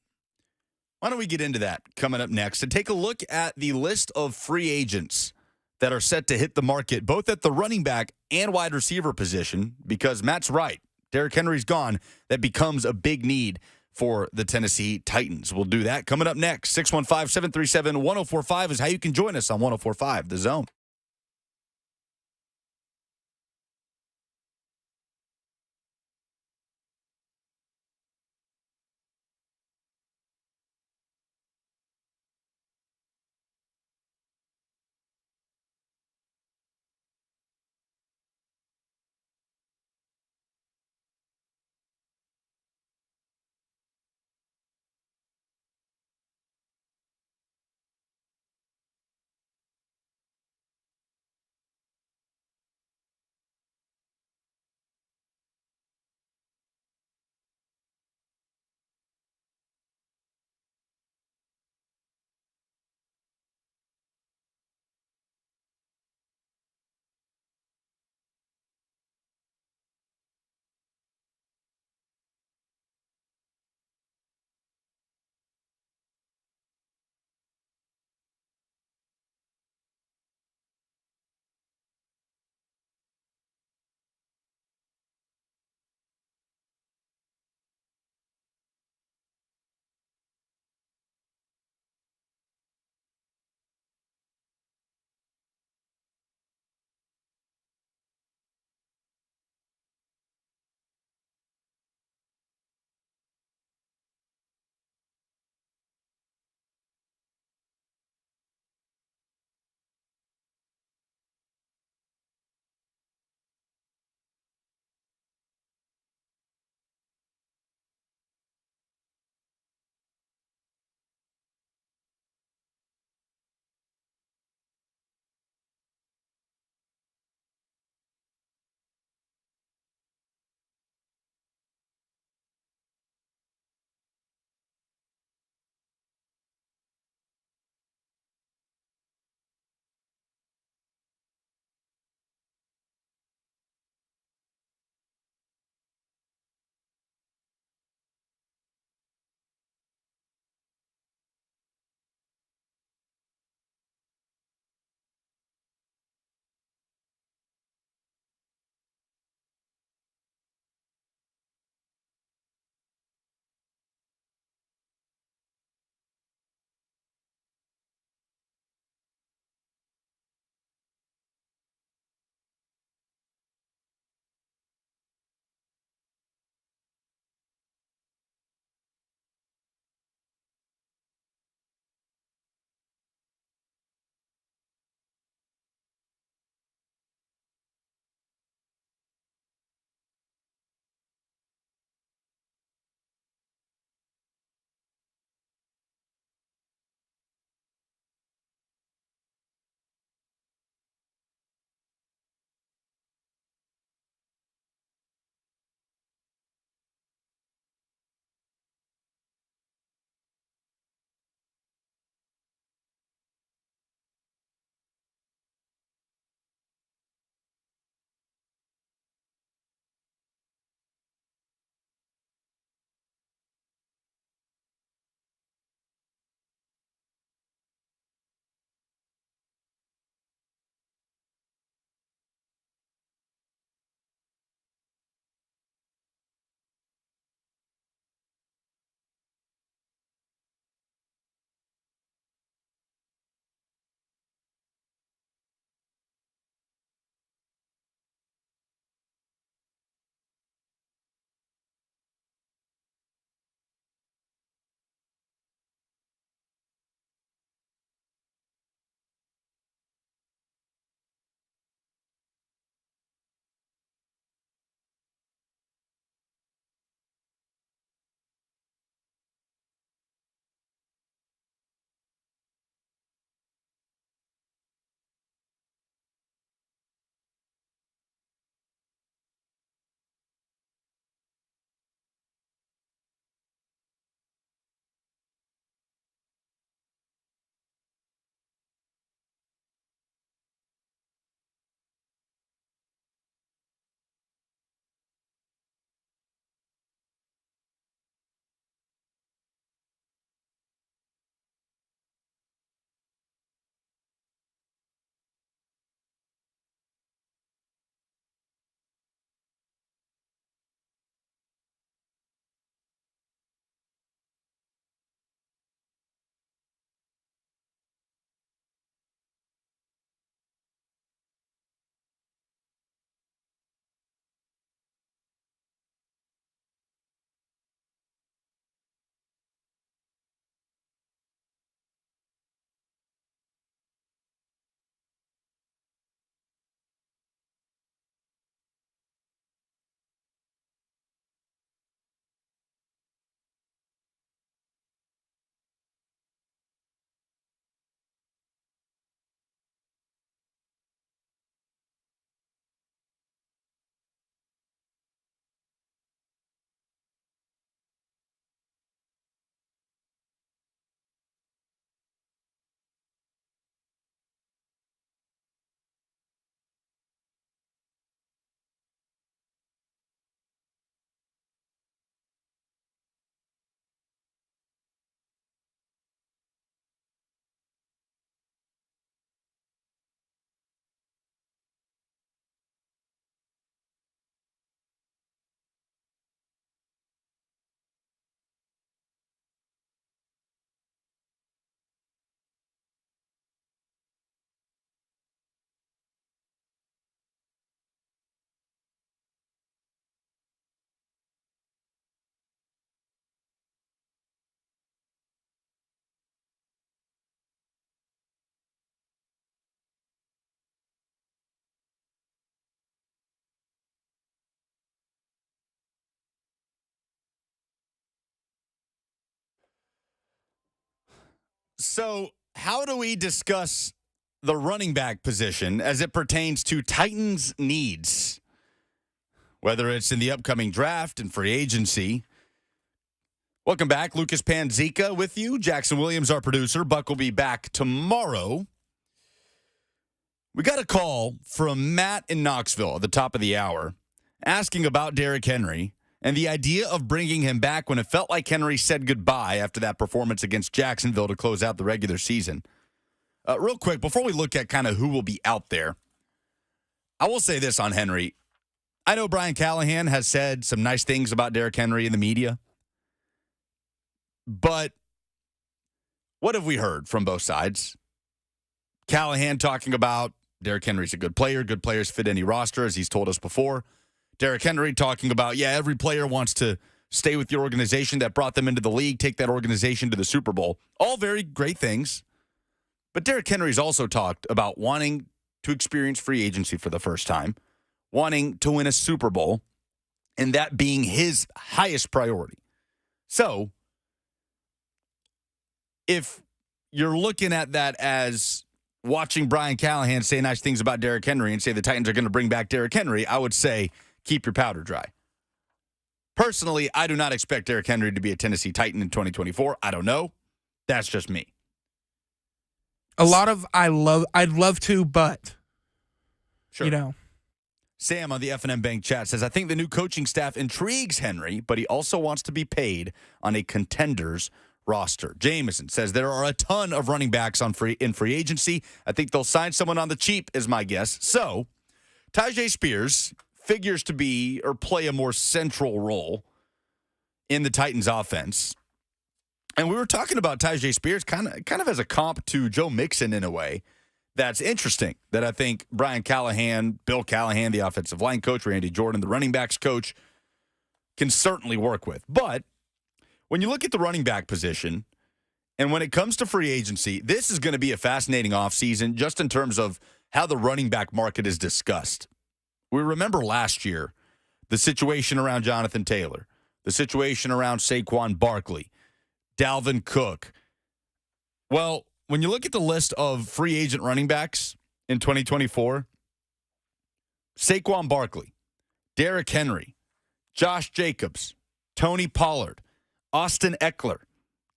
Why don't we get into that coming up next and take a look at the list of free agents that are set to hit the market, both at the running back and wide receiver position, because Matt's right. Derrick Henry's gone. That becomes a big need for the Tennessee Titans. We'll do that coming up next. 615-737-1045 is how you can join us on 1045 The Zone. So, how do we discuss the running back position as it pertains to Titans' needs? Whether it's in the upcoming draft and free agency. Welcome back. Lucas Panzica with you. Jackson Williams, our producer. Buck will be back tomorrow. We got a call from Matt in Knoxville at the top of the hour asking about Derrick Henry and the idea of bringing him back when it felt like Henry said goodbye after that performance against Jacksonville to close out the regular season. Real quick, before we look at kind of who will be out there, I will say this on Henry. I know Brian Callahan has said some nice things about Derrick Henry in the media, but what have we heard from both sides? Callahan talking about Derrick Henry's a good player. Good players fit any roster, as he's told us before. Derrick Henry talking about, every player wants to stay with the organization that brought them into the league, take that organization to the Super Bowl. All very great things. But Derrick Henry's also talked about wanting to experience free agency for the first time, wanting to win a Super Bowl, and that being his highest priority. So, if you're looking at that as watching Brian Callahan say nice things about Derrick Henry and say the Titans are going to bring back Derrick Henry, I would say keep your powder dry. Personally, I do not expect Derrick Henry to be a Tennessee Titan in 2024. I don't know. That's just me. I'd love to, but, Sure. Sam on the F&M Bank chat says, I think the new coaching staff intrigues Henry, but he also wants to be paid on a contender's roster. Jameson says there are a ton of running backs in free agency. I think they'll sign someone on the cheap is my guess. So, Tyjae Spears figures to be or play a more central role in the Titans offense. And we were talking about Tyjae Spears kind of as a comp to Joe Mixon in a way. That's interesting that I think Brian Callahan, Bill Callahan, the offensive line coach, Randy Jordan, the running backs coach, can certainly work with. But when you look at the running back position, and when it comes to free agency, this is going to be a fascinating offseason just in terms of how the running back market is discussed. We remember last year the situation around Jonathan Taylor, the situation around Saquon Barkley, Dalvin Cook. Well, when you look at the list of free agent running backs in 2024, Saquon Barkley, Derrick Henry, Josh Jacobs, Tony Pollard, Austin Eckler,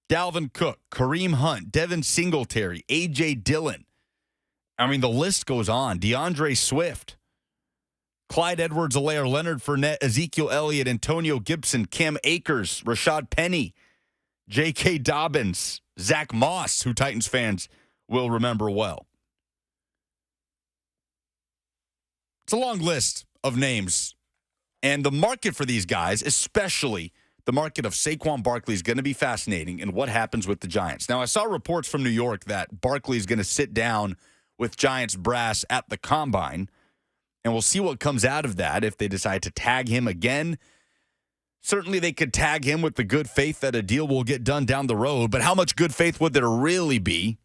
Dalvin Cook, Kareem Hunt, Devin Singletary, A.J. Dillon. I mean, the list goes on. DeAndre Swift, Clyde Edwards-Helaire, Leonard Fournette, Ezekiel Elliott, Antonio Gibson, Cam Akers, Rashad Penny, J.K. Dobbins, Zach Moss, who Titans fans will remember well. It's a long list of names. And the market for these guys, especially the market of Saquon Barkley, is going to be fascinating in what happens with the Giants. Now, I saw reports from New York that Barkley is going to sit down with Giants brass at the Combine, and we'll see what comes out of that if they decide to tag him again. Certainly they could tag him with the good faith that a deal will get done down the road, but how much good faith would there really be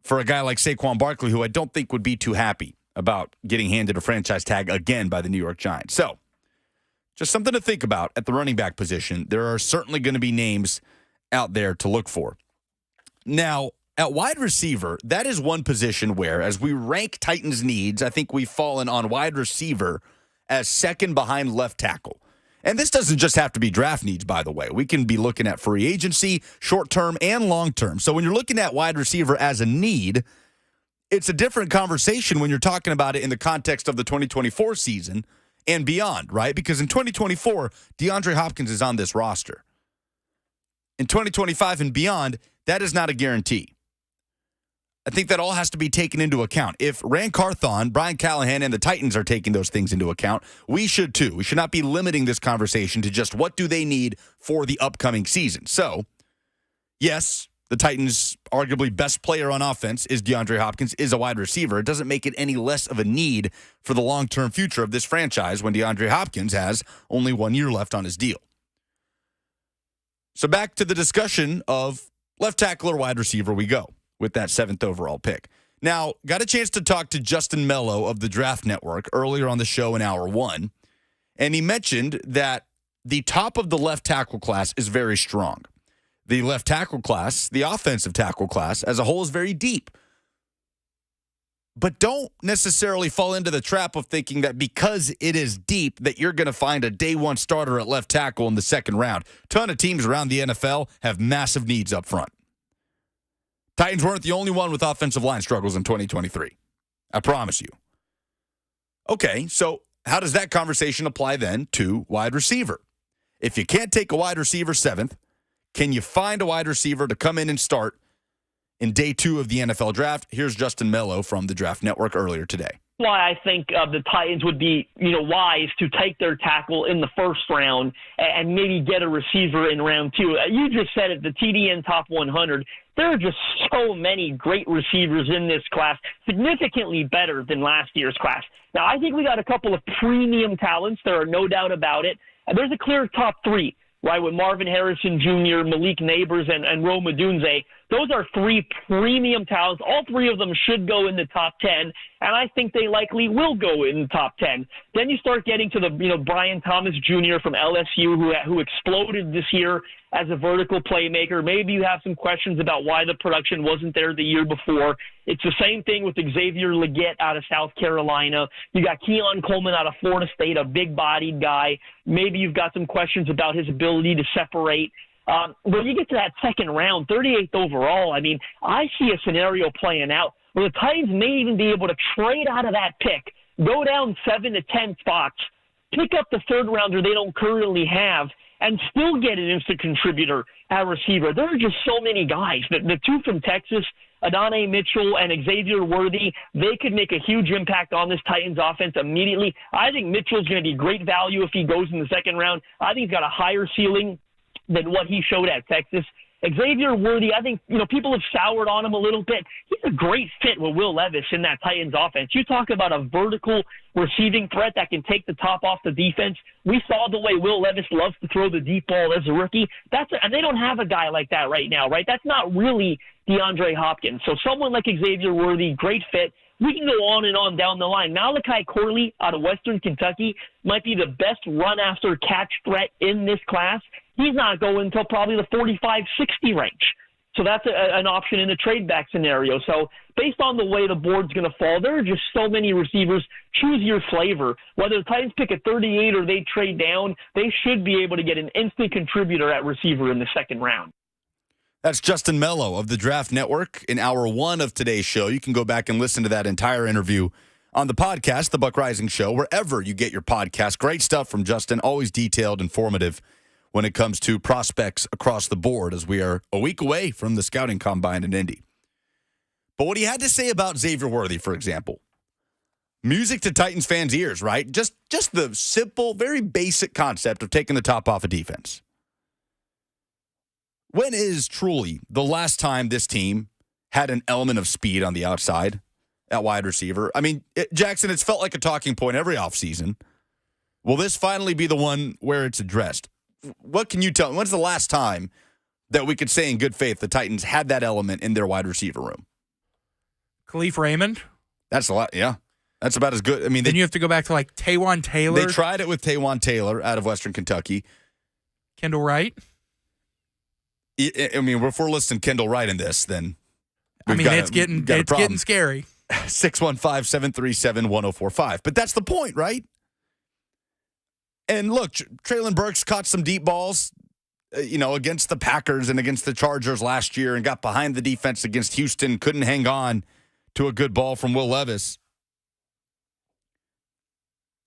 for a guy like Saquon Barkley, who I don't think would be too happy about getting handed a franchise tag again by the New York Giants? So, just something to think about at the running back position. There are certainly going to be names out there to look for. Now, at wide receiver, that is one position where, as we rank Titans' needs, I think we've fallen on wide receiver as second behind left tackle. And this doesn't just have to be draft needs, by the way. We can be looking at free agency, short-term and long-term. So when you're looking at wide receiver as a need, it's a different conversation when you're talking about it in the context of the 2024 season and beyond, right? Because in 2024, DeAndre Hopkins is on this roster. In 2025 and beyond, that is not a guarantee. I think that all has to be taken into account. If Rand Carthon, Brian Callahan, and the Titans are taking those things into account, we should too. We should not be limiting this conversation to just what do they need for the upcoming season. So, yes, the Titans' arguably best player on offense is DeAndre Hopkins, is a wide receiver. It doesn't make it any less of a need for the long-term future of this franchise when DeAndre Hopkins has only 1 year left on his deal. So back to the discussion of left tackle or wide receiver we go with that 7th overall pick. Now, got a chance to talk to Justin Melo of the Draft Network earlier on the show in hour one, and he mentioned that the top of the left tackle class is very strong. the left tackle class, the offensive tackle class as a whole is very deep. But don't necessarily fall into the trap of thinking that because it is deep that you're going to find a day one starter at left tackle in the second round. Ton of teams around the NFL have massive needs up front. Titans weren't the only one with offensive line struggles in 2023. I promise you. Okay, so how does that conversation apply then to wide receiver? If you can't take a wide receiver 7th, can you find a wide receiver to come in and start in day 2 of the NFL draft? Here's Justin Melo from the Draft Network earlier today. Why I think the Titans would be, wise to take their tackle in the first round and maybe get a receiver in round 2. You just said it, the TDN top 100. There are just so many great receivers in this class, significantly better than last year's class. Now, I think we got a couple of premium talents. There are no doubt about it. And there's a clear top 3, right, with Marvin Harrison Jr., Malik Neighbors, and Rome Odunze. Those are 3 premium talents. All 3 of them should go in the top 10, and I think they likely will go in the top 10. Then you start getting to the, Brian Thomas Jr. from LSU, who exploded this year as a vertical playmaker. Maybe you have some questions about why the production wasn't there the year before. It's the same thing with Xavier Legette out of South Carolina. You got Keon Coleman out of Florida State, a big-bodied guy. Maybe you've got some questions about his ability to separate. When you get to that second round, 38th overall, I see a scenario playing out where the Titans may even be able to trade out of that pick, go down 7 to 10 spots, pick up the third rounder they don't currently have, and still get an instant contributor at receiver. There are just so many guys. The 2 from Texas, Adonai Mitchell and Xavier Worthy, they could make a huge impact on this Titans offense immediately. I think Mitchell's going to be great value if he goes in the second round. I think he's got a higher ceiling than what he showed at Texas. Xavier Worthy, I think, people have soured on him a little bit. He's a great fit with Will Levis in that Titans offense. You talk about a vertical receiving threat that can take the top off the defense. We saw the way Will Levis loves to throw the deep ball as a rookie. And they don't have a guy like that right now, right? That's not really DeAndre Hopkins. So someone like Xavier Worthy, great fit. We can go on and on down the line. Malachi Corley out of Western Kentucky might be the best run-after-catch threat in this class. He's not going until probably the 45-60 range. So that's an option in a trade-back scenario. So based on the way the board's going to fall, there are just so many receivers. Choose your flavor. Whether the Titans pick at 38 or they trade down, they should be able to get an instant contributor at receiver in the second round. That's Justin Melo of the Draft Network in hour 1 of today's show. You can go back and listen to that entire interview on the podcast, The Buck Rising Show, wherever you get your podcast. Great stuff from Justin, always detailed, informative when it comes to prospects across the board as we are a week away from the scouting combine in Indy. But what he had to say about Xavier Worthy, for example, music to Titans fans' ears, right? Just the simple, very basic concept of taking the top off a defense. When is truly the last time this team had an element of speed on the outside at wide receiver? Jackson, it's felt like a talking point every offseason. Will this finally be the one where it's addressed? What can you tell me? When's the last time that we could say in good faith the Titans had that element in their wide receiver room? Khalif Raymond. That's a lot, yeah. That's about as good. Then you have to go back to like Taywan Taylor. They tried it with Taywan Taylor out of Western Kentucky. Kendall Wright. If we're listing Kendall Wright in this, then it's getting scary. 615-737-1045. But that's the point, right? And look, Treylon Burks caught some deep balls, against the Packers and against the Chargers last year and got behind the defense against Houston, couldn't hang on to a good ball from Will Levis.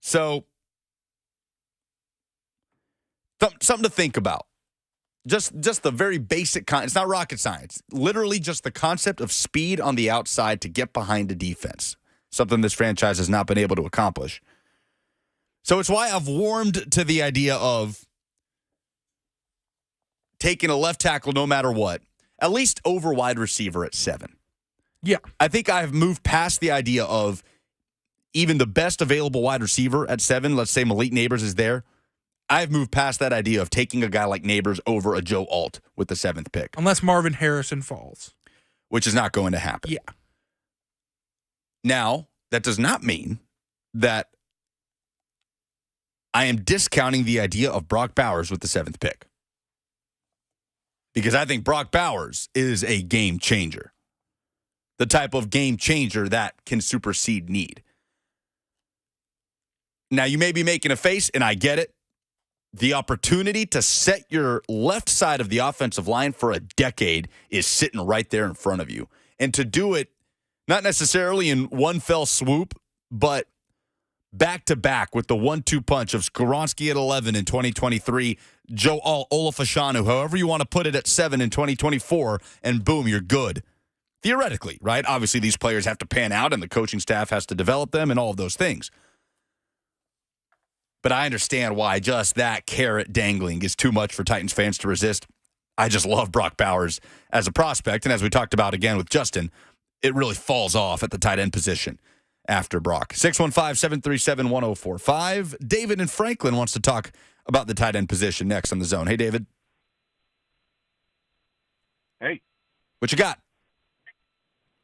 So, something to think about. Just the very basic it's not rocket science. Literally just the concept of speed on the outside to get behind a defense. Something this franchise has not been able to accomplish. So it's why I've warmed to the idea of taking a left tackle no matter what, at least over wide receiver at 7. Yeah. I think I've moved past the idea of even the best available wide receiver at 7. Let's say Malik Neighbors is there. I've moved past that idea of taking a guy like Neighbors over a Joe Alt with the 7th pick. Unless Marvin Harrison falls. Which is not going to happen. Yeah. Now, that does not mean that I am discounting the idea of Brock Bowers with the 7th pick. because I think Brock Bowers is a game changer. The type of game changer that can supersede need. Now, you may be making a face, and I get it. The opportunity to set your left side of the offensive line for a decade is sitting right there in front of you. And to do it, not necessarily in one fell swoop, but back-to-back with the 1-2 punch of Skoronski at 11 in 2023, Joe Olafashanu, however you want to put it, at 7 in 2024, and boom, you're good. Theoretically, right? Obviously, these players have to pan out, and the coaching staff has to develop them and all of those things. But I understand why just that carrot dangling is too much for Titans fans to resist. I just love Brock Bowers as a prospect. And as we talked about again with Justin, it really falls off at the tight end position after Brock. 615-737-1045. David in Franklin wants to talk about the tight end position next on The Zone. Hey, David. Hey. What you got?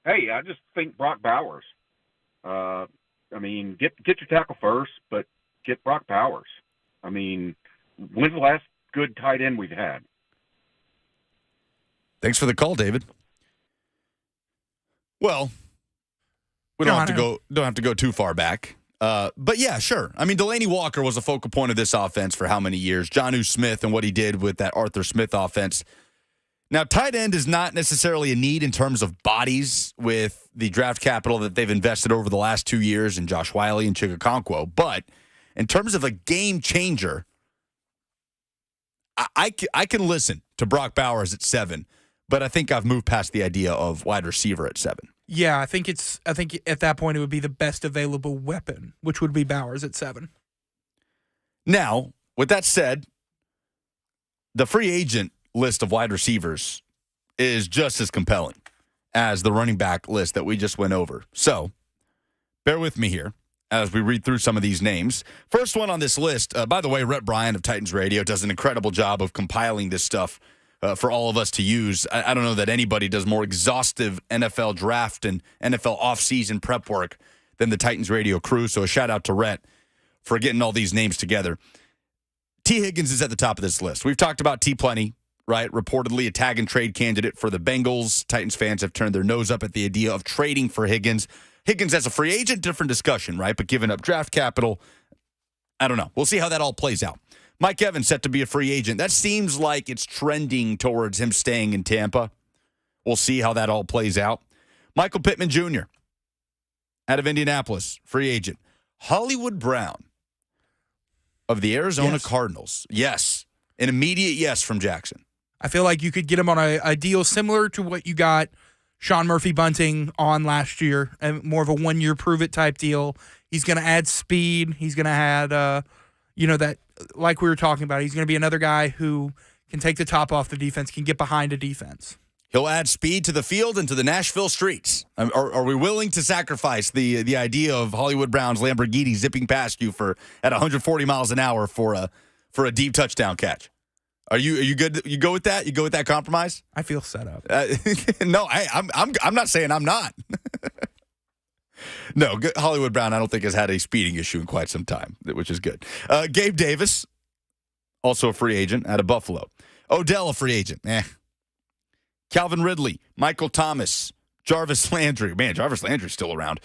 Hey, I just think Brock Bowers. I mean, get your tackle first, but get Brock Bowers. I mean, when's the last good tight end we've had? Thanks for the call, David. Well, we don't have to go too far back. But yeah, sure. I mean, Delaney Walker was a focal point of this offense for how many years? Jonnu Smith and what he did with that Arthur Smith offense. Now, tight end is not necessarily a need in terms of bodies with the draft capital that they've invested over the last 2 years in Josh Wiley and Chigakonkwo. But in terms of a game changer, I can listen to Brock Bowers at 7, but I think I've moved past the idea of wide receiver at 7. Yeah, I think at that point it would be the best available weapon, which would be Bowers at 7. Now, with that said, the free agent list of wide receivers is just as compelling as the running back list that we just went over. So, bear with me here as we read through some of these names. First one on this list, by the way, Rhett Bryan of Titans Radio does an incredible job of compiling this stuff for all of us to use. I don't know that anybody does more exhaustive NFL draft and NFL offseason prep work than the Titans Radio crew, so a shout-out to Rhett for getting all these names together. T. Higgins is at the top of this list. We've talked about T. Plenty, right? Reportedly a tag and trade candidate for the Bengals. Titans fans have turned their nose up at the idea of trading for Higgins. Higgins as a free agent, different discussion, right? But giving up draft capital, I don't know. We'll see how that all plays out. Mike Evans set to be a free agent. That seems like it's trending towards him staying in Tampa. We'll see how that all plays out. Michael Pittman Jr. out of Indianapolis, free agent. Hollywood Brown of the Arizona Cardinals. Yes. An immediate yes from Jackson. I feel like you could get him on a deal similar to what you got Sean Murphy-Bunting on last year, and more of a one-year prove-it type deal. He's going to add speed. He's going to add, that, like we were talking about, he's going to be another guy who can take the top off the defense, can get behind a defense. He'll add speed to the field and to the Nashville streets. Are we willing to sacrifice the idea of Hollywood Brown's Lamborghini zipping past you at 140 miles an hour for a deep touchdown catch? Are you good? You go with that? You go with that compromise? I feel set up. No, I'm not saying I'm not. No, Hollywood Brown, I don't think has had a speeding issue in quite some time, which is good. Gabe Davis, also a free agent out of Buffalo. Odell, a free agent. Calvin Ridley, Michael Thomas, Jarvis Landry. Man, Jarvis Landry's still around.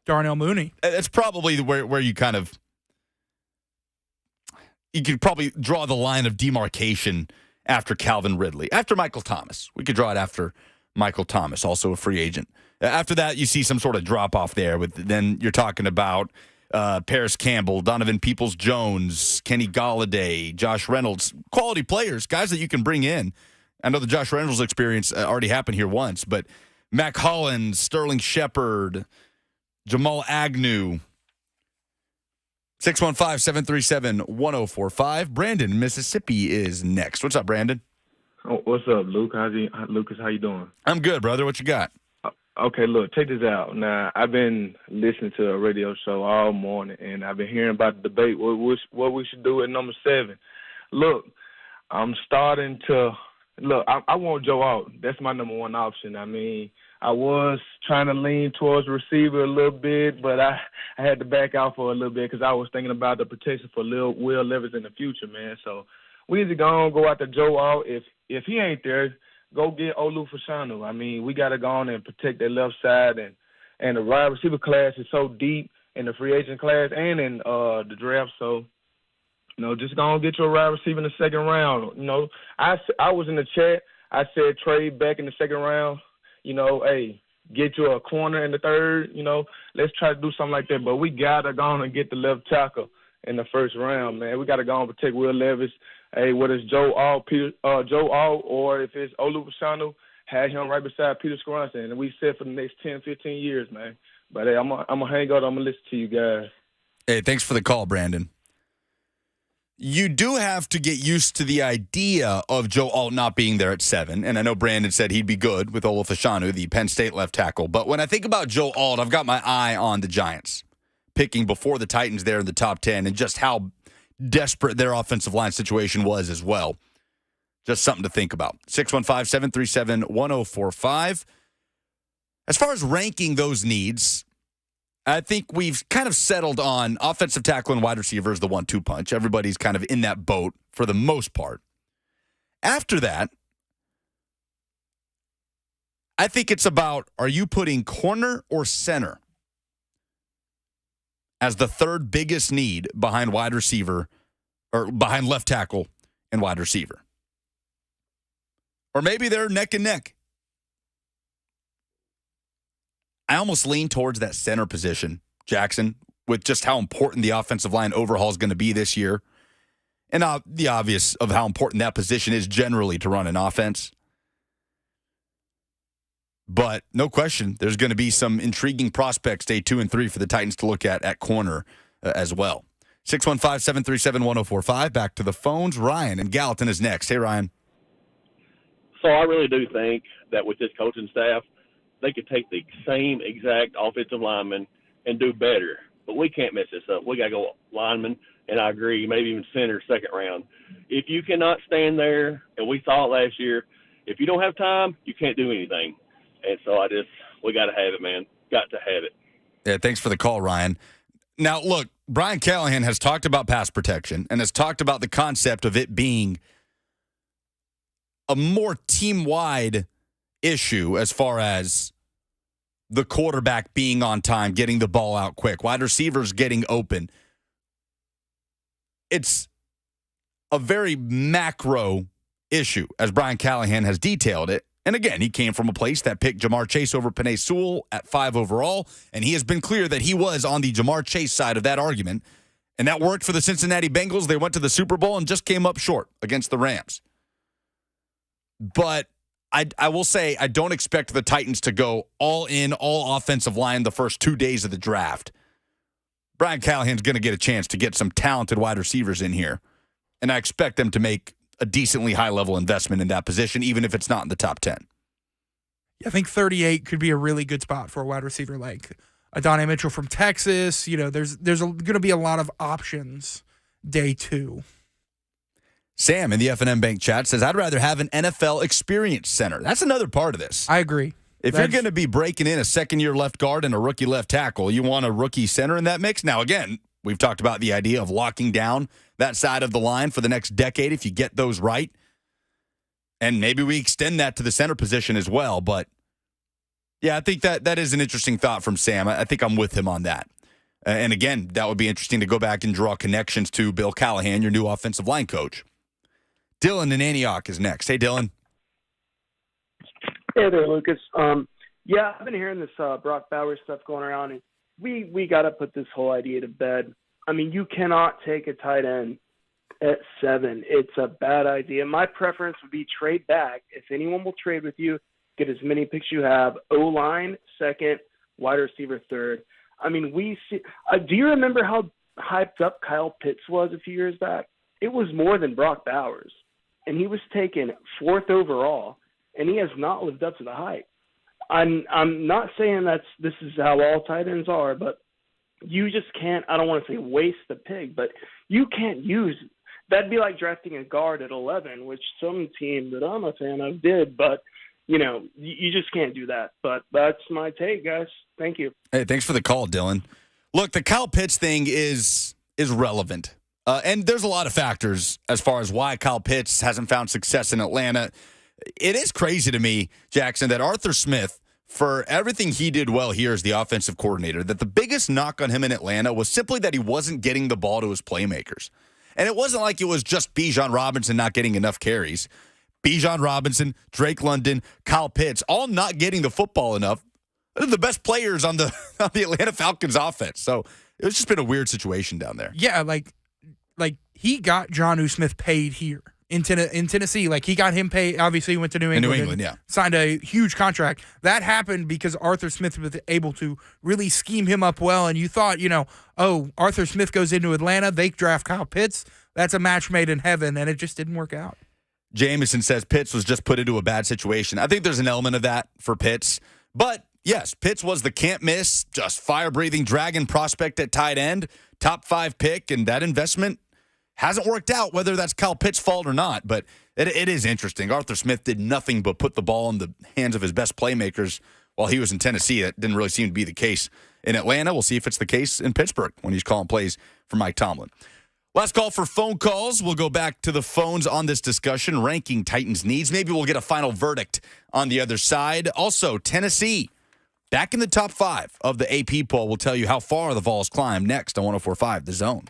Darnell Mooney. That's probably where you kind of. You could probably draw the line of demarcation after Calvin Ridley. After Michael Thomas. We could draw it after Michael Thomas, also a free agent. After that, you see some sort of drop-off there. Then you're talking about Paris Campbell, Donovan Peoples-Jones, Kenny Golladay, Josh Reynolds. Quality players, guys that you can bring in. I know the Josh Reynolds experience already happened here once, but Mac Hollins, Sterling Shepard, Jamal Agnew, 615-737-1045. Brandon, Mississippi is next. What's up, Brandon? Oh, what's up, Luke? Lucas, how you doing? I'm good, brother. What you got? Okay, look, check this out. Now, I've been listening to a radio show all morning, and I've been hearing about the debate, what we should do at number 7. Look, I'm starting to – look, I want Joe out. That's my number one option. I mean, I was trying to lean towards receiver a little bit, but I had to back out for a little bit because I was thinking about the protection for Will Levis in the future, man. So we need to go out to Joe Alt. If he ain't there, go get Olu Fashanu. I mean, we got to go on and protect that left side, and the wide receiver class is so deep in the free agent class and in the draft. So, just go and get your wide receiver in the second round. I was in the chat. I said trade back in the second round. Hey, get you a corner in the third. Let's try to do something like that. But we got to go on and get the left tackle in the first round, man. We got to go and protect Will Levis. Hey, whether it's Joe Alt, or if it's Olu Fashanu, had him right beside Peter Skoronson. And we said for the next 10, 15 years, man. But, hey, I'm going to hang out. I'm going to listen to you guys. Hey, thanks for the call, Brandon. You do have to get used to the idea of Joe Alt not being there at 7. And I know Brandon said he'd be good with Olu Fashanu, the Penn State left tackle. But when I think about Joe Alt, I've got my eye on the Giants, picking before the Titans there in the top 10, and just how desperate their offensive line situation was as well. Just something to think about. 615-737-1045. As far as ranking those needs, I think we've kind of settled on offensive tackle and wide receiver as the 1-2 punch. Everybody's kind of in that boat for the most part. After that, I think it's about, are you putting corner or center as the third biggest need behind wide receiver, or behind left tackle and wide receiver? Or maybe they're neck and neck. I almost lean towards that center position, Jackson, with just how important the offensive line overhaul is going to be this year. And the obvious of how important that position is generally to run an offense. But no question, there's going to be some intriguing prospects day 2 and 3 for the Titans to look at corner as well. 615-737-1045. Back to the phones. Ryan in Gallatin is next. Hey, Ryan. So I really do think that with this coaching staff, they could take the same exact offensive lineman and do better. But we can't mess this up. We got to go lineman, and I agree, maybe even center second round. If you cannot stand there, and we saw it last year, if you don't have time, you can't do anything. And so we got to have it, man. Got to have it. Yeah, thanks for the call, Ryan. Now, look, Brian Callahan has talked about pass protection and has talked about the concept of it being a more team-wide issue as far as the quarterback being on time, getting the ball out quick, wide receivers getting open. It's a very macro issue, as Brian Callahan has detailed it. And again, he came from a place that picked Jamar Chase over Penei Sewell at 5 overall, and he has been clear that he was on the Jamar Chase side of that argument, and that worked for the Cincinnati Bengals. They went to the Super Bowl and just came up short against the Rams. But I will say I don't expect the Titans to go all in, all offensive line the first 2 days of the draft. Brian Callahan's going to get a chance to get some talented wide receivers in here, and I expect them to make a decently high-level investment in that position, even if it's not in the top 10. I think 38 could be a really good spot for a wide receiver like Adonai Mitchell from Texas. There's going to be a lot of options day 2. Sam in the F&M Bank chat says, I'd rather have an NFL experienced center. That's another part of this. I agree. If you're going to be breaking in a second-year left guard and a rookie left tackle, you want a rookie center in that mix? Now, again, we've talked about the idea of locking down that side of the line for the next decade if you get those right. And maybe we extend that to the center position as well. But, yeah, I think that is an interesting thought from Sam. I think I'm with him on that. And, again, that would be interesting to go back and draw connections to Bill Callahan, your new offensive line coach. Dylan in Antioch is next. Hey, Dylan. Hey there, Lucas. Yeah, I've been hearing this Brock Bowers stuff going around, and we got to put this whole idea to bed. I mean, you cannot take a tight end at 7. It's a bad idea. My preference would be trade back. If anyone will trade with you, get as many picks you have. O-line, second, wide receiver, third. I mean, we see do you remember how hyped up Kyle Pitts was a few years back? It was more than Brock Bowers, and he was taken 4th overall, and he has not lived up to the hype. I'm not saying this is how all tight ends are, but you just can't, I don't want to say waste the pick, but you can't use – that'd be like drafting a guard at 11, which some team that I'm a fan of did, but, you just can't do that. But that's my take, guys. Thank you. Hey, thanks for the call, Dylan. Look, the Kyle Pitts thing is relevant. And there's a lot of factors as far as why Kyle Pitts hasn't found success in Atlanta. It is crazy to me, Jackson, that Arthur Smith, for everything he did well here as the offensive coordinator, that the biggest knock on him in Atlanta was simply that he wasn't getting the ball to his playmakers. And it wasn't like it was just Bijan Robinson not getting enough carries. Bijan Robinson, Drake London, Kyle Pitts, all not getting the football enough. They're the best players on the Atlanta Falcons offense. So it's just been a weird situation down there. Yeah, like he got Jonnu Smith paid here in Tennessee. Like he got him paid. Obviously, he went to New England. Yeah. Signed a huge contract. That happened because Arthur Smith was able to really scheme him up well. And you thought, Arthur Smith goes into Atlanta, they draft Kyle Pitts. That's a match made in heaven, and it just didn't work out. Jameson says Pitts was just put into a bad situation. I think there's an element of that for Pitts. But, yes, Pitts was the can't-miss, just fire-breathing dragon prospect at tight end, top 5 pick, and that investment hasn't worked out, whether that's Kyle Pitts' fault or not. But it is interesting. Arthur Smith did nothing but put the ball in the hands of his best playmakers while he was in Tennessee. That didn't really seem to be the case in Atlanta. We'll see if it's the case in Pittsburgh when he's calling plays for Mike Tomlin. Last call for phone calls. We'll go back to the phones on this discussion, ranking Titans' needs. Maybe we'll get a final verdict on the other side. Also, Tennessee, back in the top 5 of the AP poll. We'll tell you how far the Vols climbed next on 104.5 The Zone.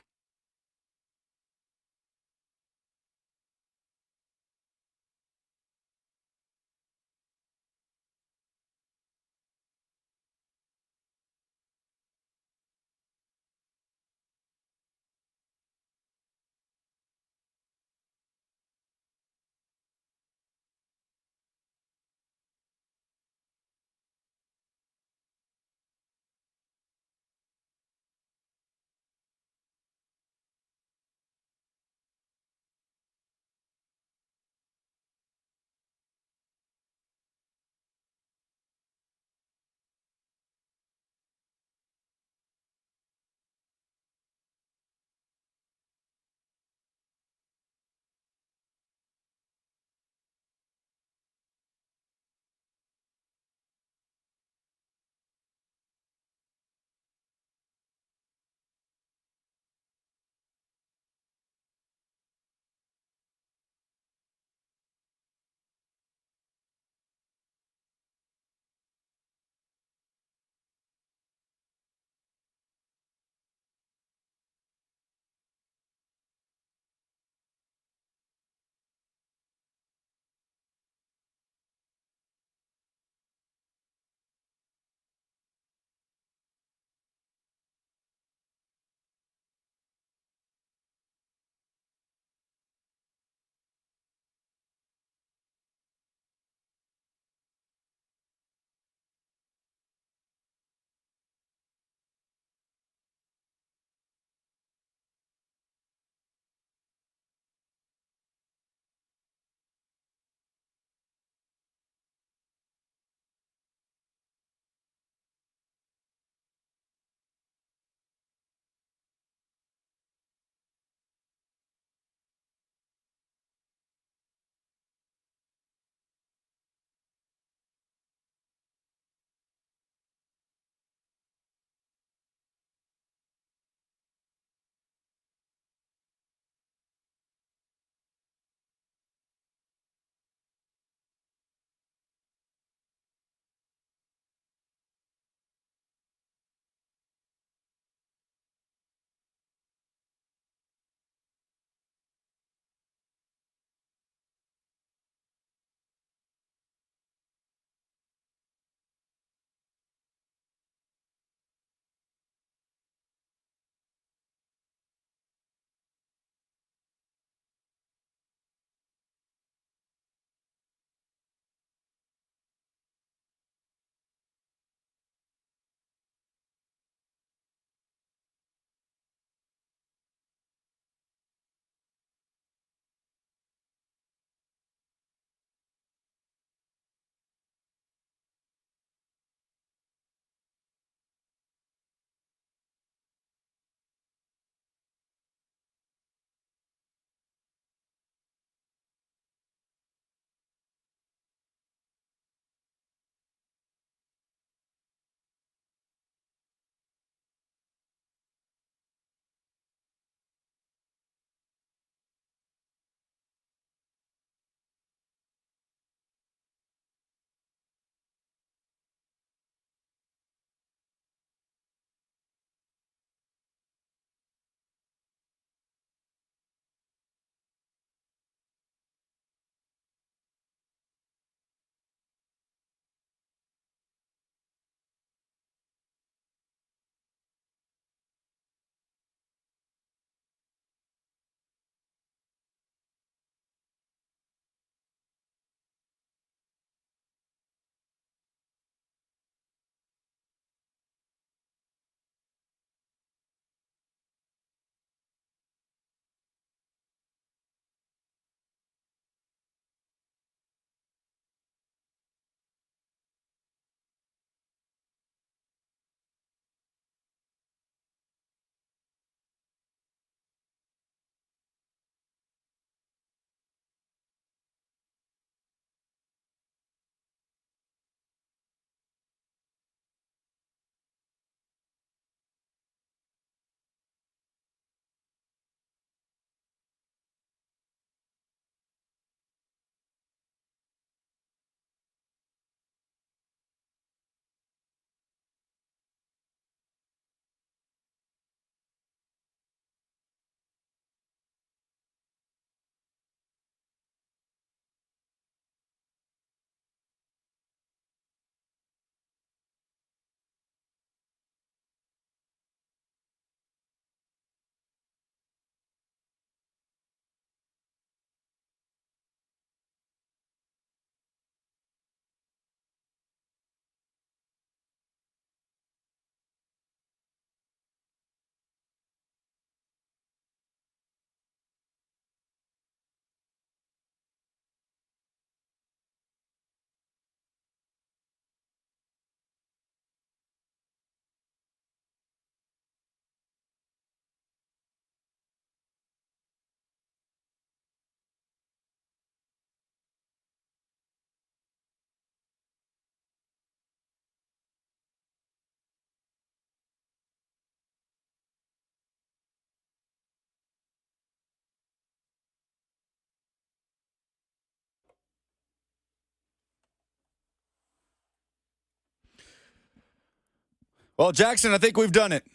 Well, Jackson, I think we've done it.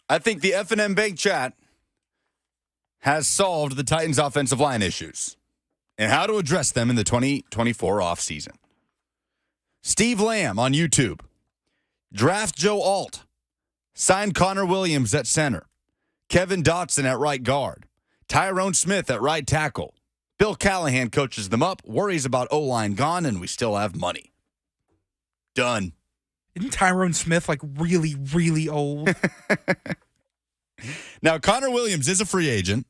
I think the F&M Bank chat has solved the Titans' offensive line issues and how to address them in the 2024 offseason. Steve Lamb on YouTube. Draft Joe Alt. Sign Connor Williams at center. Kevin Dotson at right guard. Tyrone Smith at right tackle. Bill Callahan coaches them up, worries about O-line gone, and we still have money. Done. Isn't Tyrone Smith like really, really old? Now, Connor Williams is a free agent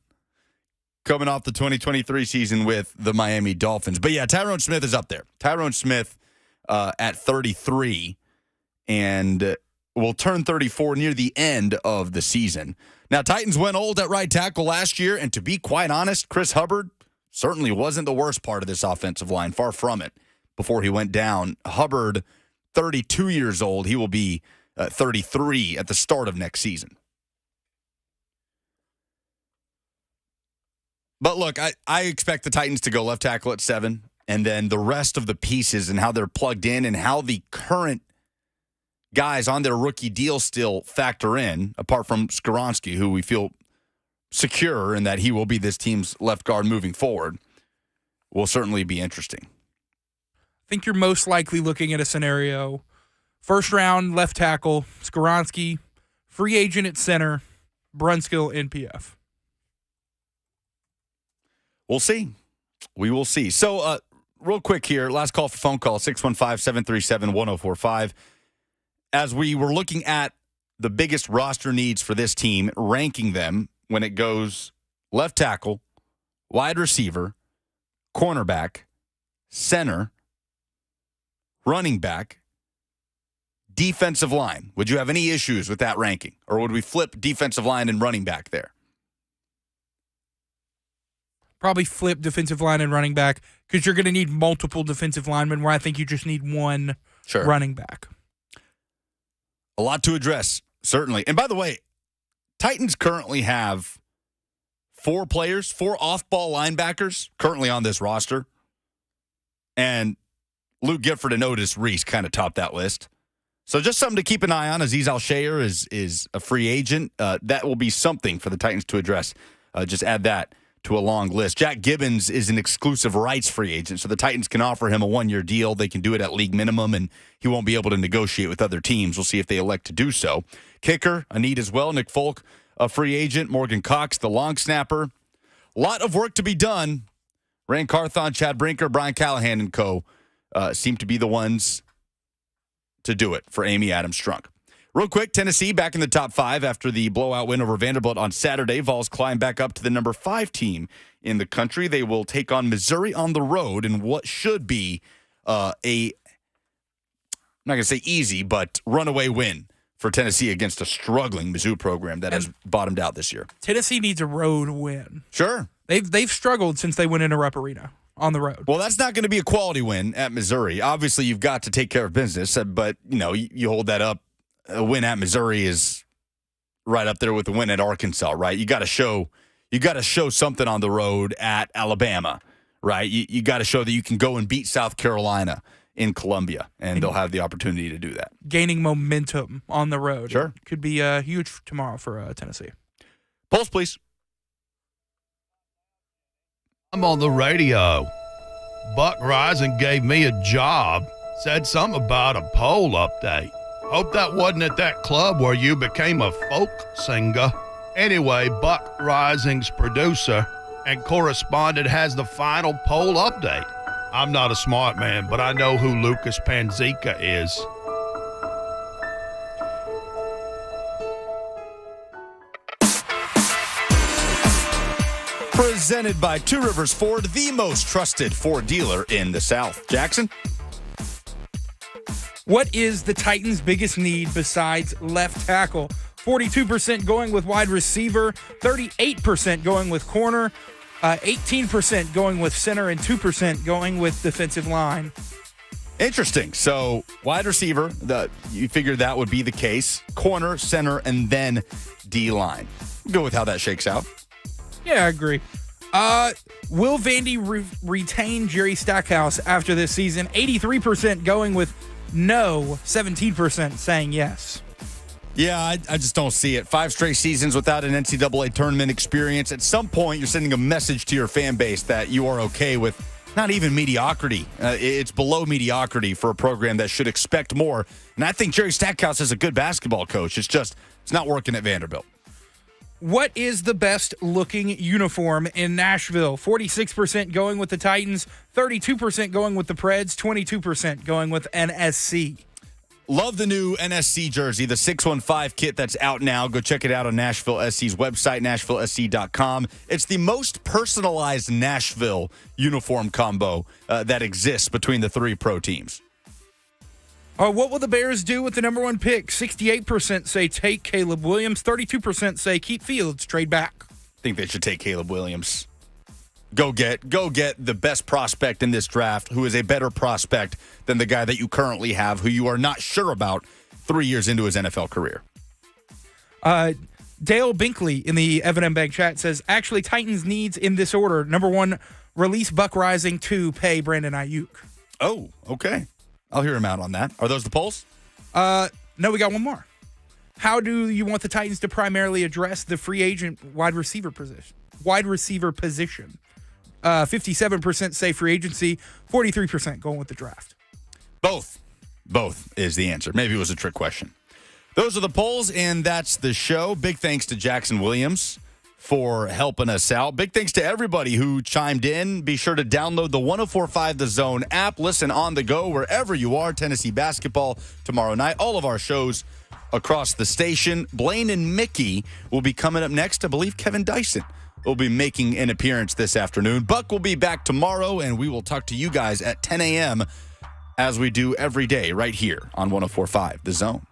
coming off the 2023 season with the Miami Dolphins. But yeah, Tyrone Smith is up there. Tyrone Smith at 33 and will turn 34 near the end of the season. Now, Titans went old at right tackle last year, and to be quite honest, Chris Hubbard certainly wasn't the worst part of this offensive line. Far from it before he went down. Hubbard, 32 years old. He will be 33 at the start of next season. But look, I expect the Titans to go left tackle at 7, and then the rest of the pieces and how they're plugged in and how the current guys on their rookie deal still factor in, apart from Skoronski, who we feel secure in that he will be this team's left guard moving forward, will certainly be interesting. I think you're most likely looking at a scenario, first round left tackle, Skoronski, free agent at center, Brunskill, NPF. We'll see. We will see. So, real quick here, last call for phone call, 615-737-1045. As we were looking at the biggest roster needs for this team, ranking them when it goes left tackle, wide receiver, cornerback, center, running back, defensive line. Would you have any issues with that ranking? Or would we flip defensive line and running back there? Probably flip defensive line and running back because you're going to need multiple defensive linemen where I think you just need one running back. A lot to address, certainly. And by the way, Titans currently have 4 players, 4 off-ball linebackers currently on this roster. And Luke Gifford and Otis Reese kind of topped that list. So just something to keep an eye on. Aziz Al-Shayer is a free agent. That will be something for the Titans to address. Just add that to a long list. Jack Gibbons is an exclusive rights free agent, so the Titans can offer him a 1-year deal. They can do it at league minimum, and he won't be able to negotiate with other teams. We'll see if they elect to do so. Kicker, a need as well. Nick Folk, a free agent. Morgan Cox, the long snapper. A lot of work to be done. Rand Carthon, Chad Brinker, Brian Callahan, and co. Seem to be the ones to do it for Amy Adams Strunk. Real quick, Tennessee back in the top 5 after the blowout win over Vanderbilt on Saturday. Vols climb back up to the number 5 team in the country. They will take on Missouri on the road in what should be I'm not going to say easy, but runaway win for Tennessee against a struggling Mizzou program that has bottomed out this year. Tennessee needs a road win. Sure. They've struggled since they went into Rupp Arena on the road. Well, that's not going to be a quality win at Missouri. Obviously, you've got to take care of business, but you hold that up. A win at Missouri is right up there with the win at Arkansas, right? You got to show something on the road at Alabama, right? You got to show that you can go and beat South Carolina in Columbia, and they'll have the opportunity to do that. Gaining momentum on the road. Sure. Could be huge tomorrow for Tennessee. Pulse, please. I'm on the radio. Buck Rising gave me a job, said something about a poll update. Hope that wasn't at that club where you became a folk singer. Anyway, Buck Rising's producer and correspondent has the final poll update. I'm not a smart man, but I know who Lucas Panzica is. Presented by Two Rivers Ford, the most trusted Ford dealer in the South. Jackson? What is the Titans' biggest need besides left tackle? 42% going with wide receiver, 38% going with corner, 18% going with center, and 2% going with defensive line. Interesting. So wide receiver, you figured that would be the case. Corner, center, and then D-line. Go with how that shakes out. Yeah, I agree. Will Vandy retain Jerry Stackhouse after this season? 83% going with no, 17% saying yes. Yeah, I just don't see it. 5 straight seasons without an NCAA tournament experience. At some point, you're sending a message to your fan base that you are okay with not even mediocrity. It's below mediocrity for a program that should expect more. And I think Jerry Stackhouse is a good basketball coach. It's not working at Vanderbilt. What is the best looking uniform in Nashville? 46% going with the Titans, 32% going with the Preds, 22% going with NSC. Love the new NSC jersey, the 615 kit that's out now. Go check it out on Nashville SC's website, nashvillesc.com. It's the most personalized Nashville uniform combo that exists between the 3 pro teams. What will the Bears do with the number 1 pick? 68% say take Caleb Williams, 32% say keep Fields, trade back. I think they should take Caleb Williams. Go get the best prospect in this draft, who is a better prospect than the guy that you currently have, who you are not sure about 3 years into his NFL career. Dale Binkley in the Evan M. Bank chat says, actually, Titans needs in this order. Number 1, release Buck Rising. 2, pay Brandon Ayuk. Oh, okay. I'll hear him out on that. Are those the polls? No, we got one more. How do you want the Titans to primarily address the free agent wide receiver position? 57% say free agency, 43% going with the draft. Both is the answer. Maybe it was a trick question. Those are the polls, and that's the show. Big thanks to Jackson Williams for helping us out. Big thanks to everybody who chimed in. Be sure to download the 104.5 The Zone app. Listen on the go wherever you are. Tennessee basketball tomorrow night. All of our shows across the station. Blaine and Mickey will be coming up next. I believe Kevin Dyson will be making an appearance this afternoon. Buck will be back tomorrow, and we will talk to you guys at 10 a.m. as we do every day right here on 104.5 The Zone.